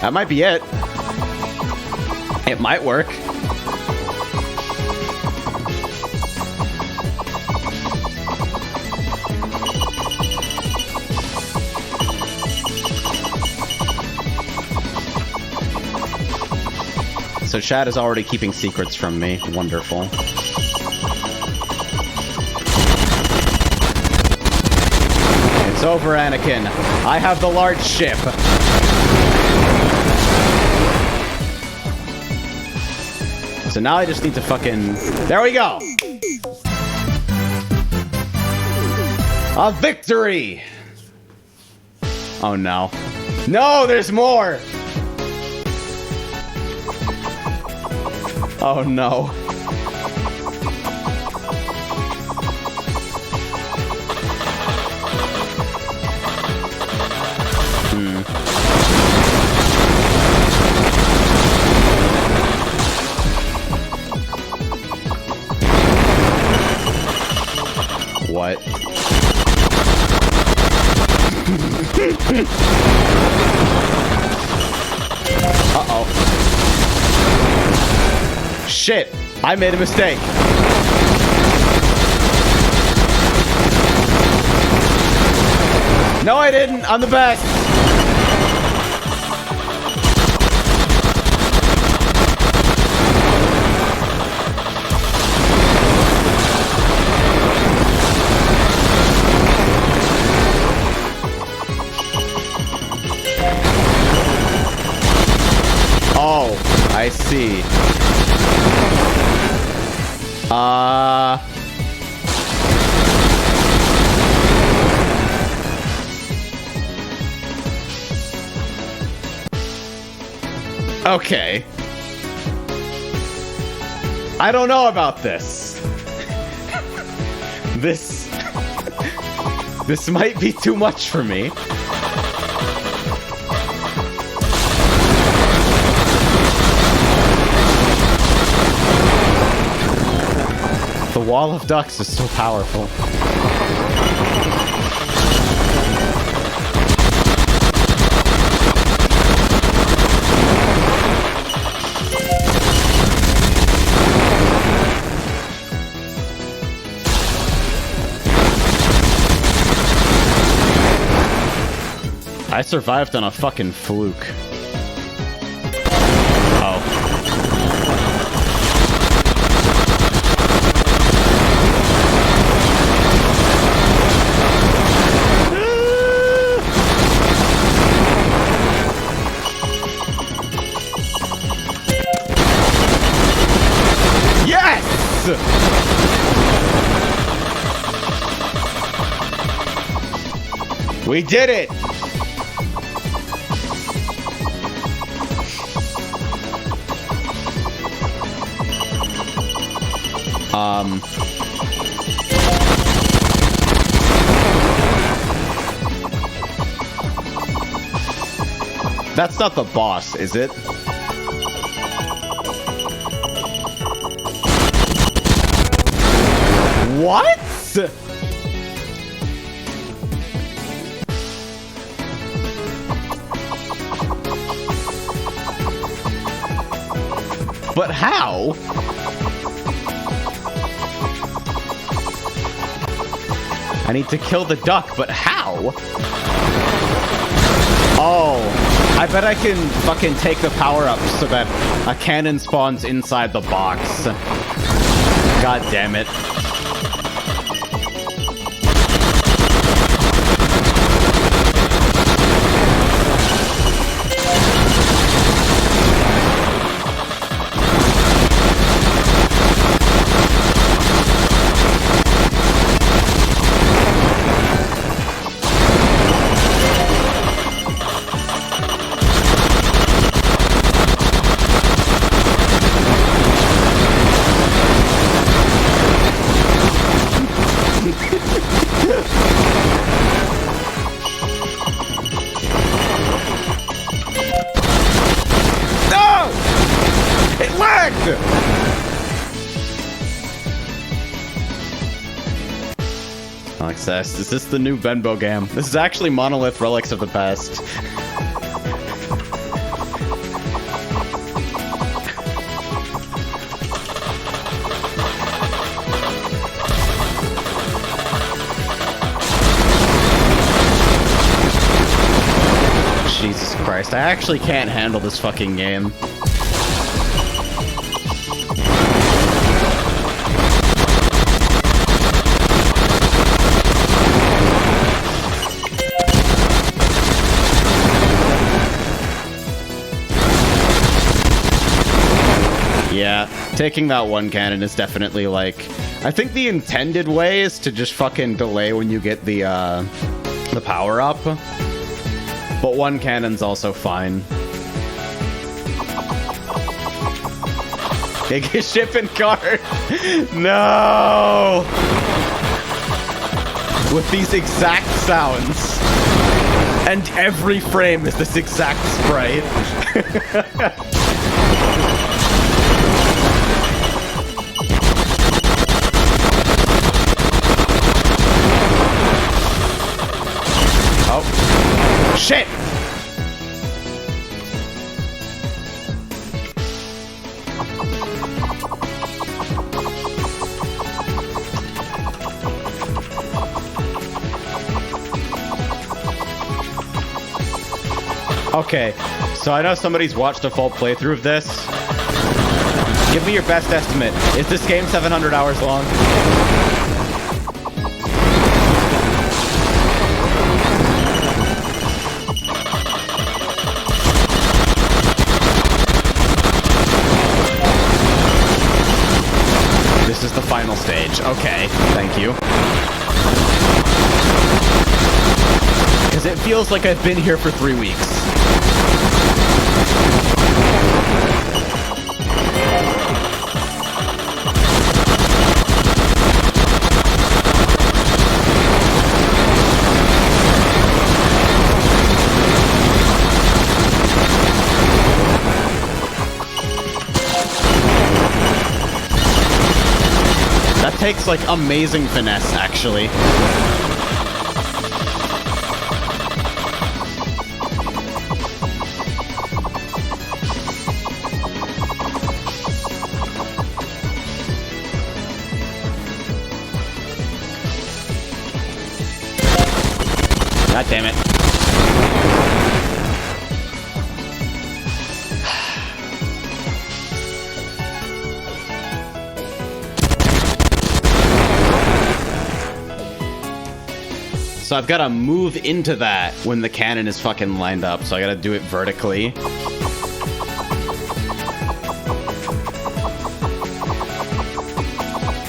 That might be it. It might work. So Chad is already keeping secrets from me. Wonderful. It's over, Anakin. I have the large ship. So now I just need to fucking... There we go! A victory! Oh no. No, there's more! Oh no. What? Uh-oh. Shit! I made a mistake. No, I didn't. I'm the best. Oh, I see. Okay. I don't know about this. This might be too much for me. The wall of ducks is so powerful. I survived on a fucking fluke. Oh. Yes! We did it! That's not the boss, is it? What? But how? I need to kill the duck, but how? Oh, I bet I can fucking take the power-up so that a cannon spawns inside the box. God damn it. Access. Is this the new Venbo Gam? This is actually Monolith Relics of the Past. Jesus Christ, I actually can't handle this fucking game. Taking that one cannon is definitely like... I think the intended way is to just fucking delay when you get the power-up. But one cannon's also fine. Giga shipping card! No! With these exact sounds. And every frame is this exact sprite. Oh. Shit! Okay, so I know somebody's watched a full playthrough of this. Give me your best estimate. Is this game 700 hours long? This is the final stage. Okay, thank you. Because it feels like I've been here for 3 weeks. That takes, like, amazing finesse, actually. God damn it. So I've got to move into that when the cannon is fucking lined up. So I got to do it vertically.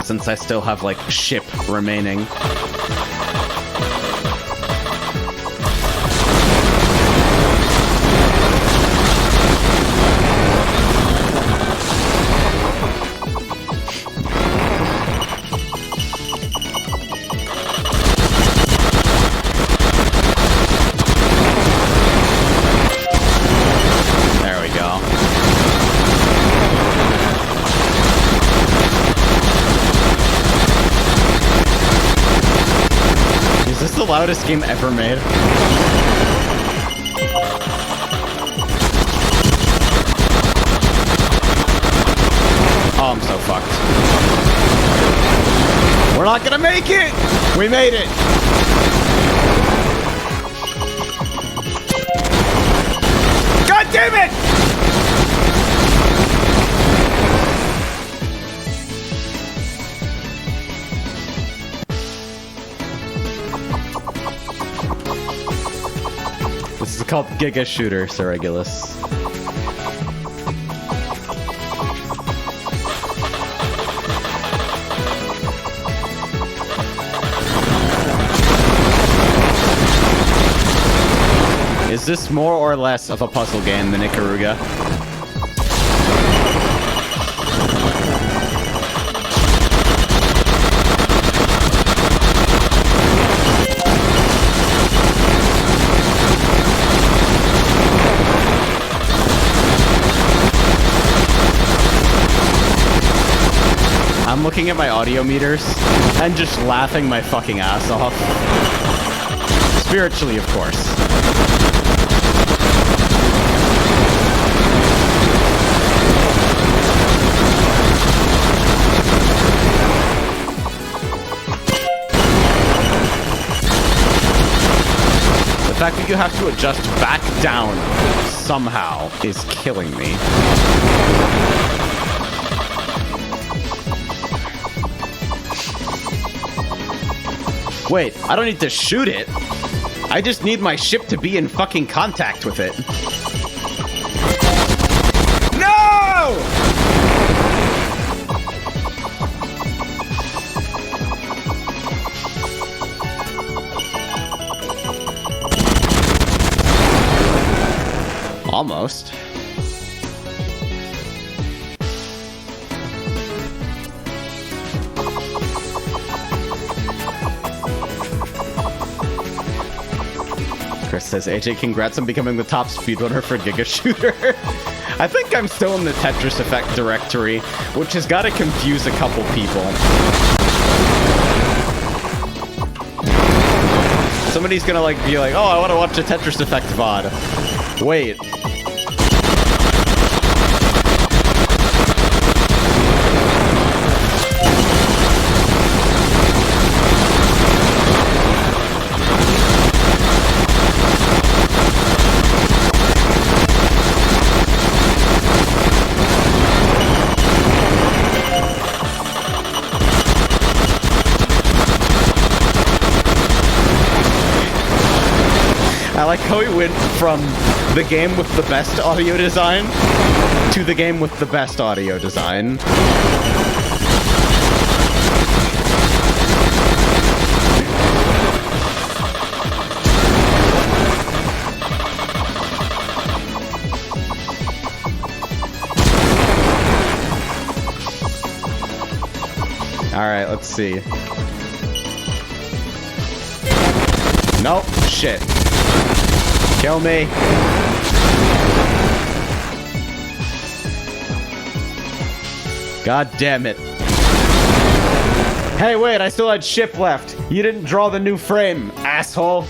Since I still have, like, ship remaining. The loudest game ever made. Oh, I'm so fucked. We're not gonna make it! We made it! God damn it! This is called GIGA SHOOTER, Sir Regulus. Is this more or less of a puzzle game than Ikaruga? I'm looking at my audio meters and just laughing my fucking ass off. Spiritually, of course. The fact that you have to adjust back down somehow is killing me. Wait, I don't need to shoot it. I just need my ship to be in fucking contact with it. No! Almost. Chris says, AJ, congrats on becoming the top speedrunner for Giga Shooter. I think I'm still in the Tetris Effect directory, which has got to confuse a couple people. Somebody's gonna like be like, oh, I want to watch a Tetris Effect VOD. Wait. I like how we went from the game with the best audio design to the game with the best audio design. Alright, let's see. Nope, shit. Kill me. God damn it. Hey, wait, I still had ship left. You didn't draw the new frame, asshole.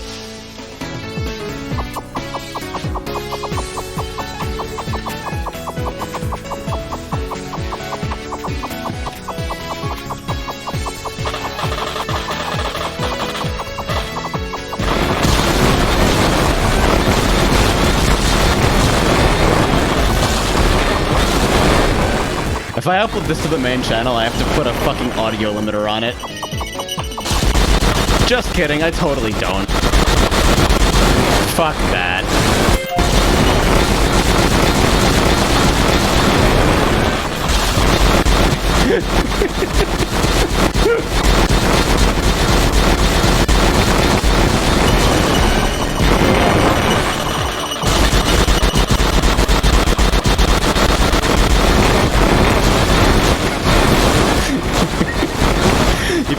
If I upload this to the main channel, I have to put a fucking audio limiter on it. Just kidding, I totally don't. Fuck that.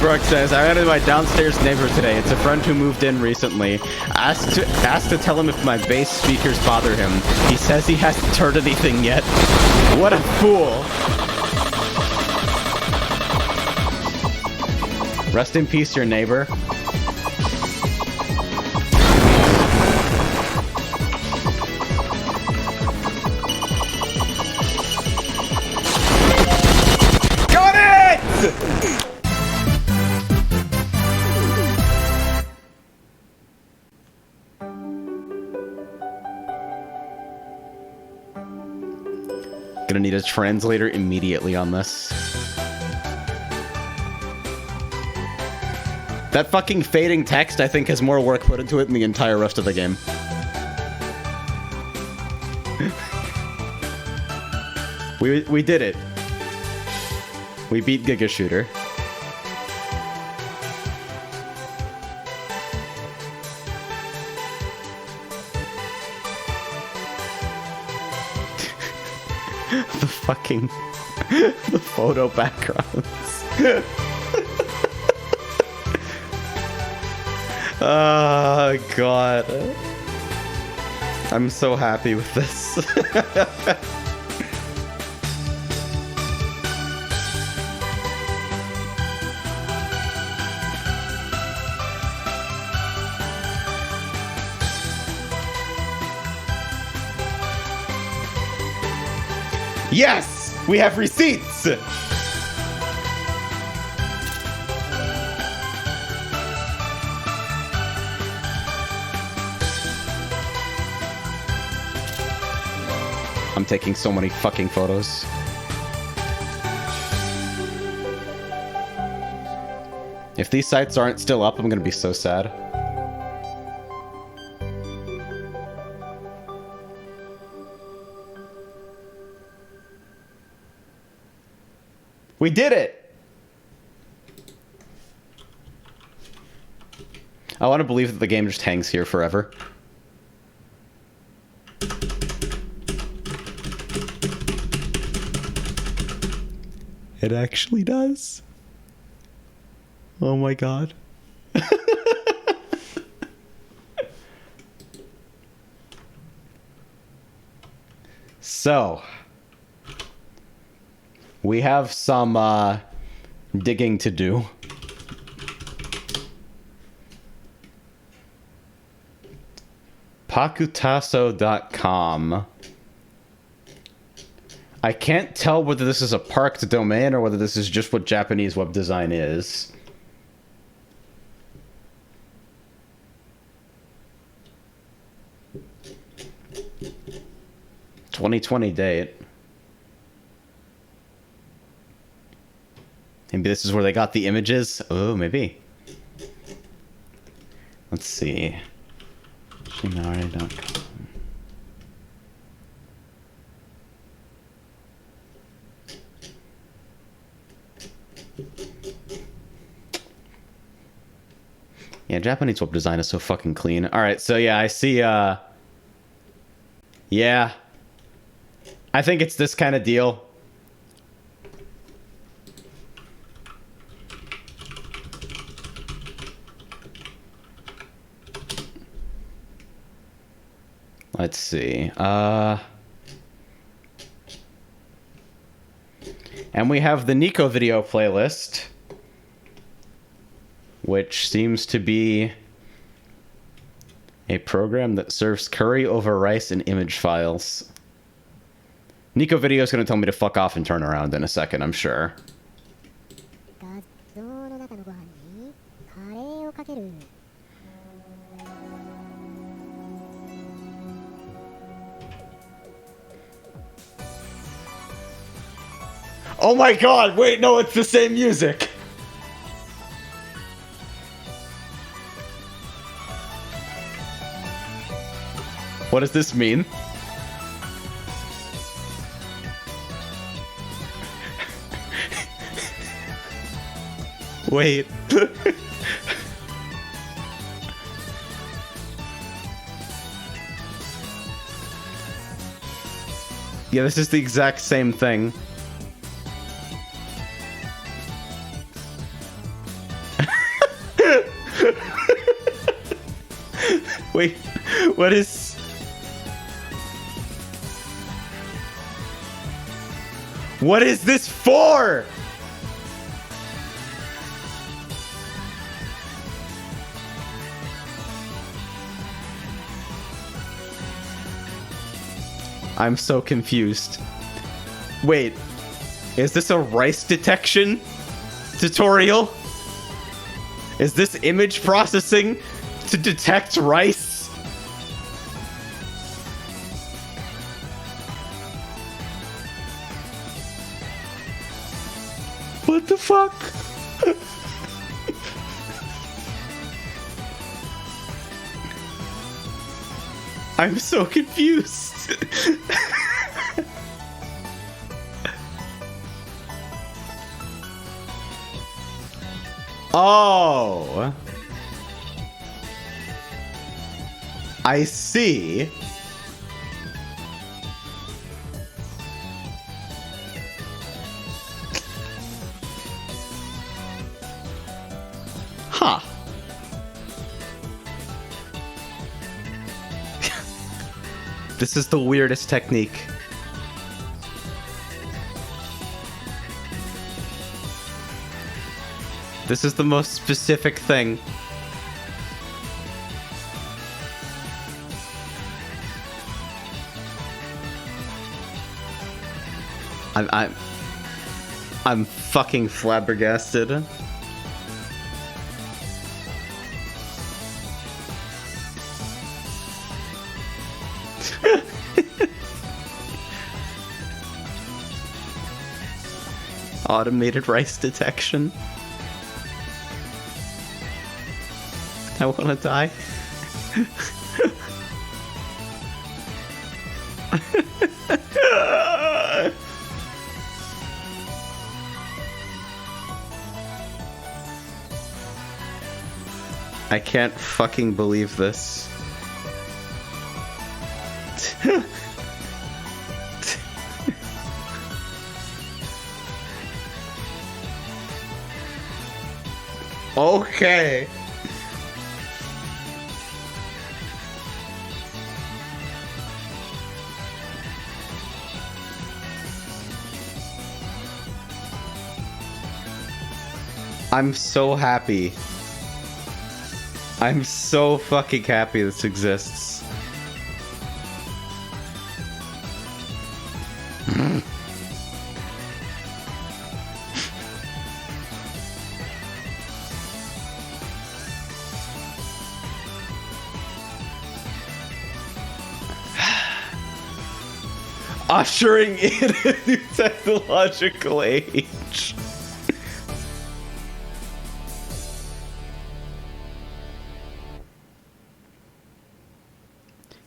Brooke says, I ran into my downstairs neighbor today. It's a friend who moved in recently. Asked to tell him if my bass speakers bother him. He says he hasn't heard anything yet. What a fool. Rest in peace, your neighbor. Got it! Gonna need a translator immediately on this. That fucking fading text, I think, has more work put into it than the entire rest of the game. We did it. We beat Giga Shooter. The fucking... the photo backgrounds. Oh, God. I'm so happy with this. Yes! We have receipts! I'm taking so many fucking photos. If these sites aren't still up, I'm gonna be so sad. We did it! I want to believe that the game just hangs here forever. It actually does. Oh my god. So, we have some digging to do. Pakutaso.com. I can't tell whether this is a parked domain or whether this is just what Japanese web design is. '2020 date. Maybe this is where they got the images. Oh, maybe. Let's see. Shinari.com. Yeah, Japanese web design is so fucking clean. Alright, so yeah, I see, yeah. I think it's this kind of deal. Let's see. And we have the Nico video playlist, which seems to be a program that serves curry over rice in image files. Nico Video is going to tell me to fuck off and turn around in a second, I'm sure. Oh my god, wait, no, it's the same music! What does this mean? Wait. Yeah, this is the exact same thing. Wait, what is... What is this for? I'm so confused. Wait, is this a rice detection tutorial? Is this image processing to detect rice? What the fuck? I'm so confused. Oh. I see. Huh. This is the weirdest technique. This is the most specific thing. I'm fucking flabbergasted. Automated rice detection. I wanna die. I can't fucking believe this. Okay. I'm so happy. I'm so fucking happy this exists. Ushering in a new technological age.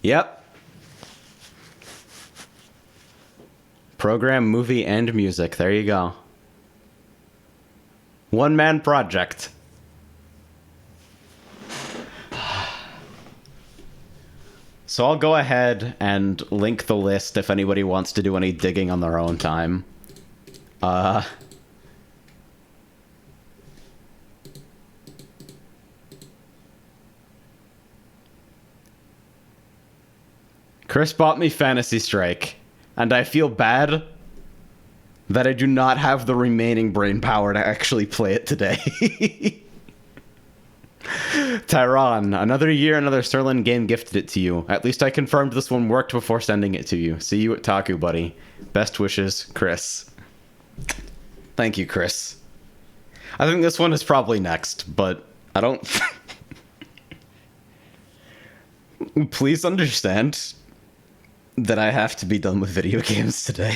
Yep. Program, movie, and music. There you go. One-man project. So I'll go ahead and link the list if anybody wants to do any digging on their own time. Chris bought me Fantasy Strike, and I feel bad that I do not have the remaining brain power to actually play it today. Tyron, another year, another Sterling game gifted it to you. At least I confirmed this one worked before sending it to you. See you at Taku, buddy. Best wishes, Chris. Thank you, Chris. I think this one is probably next, but I don't... Please understand that I have to be done with video games today.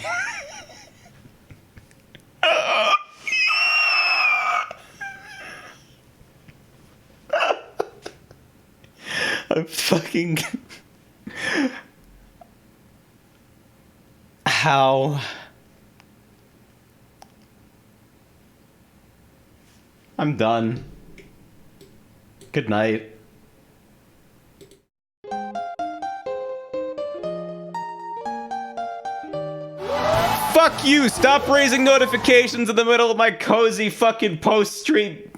I'm fucking... How? I'm done. Good night. Fuck you! Stop raising notifications in the middle of my cozy fucking post-stream.